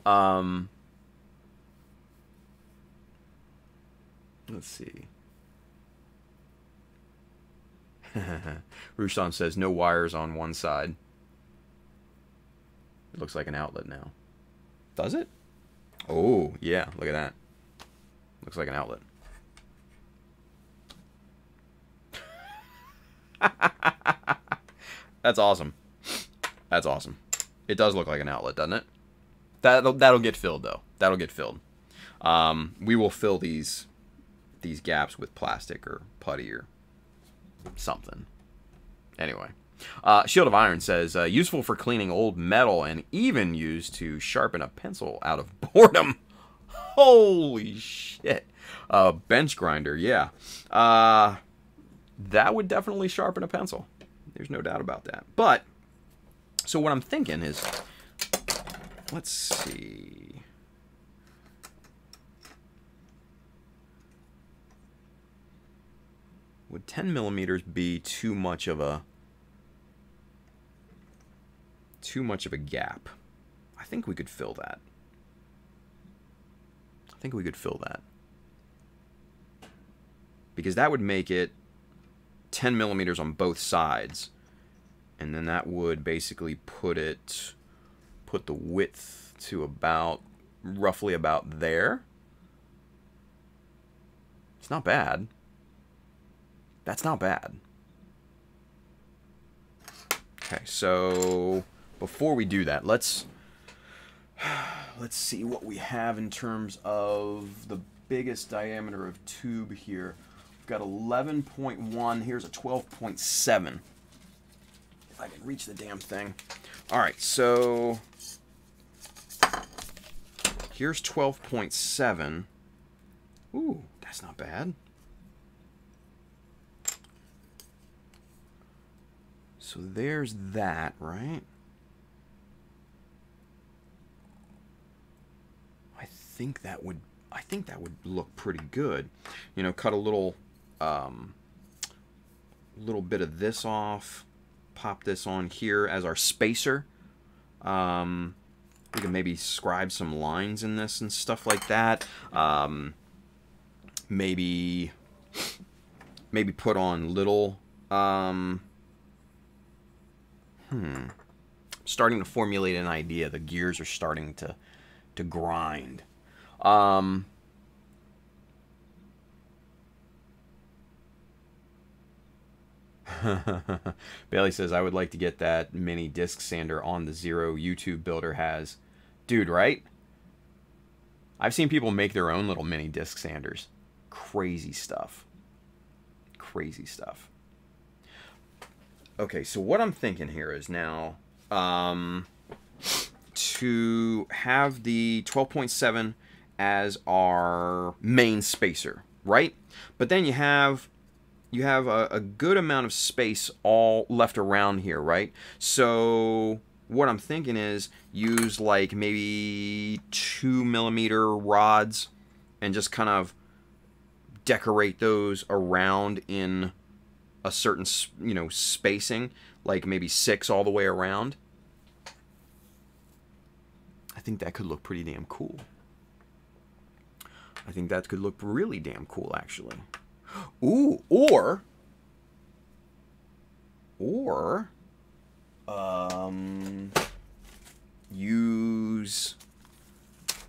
Let's see. Rushan says no wires on one side. It looks like an outlet now. Does it? Oh, yeah. Look at that. Looks like an outlet. That's awesome. That's awesome. It does look like an outlet, doesn't it? That'll get filled, though. That'll get filled. We will fill these gaps with plastic or putty or something. Anyway. Shield of Iron says, useful for cleaning old metal and even used to sharpen a pencil out of boredom. Holy shit. Bench grinder, yeah. That would definitely sharpen a pencil. There's no doubt about that. But, so what I'm thinking is, let's see. Would 10 millimeters be too much of a gap? I think we could fill that. I think we could fill that. Because that would make it 10 millimeters on both sides. And then that would basically put the width to about, roughly about there. It's not bad. That's not bad. Okay, so before we do that, let's see what we have in terms of the biggest diameter of tube here. We've got 11.1. Here's a 12.7. If I can reach the damn thing. All right, so here's 12.7. Ooh, that's not bad. So there's that, right? I think that would look pretty good. You know, cut a little bit of this off, pop this on here as our spacer. We can maybe scribe some lines in this and stuff like that. Maybe put on little starting to formulate an idea. The gears are starting to grind. Bailey says, I would like to get that mini disc sander on the Zero YouTube builder has. Dude, right? I've seen people make their own little mini disc sanders. Crazy stuff. Crazy stuff. Okay, so what I'm thinking here is now to have the 12.7 as our main spacer, right? But then you have a good amount of space all left around here, right? So what I'm thinking is use like maybe 2mm rods and just kind of decorate those around in a certain, you know, spacing, like maybe 6 all the way around. I think that could look pretty damn cool. I think that could look really damn cool, actually. Ooh, or use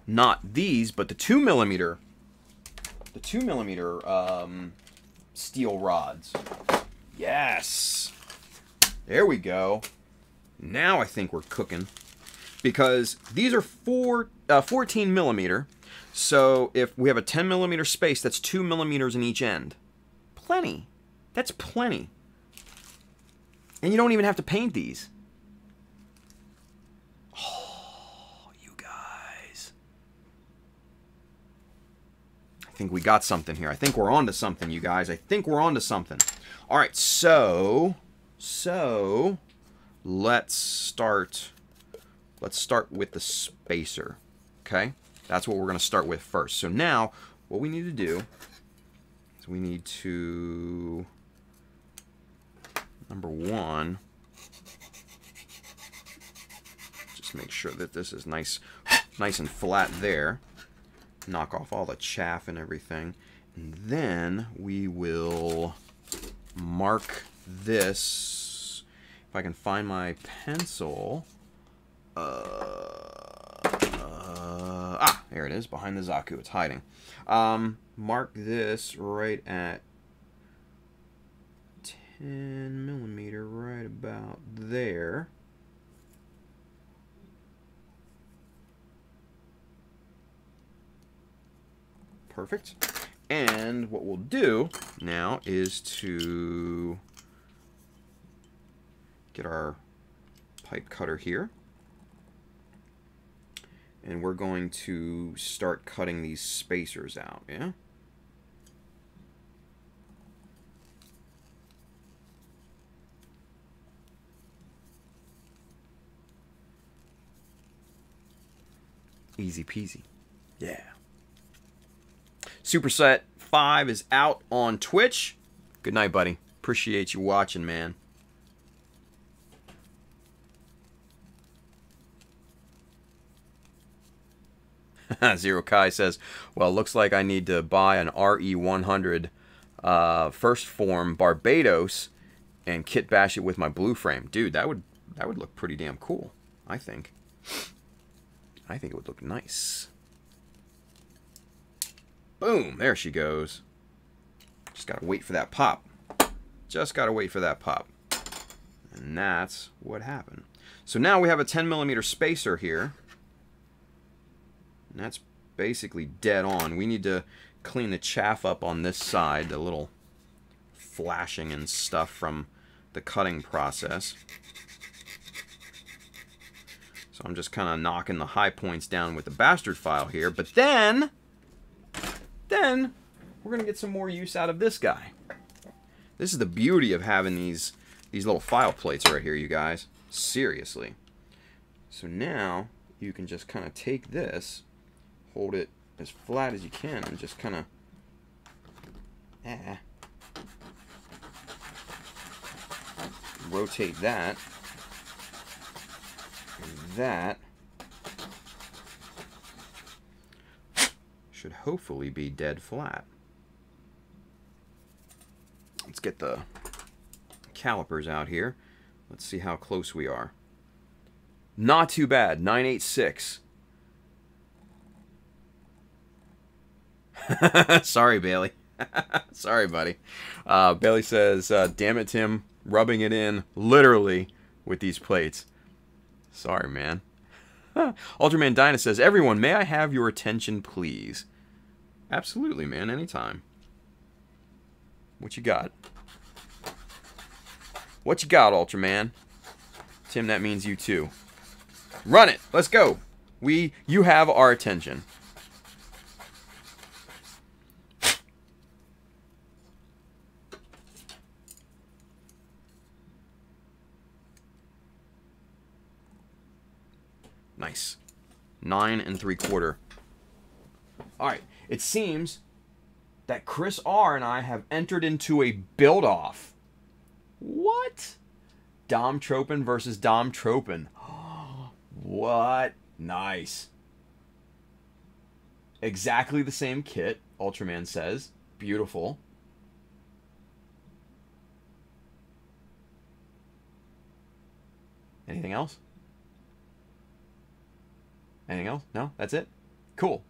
not these, but the 2mm, steel rods. Yes, there we go. Now I think we're cooking, because these are 14mm. So if we have a 10mm space, that's 2mm in each end. Plenty. That's plenty. And you don't even have to paint these. Oh, you guys. I think we got something here. I think we're onto something, you guys. I think we're onto something. All right, so let's start with the spacer. Okay? That's what we're going to start with first. So now, what we need to do is we need to, number one, just make sure that this is nice and flat there. Knock off all the chaff and everything. And then we will mark this. If I can find my pencil. There it is, behind the Zaku. It's hiding. Mark this right at 10mm, right about there. Perfect. And what we'll do now is to get our pipe cutter here. And we're going to start cutting these spacers out, yeah? Easy peasy. Yeah. Superset 5 is out on Twitch. Good night, buddy. Appreciate you watching, man. Zero Kai says, well, looks like I need to buy an RE100 first form Barbados and kit bash it with my blue frame. Dude, that would look pretty damn cool, I think. I think it would look nice. Boom, there she goes. Just gotta wait for that pop. Just gotta wait for that pop. And that's what happened. So now we have a 10mm spacer here. And that's basically dead on. We need to clean the chaff up on this side, the little flashing and stuff from the cutting process. So I'm just kind of knocking the high points down with the bastard file here. But then we're going to get some more use out of this guy. This is the beauty of having these little file plates right here, you guys. Seriously. So now you can just kind of take this, hold it as flat as you can, and just kind of rotate that, and that should hopefully be dead flat. Let's get the calipers out here. Let's see how close we are. Not too bad, 986. Sorry, Bailey. Sorry, buddy. Bailey says, damn it, Tim. rubbing it in, literally, with these plates. Sorry, man. Ultraman Dinah says, everyone, may I have your attention, please? Absolutely, man. Anytime. What you got? What you got, Ultraman? Tim, that means you too. Run it. Let's go. You have our attention. Nice. 9 3/4. Alright. It seems that Chris R and I have entered into a build-off. What? Dom Tropin versus Dom Tropin. What? Nice. Exactly the same kit, Ultraman says. Beautiful. Anything else? Anything else? No? That's it? Cool.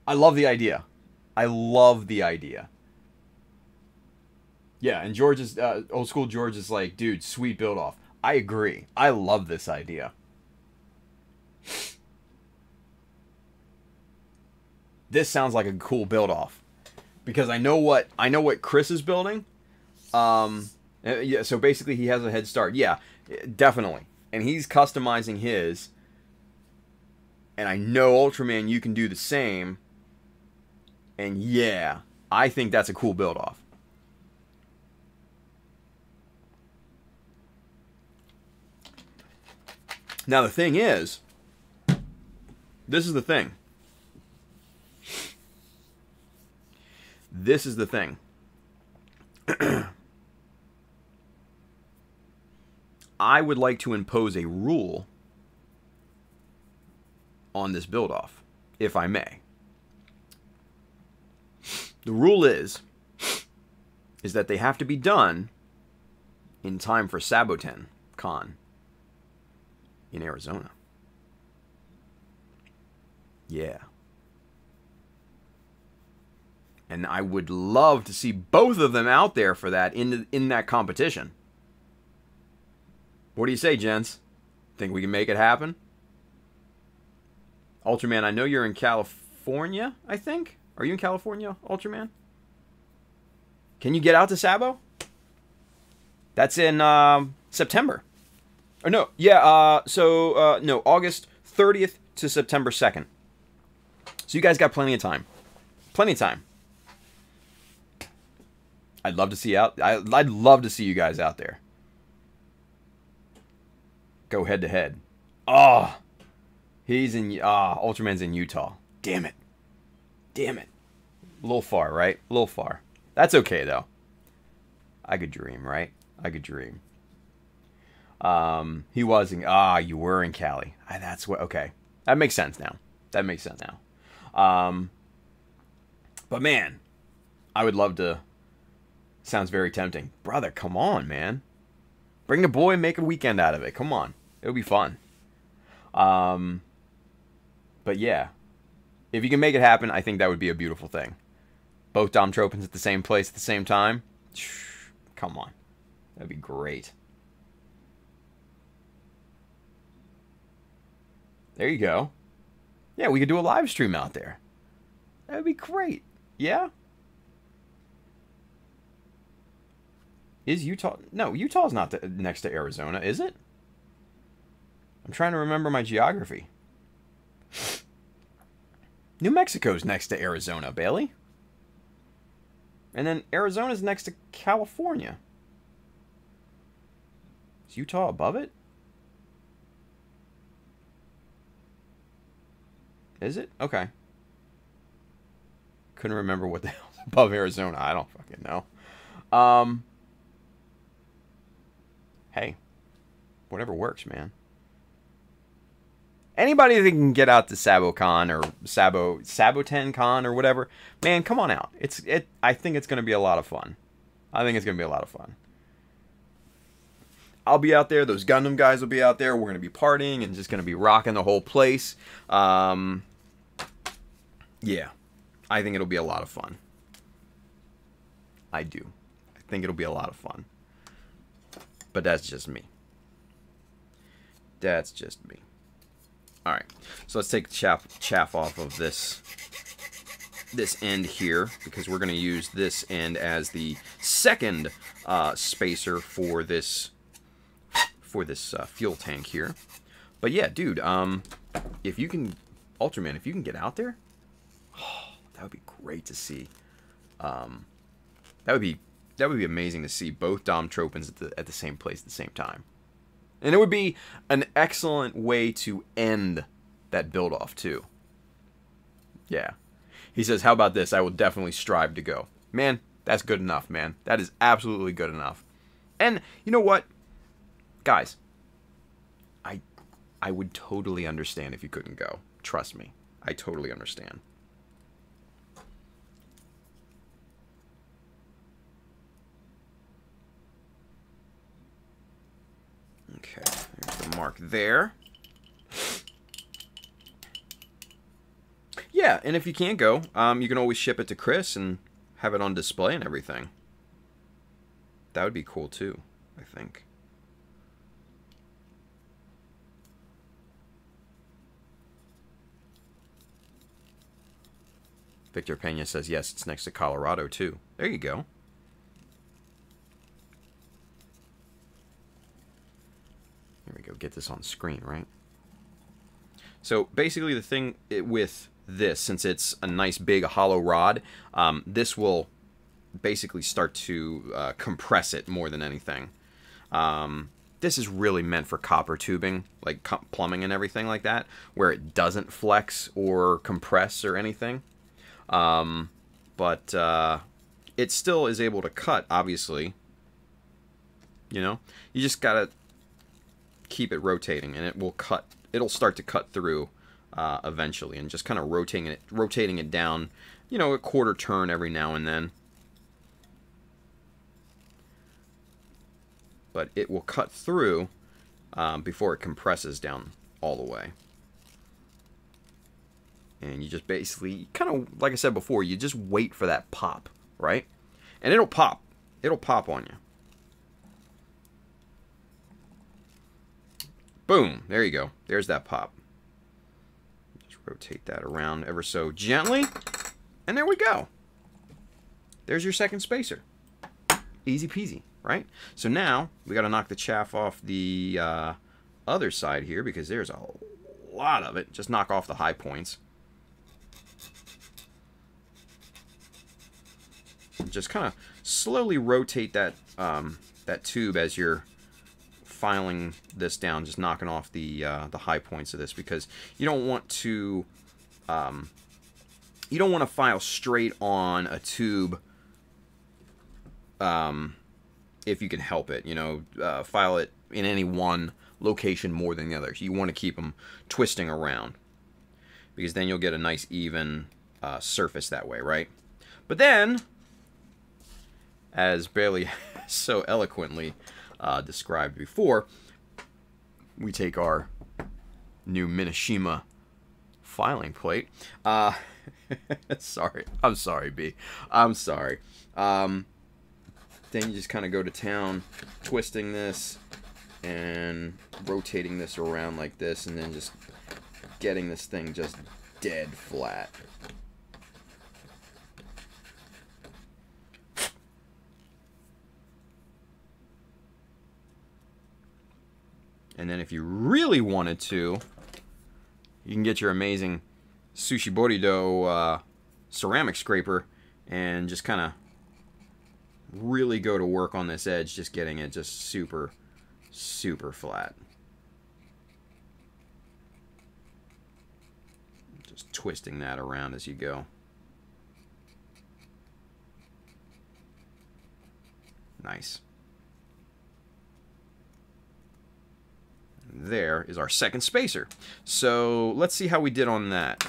I love the idea. I love the idea. Yeah, and George is, old school George is like, dude, sweet build off. I agree. I love this idea. This sounds like a cool build off. Because I know what Chris is building. Yeah, so basically he has a head start. Yeah, definitely. And he's customizing his. And I know, Ultraman, you can do the same. And yeah, I think that's a cool build-off. Now, the thing is, this is the thing. This is the thing. I would like to impose a rule on this build-off, if I may. The rule is that they have to be done in time for Saboten Con in Arizona. Yeah. And I would love to see both of them out there for that in that competition. What do you say, gents? Think we can make it happen? Ultraman, I know you're in California, I think? Are you in California, Ultraman? Can you get out to Sabo? That's in September. Or no, yeah, no, August 30th to September 2nd. So you guys got plenty of time. Plenty of time. I'd love to see I'd love to see you guys out there. Go head to head. Oh, he's in Ultraman's in Utah. Damn it. Damn it. A little far, right? A little far. That's okay though. I could dream, right? I could dream. He was in you were in Cali. That's what okay. That makes sense now. That makes sense now. But man, I would love to. Sounds very tempting. Brother, come on, man. Bring the boy and make a weekend out of it. Come on. It'll be fun. But yeah. If you can make it happen, I think that would be a beautiful thing. Both Dom Tropins at the same place at the same time. Come on. That'd be great. There you go. Yeah, we could do a live stream out there. That'd be great. Yeah? Is Utah... No, Utah's not next to Arizona, is it? I'm trying to remember my geography. New Mexico's next to Arizona, Bailey. And then Arizona's next to California. Is Utah above it? Is it? Okay. Couldn't remember what the hell's above Arizona. I don't fucking know. Hey. Whatever works, man. Anybody that can get out to SaboCon or Saboten Con or whatever, man, come on out. I think it's going to be a lot of fun. I think it's going to be a lot of fun. I'll be out there. Those Gundam guys will be out there. We're going to be partying and just going to be rocking the whole place. Yeah. I think it'll be a lot of fun. I do. I think it'll be a lot of fun. But that's just me. That's just me. Alright, so let's take the chaff off of this end here, because we're going to use this end as the second spacer for this fuel tank here. But yeah, dude, if you can, Ultraman, if you can get out there, oh, that would be great to see. That would be amazing to see both Dom Tropins at the same place at the same time. And it would be an excellent way to end that build-off, too. Yeah. He says, how about this? I will definitely strive to go. Man, that's good enough, man. That is absolutely good enough. And, you know what? Guys, I would totally understand if you couldn't go. Trust me. I totally understand. Okay, there's the mark there. Yeah, and if you can't go, you can always ship it to Chris and have it on display and everything. That would be cool too, I think. Victor Pena says, yes, it's next to Colorado too. There you go. Here we go, get this on screen, right? So basically the thing with this, since it's a nice big hollow rod, this will basically start to compress it more than anything. This is really meant for copper tubing, like plumbing and everything like that, where it doesn't flex or compress or anything. But it still is able to cut, obviously. You know, you just gotta keep it rotating, and it will cut. It'll start to cut through eventually, and just kind of rotating it down, you know, a quarter turn every now and then. But it will cut through before it compresses down all the way. And you just basically, kind of like I said before, you just wait for that pop, right? And it'll pop. It'll pop on you. Boom. There you go. There's that pop. Just rotate that around ever so gently. And there we go. There's your second spacer. Easy peasy, right? So now, we got to knock the chaff off the other side here, because there's a lot of it. Just knock off the high points. Just kind of slowly rotate that that tube as you're filing this down, just knocking off the high points of this, because you don't want to file straight on a tube if you can help it. You know, file it in any one location more than the other. You want to keep them twisting around, because then you'll get a nice even surface that way, right? But then, as Bailey so eloquently described before, we take our new Minishima filing plate. Sorry. I'm sorry, B. I'm sorry. Then you just kind of go to town, twisting this and rotating this around like this, and then just getting this thing just dead flat. And then if you really wanted to, you can get your amazing Sushi Borido ceramic scraper and just kind of really go to work on this edge, just getting it just super, super flat. Just twisting that around as you go. Nice. There is our second spacer. So let's see how we did on that.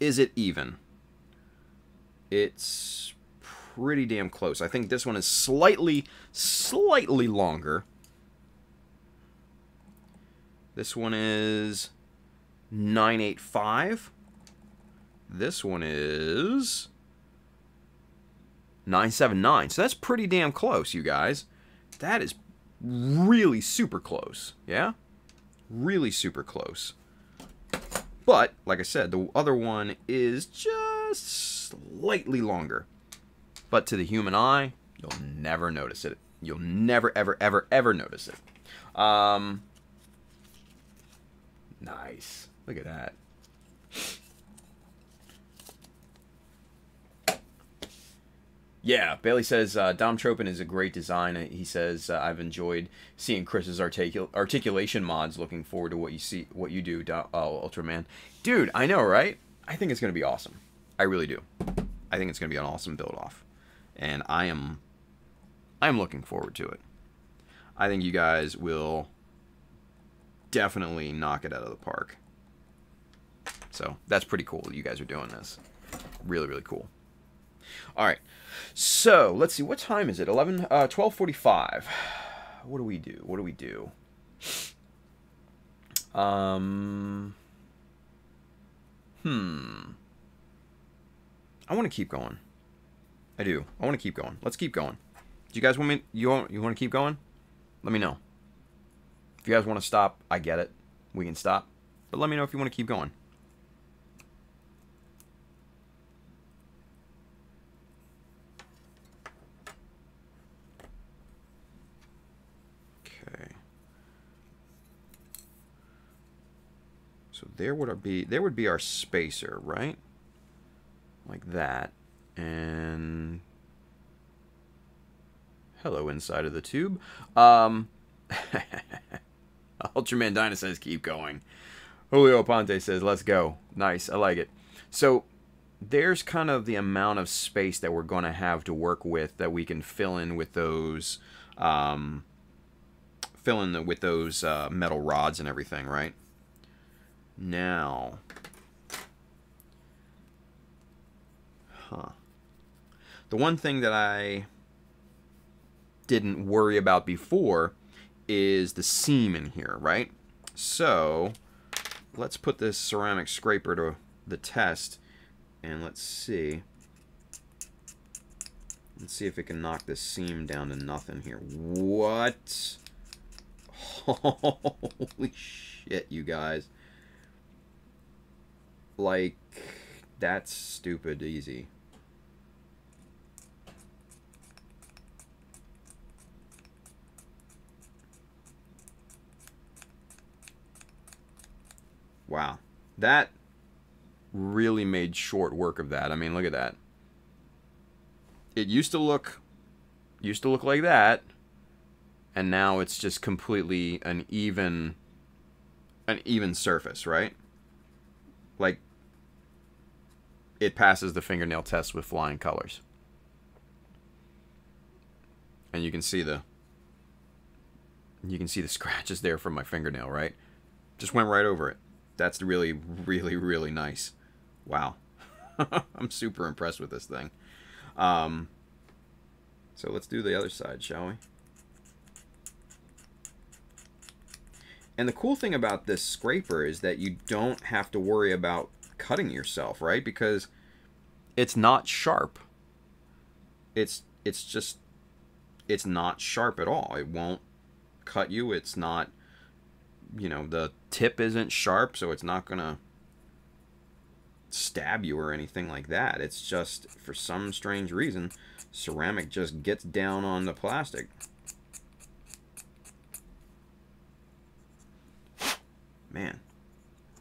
Is it even? It's pretty damn close. I think this one is slightly longer. This one is 985. This one is 979. So that's pretty damn close, you guys. That is really super close, yeah? Really super close. But, like I said, the other one is just slightly longer. But to the human eye, you'll never notice it. You'll never, ever, ever, ever notice it. Nice. Look at that. Yeah, Bailey says, Dom Tropin is a great design. He says, I've enjoyed seeing Chris's articulation mods. Looking forward to what you do, Ultraman. Dude, I know, right? I think it's going to be awesome. I really do. I think it's going to be an awesome build-off. And I'm looking forward to it. I think you guys will definitely knock it out of the park. So, that's pretty cool that you guys are doing this. Really, really cool. All right. So, let's see. What time is it? 12:45. What do we do? What do we do? I want to keep going. I do. I want to keep going. Let's keep going. Do you guys want me? You want to keep going? Let me know. If you guys want to stop, I get it. We can stop. But let me know if you want to keep going. Okay. So there would be our spacer, right? Like that. And hello inside of the tube. Ultraman Dyna says keep going. Julio Ponte says let's go. Nice, I like it. So there's kind of the amount of space that we're going to have to work with that we can fill in with those metal rods and everything, right? Now, the one thing that I didn't worry about before is the seam in here, right? So, let's put this ceramic scraper to the test, and let's see. Let's see if it can knock this seam down to nothing here. What? Holy shit, you guys. Like, that's stupid easy. Wow. That really made short work of that. I mean, look at that. It used to look like that, and now it's just completely an even surface, right? Like, it passes the fingernail test with flying colors. And you can see the scratches there from my fingernail, right? Just went right over it. That's really, really, really nice. Wow. I'm super impressed with this thing. So let's do the other side, shall we? And the cool thing about this scraper is that you don't have to worry about cutting yourself, right? Because it's not sharp. It's not sharp at all. It won't cut you. It's not, you know, the tip isn't sharp, so it's not gonna stab you or anything like that. It's just, for some strange reason, ceramic just gets down on the plastic. Man,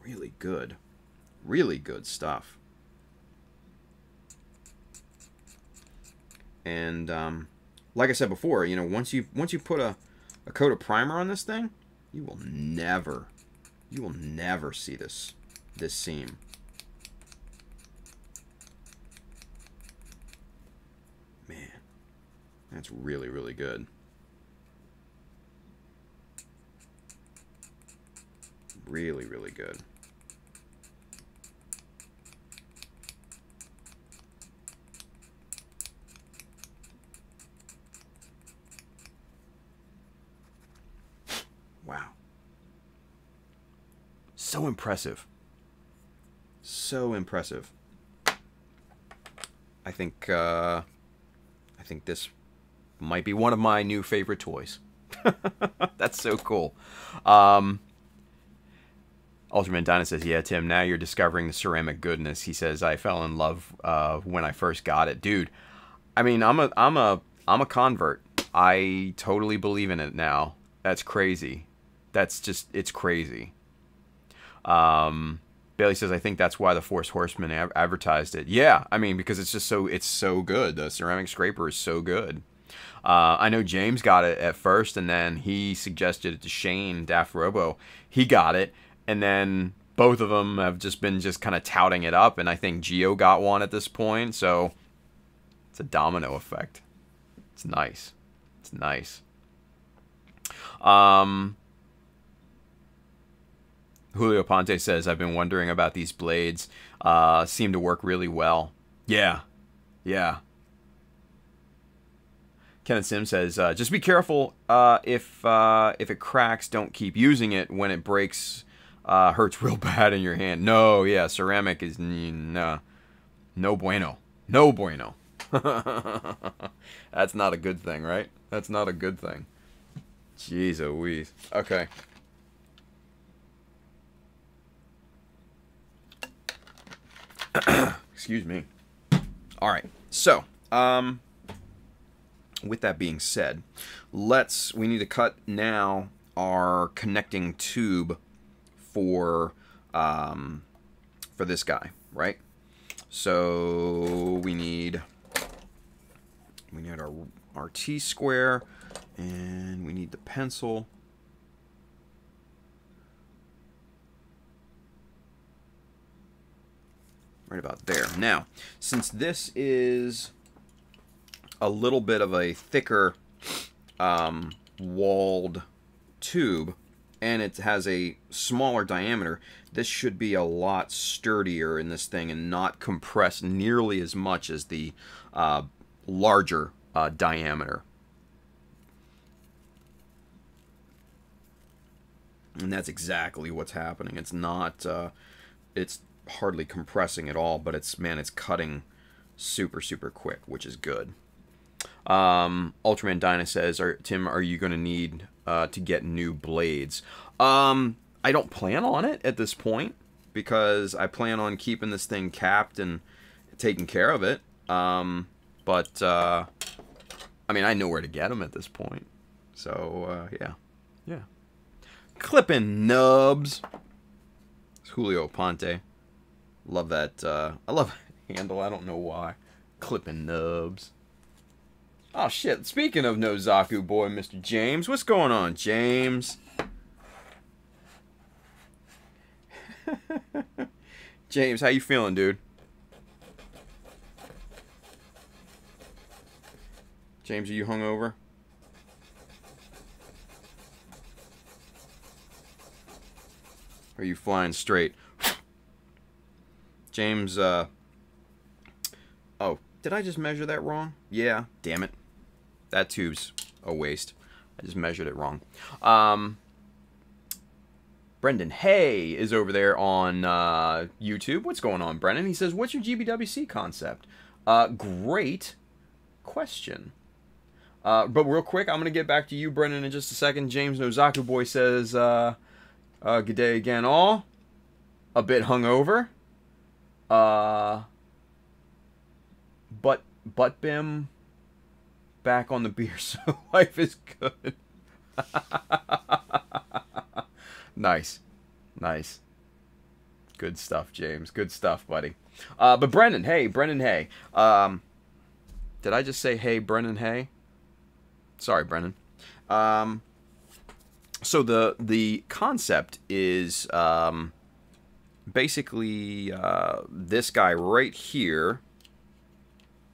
really good stuff. And like I said before, you know, once you put a coat of primer on this thing, you will never see this seam. Man, that's really, really good. Really, really good. Wow. So impressive. So impressive. I think this might be one of my new favorite toys. That's so cool. Ultraman Dinah says, yeah, Tim, now you're discovering the ceramic goodness. He says, I fell in love when I first got it. Dude, I mean, I'm a convert. I totally believe in it now. That's crazy. That's just, it's crazy. Bailey says, I think that's why the Force Horsemen advertised it. Yeah, I mean, because it's just it's so good. The ceramic scraper is so good. I know James got it at first, and then he suggested it to Shane, Daft Robo. He got it, and then both of them have just been kind of touting it up, and I think Gio got one at this point, so it's a domino effect. It's nice. It's nice. Julio Ponte says, I've been wondering about these blades. Seem to work really well. Yeah. Yeah. Kenneth Sim says, just be careful if it cracks, don't keep using it. When it breaks, hurts real bad in your hand. No, yeah, ceramic is no bueno. No bueno. That's not a good thing, right? That's not a good thing. Jeez Louise. Okay. Excuse me. All right. So, with that being said, we need to cut now our connecting tube for this guy, right? So we need our T-square, and we need the pencil. Right about there. Now, since this is a little bit of a thicker walled tube, and it has a smaller diameter, this should be a lot sturdier in this thing and not compress nearly as much as the larger diameter. And that's exactly what's happening. It's not, it's hardly compressing at all, but it's cutting super quick, which is good. Ultraman Dinah says, Tim, are you going to need to get new blades? I don't plan on it at this point, because I plan on keeping this thing capped and taking care of it. But I mean, I know where to get them at this point. So, yeah. Clipping nubs. It's Julio Ponte. Love that. I love that handle. I don't know why. Clipping nubs. Oh, shit. Speaking of no Zaku boy, Mr. James. What's going on, James? James, how you feeling, dude? James, are you hungover? Are you flying straight? James, oh, did I just measure that wrong? Yeah, damn it. That tube's a waste. I just measured it wrong. Brendan Hay is over there on YouTube. What's going on, Brendan? He says, what's your GBWC concept? Great question. But real quick, I'm going to get back to you, Brendan, in just a second. James Nozaku Boy says, good day again, all. A bit hungover. Butt bim back on the beer, so life is good. Nice. Good stuff, James. Good stuff, buddy. But Brendan, hey. Did I just say hey, Brendan, hey? Sorry, Brendan. So the concept is basically this guy right here,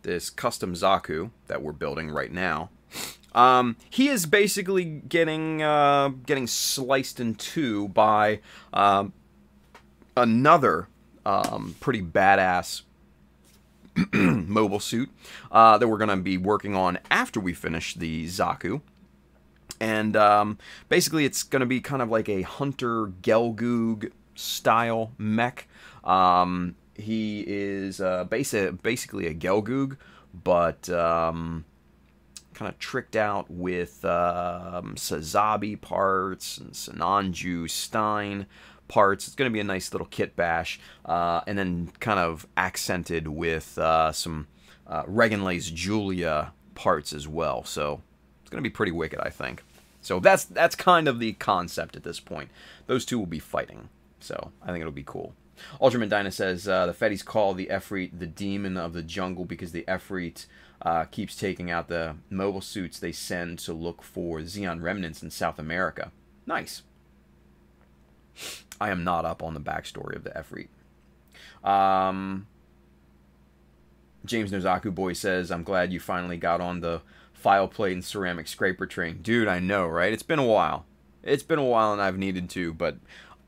this custom Zaku that we're building right now. He is basically getting sliced in two by another pretty badass mobile suit that we're going to be working on after we finish the Zaku. And basically it's going to be kind of like a Hunter Gelgoog style mech. He is basically a Gelgoog, but kind kind of tricked out with Sazabi parts and Sananju Stein parts. It's going to be a nice little kit bash, and then kind of accented with some Regenlay's Julia parts as well. So it's going to be pretty wicked, I think. So that's kind of the concept at this point. Those two will be fighting, so I think it'll be cool. Ultraman Dyna says, the Fetties call the Efreet the demon of the jungle because the Efreet keeps taking out the mobile suits they send to look for Xeon remnants in South America. Nice. I am not up on the backstory of the Efreet. James Nozaku Boy says, I'm glad you finally got on the file plate and ceramic scraper train. Dude, I know, right? It's been a while. It's been a while and I've needed to, but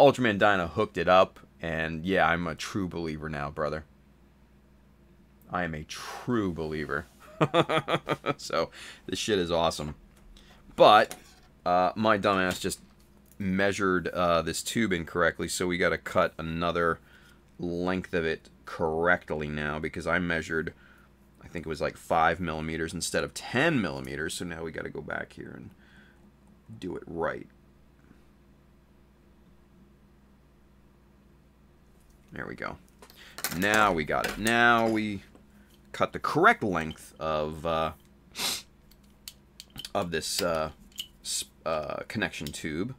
Ultraman Dyna hooked it up. And yeah, I'm a true believer now, brother. I am a true believer. So, this shit is awesome. But, my dumbass just measured this tube incorrectly, so we gotta cut another length of it correctly now, because I measured, I think it was like 5 millimeters instead of 10 millimeters, so now we gotta go back here and do it right. There we go. Now we got it. Now we cut the correct length of this connection tube.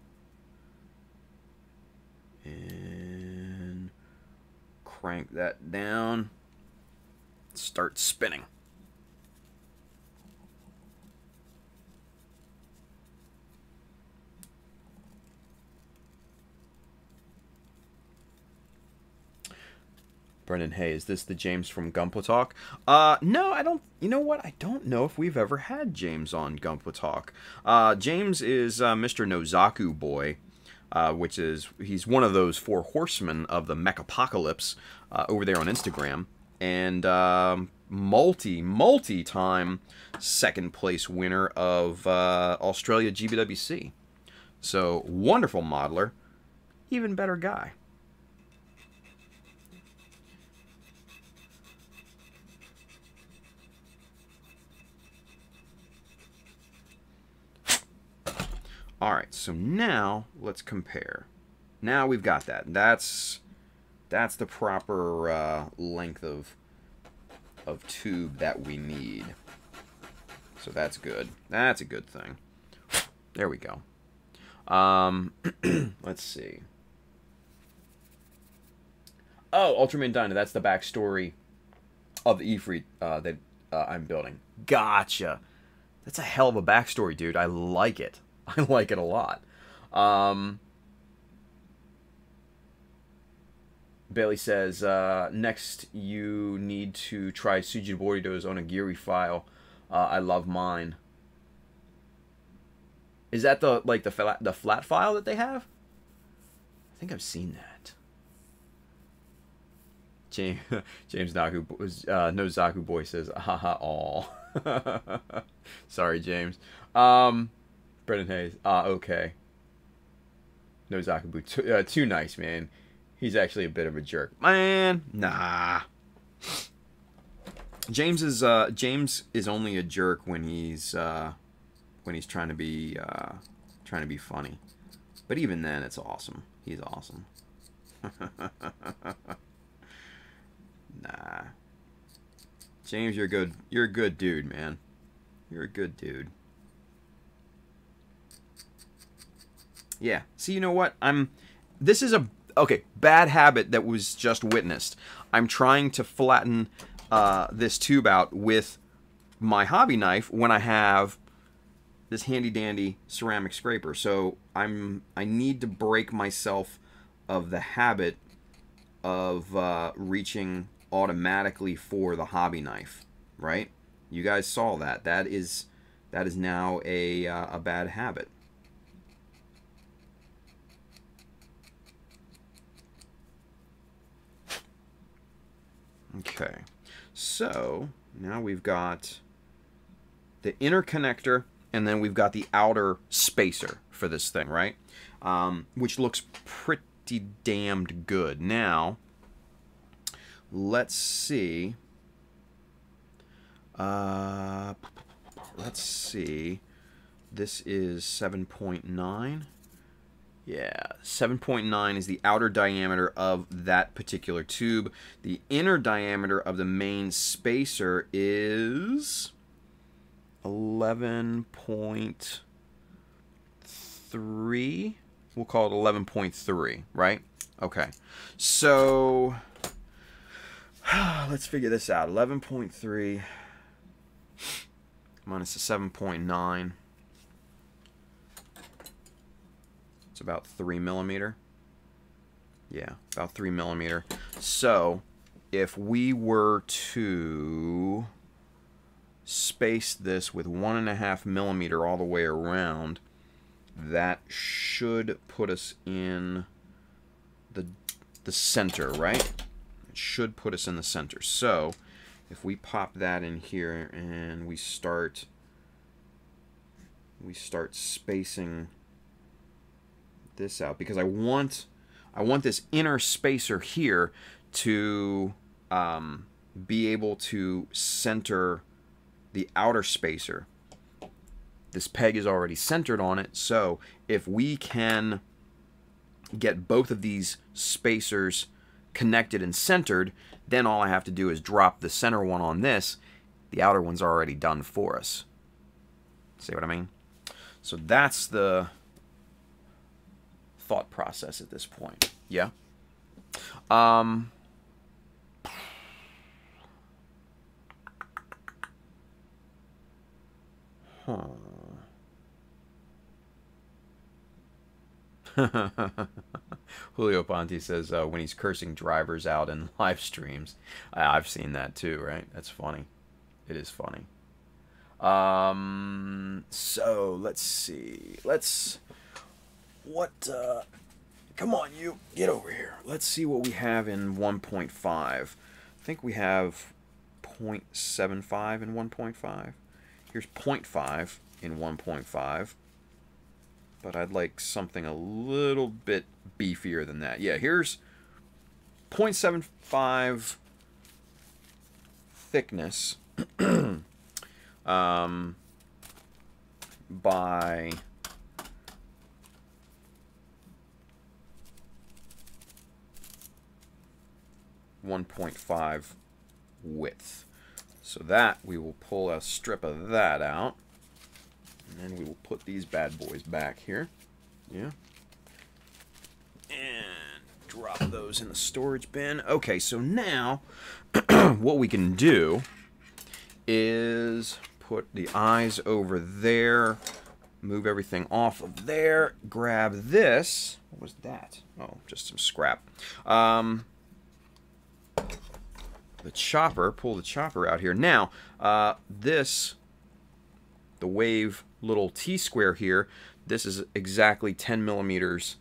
And crank that down. Start spinning. Brendan, hey, is this the James from Gunpla Talk? No, I don't. You know what? I don't know if we've ever had James on Gunpla Talk. James is Mr. Nozaku Boy, which is, he's one of those 4 horsemen of the Mechapocalypse over there on Instagram. And multi-time second place winner of Australia GBWC. So, wonderful modeler. Even better guy. Alright, so now let's compare. Now we've got that. That's the proper length of tube that we need. So that's good. That's a good thing. There we go. Let's see. Oh, Ultraman Dyna, that's the backstory of the Efreet that I'm building. Gotcha. That's a hell of a backstory, dude. I like it. I like it a lot. Bailey says, next you need to try Sujiborido's Onigiri file. I love mine. Is that the flat file that they have? I think I've seen that. James Nozaku Boy says, haha, aw. Sorry, James. Brendan Hayes. Okay. Nozaku, too nice, man. He's actually a bit of a jerk. Man, nah. James is only a jerk when he's trying to be funny. But even then, it's awesome. He's awesome. Nah. James, you're good. You're a good dude, man. You're a good dude. Yeah. See, you know what? This is a bad habit that was just witnessed. I'm trying to flatten this tube out with my hobby knife when I have this handy dandy ceramic scraper. So I need to break myself of the habit of reaching automatically for the hobby knife, right? You guys saw that. That is now a bad habit. Okay, so now we've got the inner connector, and then we've got the outer spacer for this thing, right? Which looks pretty damned good. Now, let's see. let's see. This is 7.9. Yeah, 7.9 is the outer diameter of that particular tube. The inner diameter of the main spacer is 11.3. We'll call it 11.3, right? Okay. So let's figure this out. 11.3 minus the 7.9. It's about 3 millimeter. Yeah, about 3 millimeter. So if we were to space this with 1.5 millimeter all the way around, that should put us in the center, right? It should put us in the center. So if we pop that in here and we start spacing this out, because I want this inner spacer here to be able to center the outer spacer. This peg is already centered on it, so if we can get both of these spacers connected and centered, then all I have to do is drop the center one on this. The outer one's already done for us. See what I mean? So that's the thought process at this point. Yeah? Julio Ponte says when he's cursing drivers out in live streams. I've seen that too, right? That's funny. It is funny. So let's see. Come on, you get over here. Let's see what we have in 1.5. I think we have 0.75 in 1.5. Here's 0.5 in 1.5. But I'd like something a little bit beefier than that. Yeah, here's 0.75 thickness by 1.5 width. So that, we will pull a strip of that out. And then we will put these bad boys back here. Yeah. And drop those in the storage bin. Okay, so now what we can do is put the eyes over there, move everything off of there, grab this. What was that? Oh, just some scrap. The chopper, pull the chopper out here. Now, the wave little T-square here, this is exactly 10 millimeters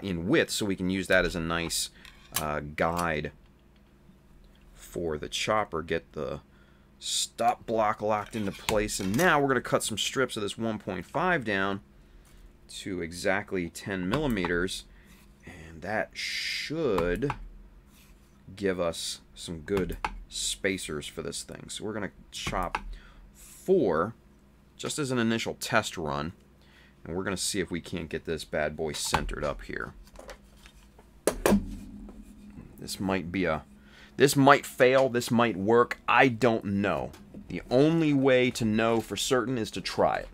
in width, so we can use that as a nice guide for the chopper. Get the stop block locked into place, and now we're going to cut some strips of this 1.5 down to exactly 10 millimeters, and that should give us some good spacers for this thing. So we're going to chop 4 just as an initial test run, and we're going to see if we can't get this bad boy centered up here. This might fail, this might work, I don't know. The only way to know for certain is to try it.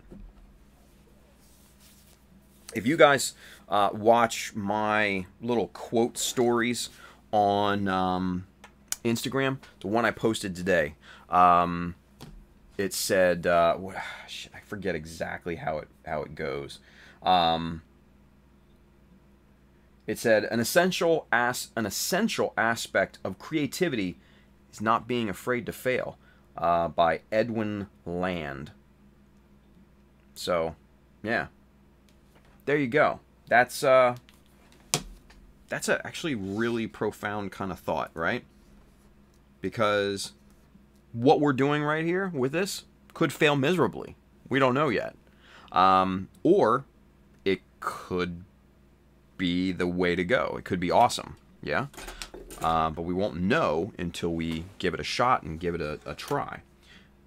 If you guys watch my little quote stories on Instagram, the one I posted today, it said, shit, I forget exactly how it goes. It said an essential aspect of creativity is not being afraid to fail, by Edwin Land. So, yeah, there you go. That's a actually really profound kind of thought, right? Because what we're doing right here with this could fail miserably. We don't know yet. Or it could be the way to go. It could be awesome, yeah? But we won't know until we give it a shot and give it a try.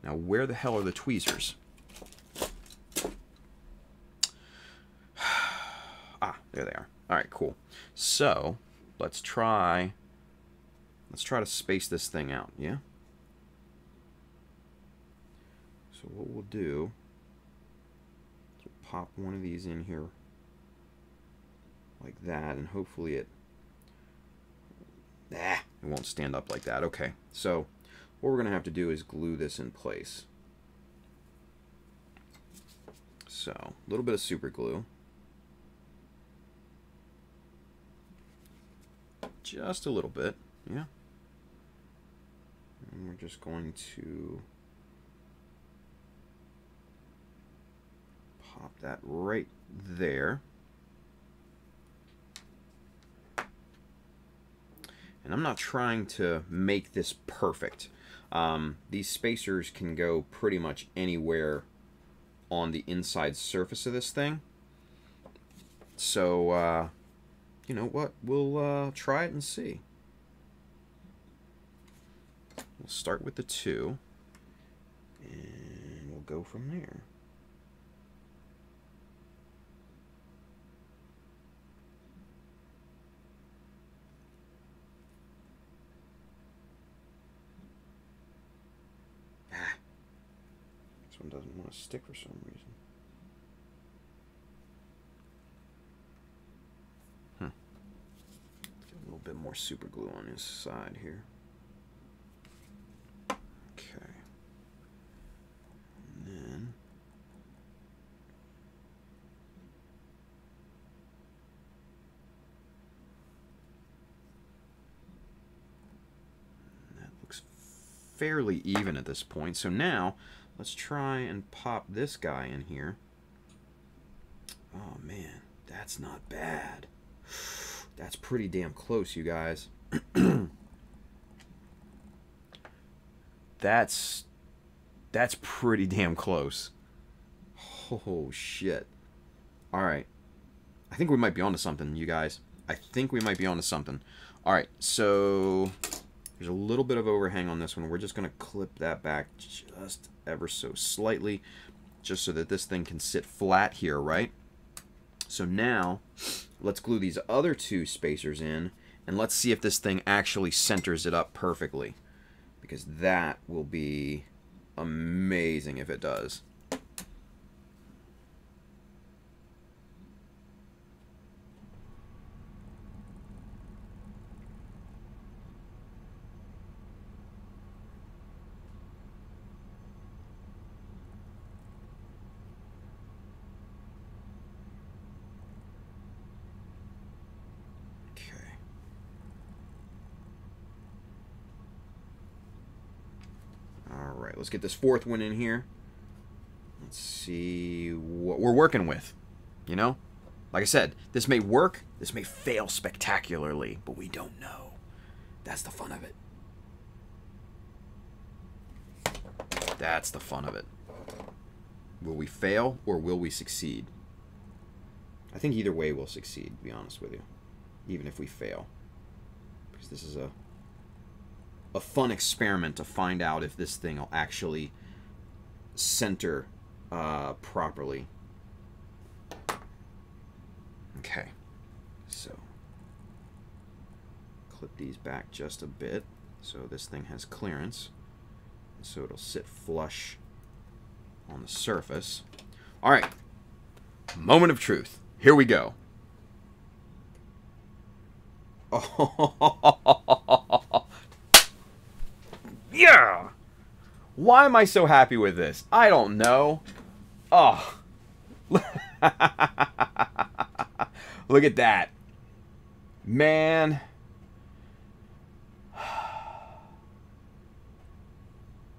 Now, where the hell are the tweezers? There they are. All right, cool. So let's try to space this thing out, yeah? So what we'll do is we'll pop one of these in here like that, and hopefully it won't stand up like that. Okay, so what we're going to have to do is glue this in place. So a little bit of super glue. Just a little bit, yeah. And we're just going to pop that right there. And I'm not trying to make this perfect. These spacers can go pretty much anywhere on the inside surface of this thing. So, you know what? We'll try it and see. We'll start with the 2, and we'll go from there. This one doesn't want to stick for some reason. Let's get a little bit more super glue on his side here. Okay. And then that looks fairly even at this point. So now let's try and pop this guy in here. Oh man, that's not bad. That's pretty damn close, you guys. That's pretty damn close. Oh shit. Alright. I think we might be onto something, you guys. I think we might be onto something. Alright, so there's a little bit of overhang on this one. We're just going to clip that back just ever so slightly, just so that this thing can sit flat here, right? So now, let's glue these other 2 spacers in, and let's see if this thing actually centers it up perfectly. Because that will be amazing if it does. Alright, let's get this 4th one in here. Let's see what we're working with. You know? Like I said, this may work, this may fail spectacularly, but we don't know. That's the fun of it. That's the fun of it. Will we fail or will we succeed? I think either way we'll succeed, to be honest with you. Even if we fail. Because this is a fun experiment to find out if this thing will actually center properly. Okay, so clip these back just a bit so this thing has clearance, so it'll sit flush on the surface. All right, moment of truth. Here we go. Oh. Yeah! Why am I so happy with this? I don't know. Oh. Look at that. Man.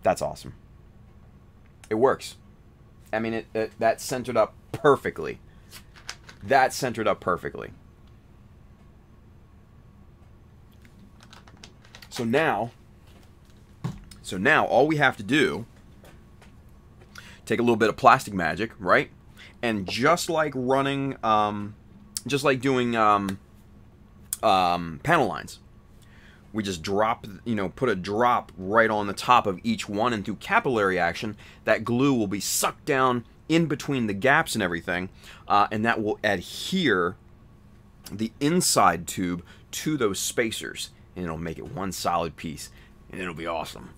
That's awesome. It works. I mean, that centered up perfectly. That centered up perfectly. So now all we have to do, take a little bit of plastic magic, right? And just like running, just like doing panel lines, we just drop, put a drop right on the top of each one, and through capillary action, that glue will be sucked down in between the gaps and everything, and that will adhere the inside tube to those spacers, and it'll make it one solid piece, and it'll be awesome.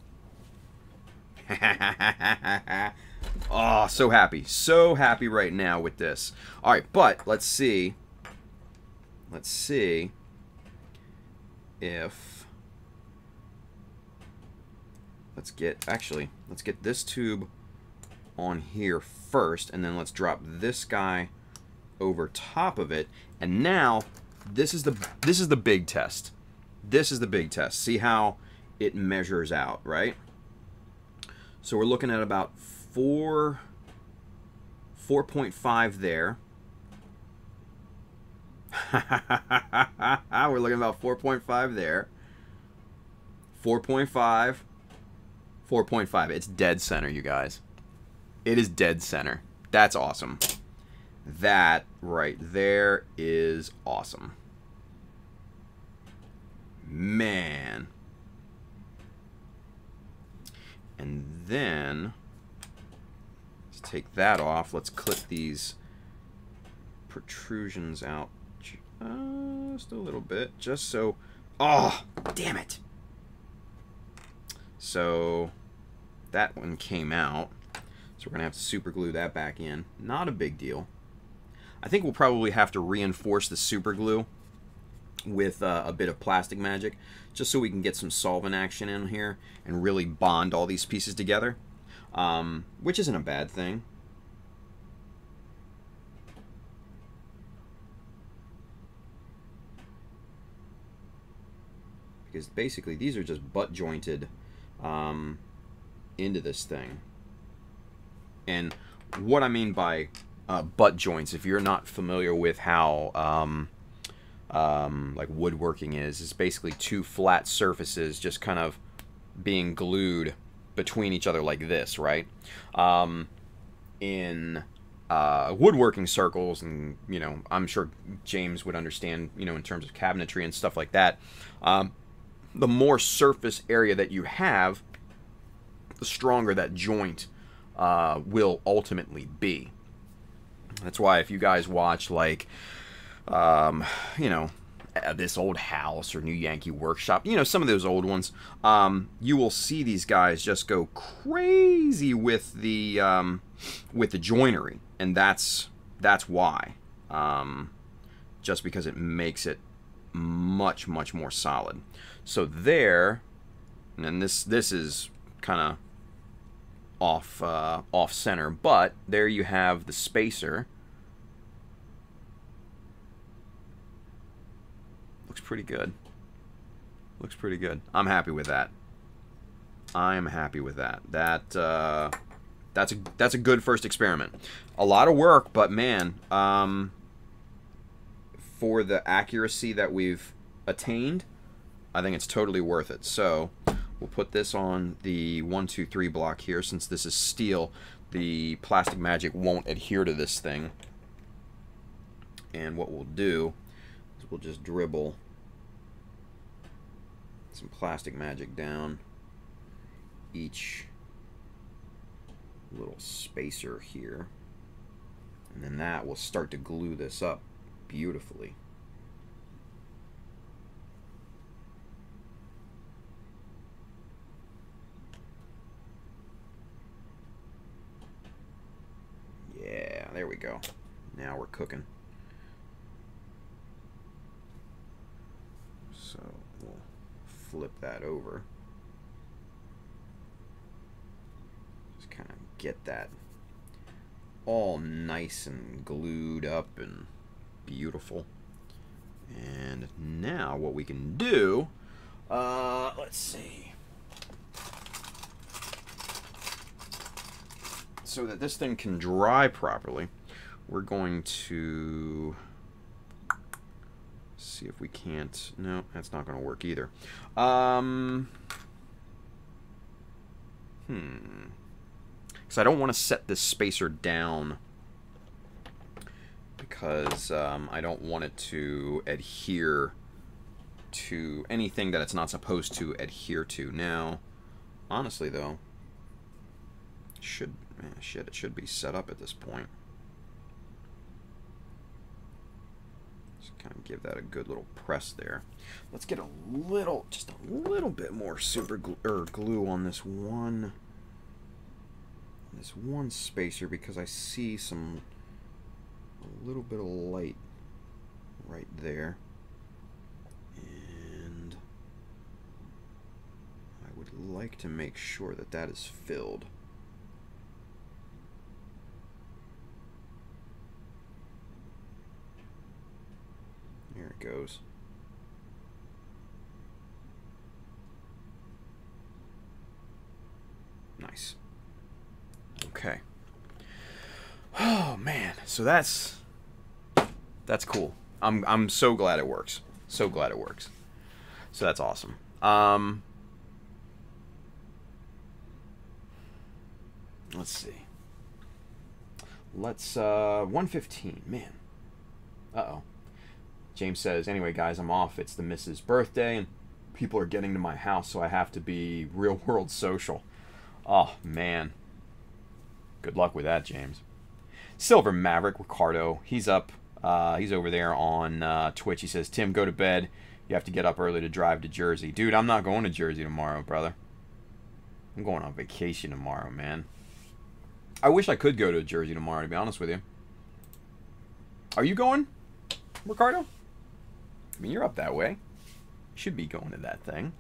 Oh, so happy right now with this. All right, but let's see if let's get this tube on here first, and then let's drop this guy over top of it. And now this is the big test. This is the big test. See how it measures out, right? So we're looking at about 4.5 there. We're looking at about 4.5 there. 4.5. 4.5. It's dead center, you guys. It is dead center. That's awesome. That right there is awesome. Man. And then let's take that off. Let's clip these protrusions out just a little bit, just so. Oh, damn it! So that one came out, so we're gonna have to super glue that back in. Not a big deal. I think we'll probably have to reinforce the super glue with a bit of plastic magic, just so we can get some solvent action in here and really bond all these pieces together, which isn't a bad thing. Because basically these are just butt jointed into this thing. And what I mean by butt joints, if you're not familiar with how like woodworking is basically two flat surfaces just kind of being glued between each other like this, right? In woodworking circles, and you know, I'm sure James would understand, you know, in terms of cabinetry and stuff like that, the more surface area that you have, the stronger that joint will ultimately be. That's why if you guys watch, like, you know, This Old House or New Yankee Workshop, you know, some of those old ones, you will see these guys just go crazy with the joinery, and that's why, just because it makes it much more solid. So there, and this is kind of off center, but there you have the spacer. Looks pretty good. Looks pretty good. I'm happy with that. I'm happy with that. That's a good first experiment. A lot of work, but man, for the accuracy that we've attained, I think it's totally worth it. So we'll put this on the 1, 2, 3 block here. Since this is steel, the plastic magic won't adhere to this thing. And what we'll do is we'll just dribble some plastic magic down each little spacer here, and then that will start to glue this up beautifully. Yeah, there we go. Now we're cooking. So we'll flip that over. Just kind of get that all nice and glued up and beautiful. And now what we can do, let's see. So that this thing can dry properly, we're going to see if we can't. No, that's not going to work either. Because I don't want to set this spacer down, because I don't want it to adhere to anything that it's not supposed to adhere to. Now, honestly though, it should be set up at this point. Just Kind of give that a good little press there. Let's get a little, just a little bit more super glue on this one spacer, because I see a little bit of light right there, and I would like to make sure that that is filled. There it goes. Nice. Okay. Oh man, so that's cool. I'm so glad it works. So glad it works. So that's awesome. Let's see. Let's 115. Man. Uh-oh. James says, anyway, guys, I'm off. It's the missus' birthday, and people are getting to my house, so I have to be real-world social. Oh, man. Good luck with that, James. Silver Maverick, Ricardo, he's up. He's over there on Twitch. He says, Tim, go to bed. You have to get up early to drive to Jersey. Dude, I'm not going to Jersey tomorrow, brother. I'm going on vacation tomorrow, man. I wish I could go to Jersey tomorrow, to be honest with you. Are you going, Ricardo? I mean, you're up that way. You should be going to that thing.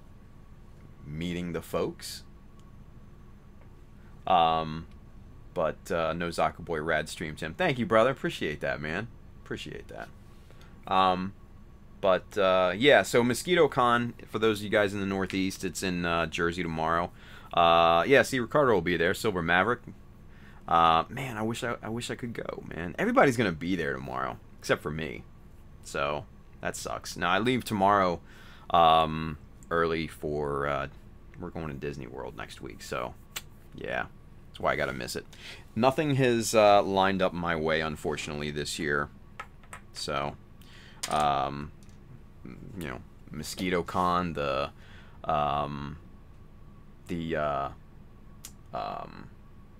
Meeting the folks. But no Zaku Boy Rad stream, Tim. Thank you, brother. Appreciate that, man. Appreciate that. Yeah, so Mosquito Con, for those of you guys in the Northeast, it's in Jersey tomorrow. Yeah, see, Ricardo will be there. Silver Maverick. Man, I wish I could go, man. Everybody's gonna be there tomorrow, except for me. So that sucks. Now I leave tomorrow early for we're going to Disney World next week. So yeah, that's why I gotta miss it. Nothing has lined up my way, unfortunately, this year. So you know, Mosquito Con, the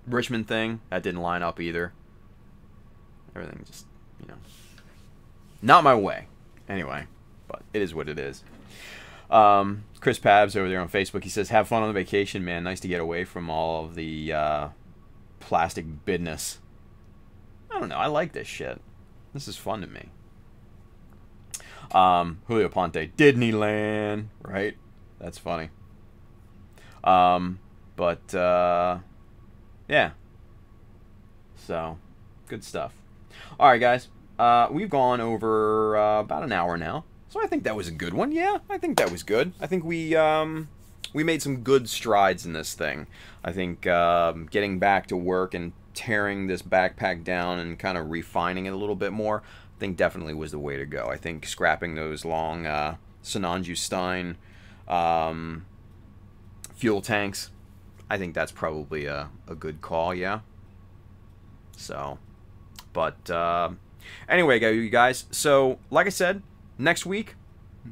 Richmond thing, that didn't line up either. Everything just, you know, not my way. Anyway, but it is what it is. Chris Pabs over there on Facebook, he says, have fun on the vacation, man. Nice to get away from all of the plastic business. I don't know. I like this shit. This is fun to me. Julio Ponte, Disneyland, right? That's funny. Yeah. So, good stuff. All right, guys. We've gone over about an hour now, so I think that was a good one. Yeah, I think that was good. I think we made some good strides in this thing. I think getting back to work and tearing this backpack down and kind of refining it a little bit more, I think definitely was the way to go. I think scrapping those long Sinanju Stein fuel tanks, I think that's probably a good call, yeah. So, but anyway, you guys, so like I said, next week,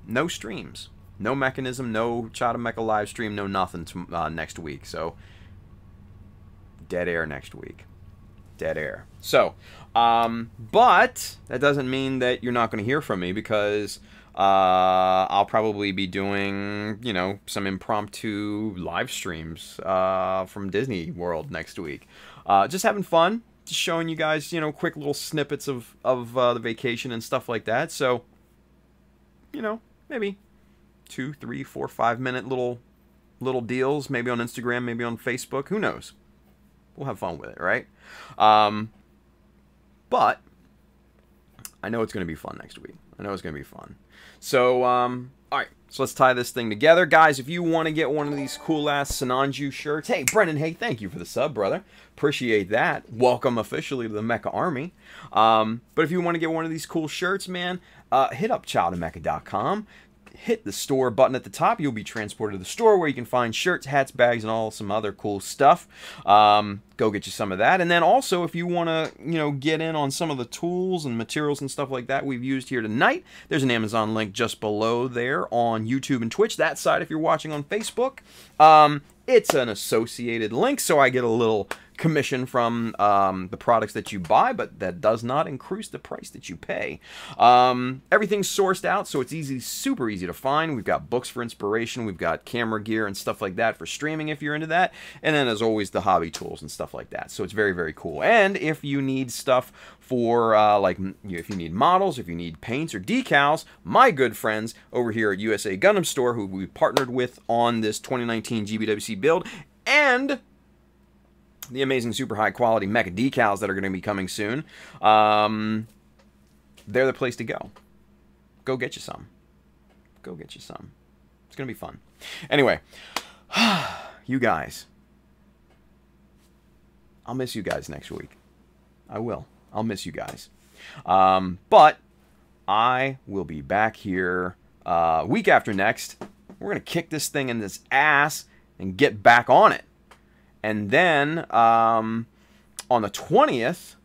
no streams, no Mechanism, no Chata Mecha live stream, no nothing next week. So, dead air next week. Dead air. So, but that doesn't mean that you're not going to hear from me, because I'll probably be doing, you know, some impromptu live streams from Disney World next week. Just having fun, just showing you guys, you know, quick little snippets of the vacation and stuff like that. So, you know, maybe 2, 3, 4, 5 minute little deals, maybe on Instagram, maybe on Facebook. Who knows? We'll have fun with it, right? But I know it's going to be fun next week. I know it's going to be fun. So, all right. So let's tie this thing together. Guys, if you want to get one of these cool-ass Sinanju shirts, hey, Brennan, hey, thank you for the sub, brother. Appreciate that. Welcome officially to the Mecha Army. But if you want to get one of these cool shirts, man, hit up chowdermecha.com. Hit the store button at the top. You'll be transported to the store where you can find shirts, hats, bags, and all some other cool stuff. Go get you some of that. And then also, if you want to, you know, get in on some of the tools and materials and stuff like that we've used here tonight, there's an Amazon link just below there on YouTube and Twitch. That side, if you're watching on Facebook, it's an associated link, so I get a little commission from the products that you buy, but that does not increase the price that you pay. Everything's sourced out, so it's easy, super easy to find. We've got books for inspiration. We've got camera gear and stuff like that for streaming if you're into that. And then, as always, the hobby tools and stuff like that. So it's very, very cool. And if you need stuff for, if you need models, if you need paints or decals, my good friends over here at USA Gundam Store, who we partnered with on this 2019 GBWC build, and the amazing super high quality Mecha decals that are going to be coming soon, they're the place to go. Go get you some. Go get you some. It's going to be fun. Anyway, you guys, I'll miss you guys next week. I will. I'll miss you guys. But I will be back here week after next. We're going to kick this thing in this ass and get back on it. And then on the 20th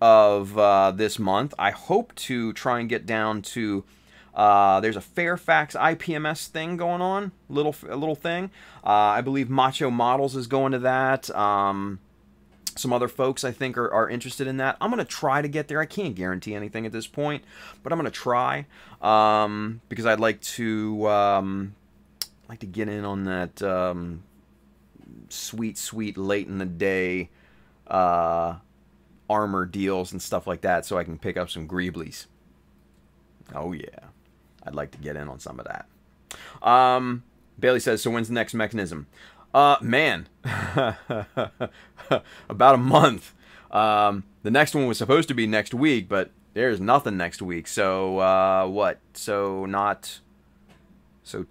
of this month, I hope to try and get down to, there's a Fairfax IPMS thing going on, a little thing. I believe Macho Models is going to that. Some other folks, I think, are interested in that. I'm going to try to get there. I can't guarantee anything at this point, but I'm going to try because I'd like to get in on that sweet late in the day armor deals and stuff like that, so I can pick up some Greeblies. Oh yeah, I'd like to get in on some of that. Bailey says, so when's the next mechanism? Man, about a month. The next one was supposed to be next week, but there's nothing next week. So, what? So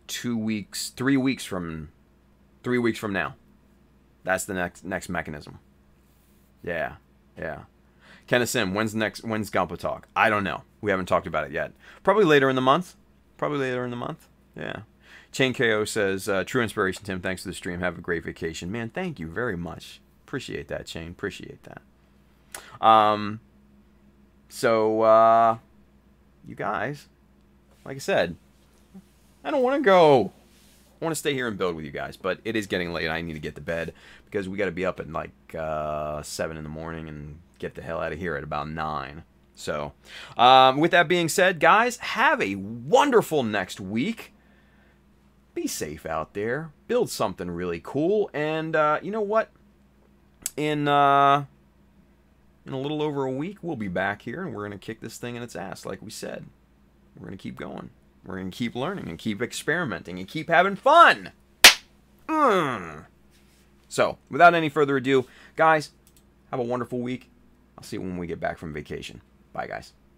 2 weeks, 3 weeks from now. That's the next mechanism. Yeah. Kenneth Sim, when's Gunpla Talk? I don't know. We haven't talked about it yet. Probably later in the month. Yeah. Chain KO says, true inspiration, Tim. Thanks for the stream. Have a great vacation. Man, thank you very much. Appreciate that, Chain. Appreciate that. So, you guys, like I said, I don't want to go. I want to stay here and build with you guys, but it is getting late. I need to get to bed because we got to be up at like 7 in the morning and get the hell out of here at about 9. So, with that being said, guys, have a wonderful next week. Be safe out there. Build something really cool. And you know what? In a little over a week, we'll be back here, and we're going to kick this thing in its ass, like we said. We're going to keep going. We're going to keep learning and keep experimenting and keep having fun. So, without any further ado, guys, have a wonderful week. I'll see you when we get back from vacation. Bye, guys.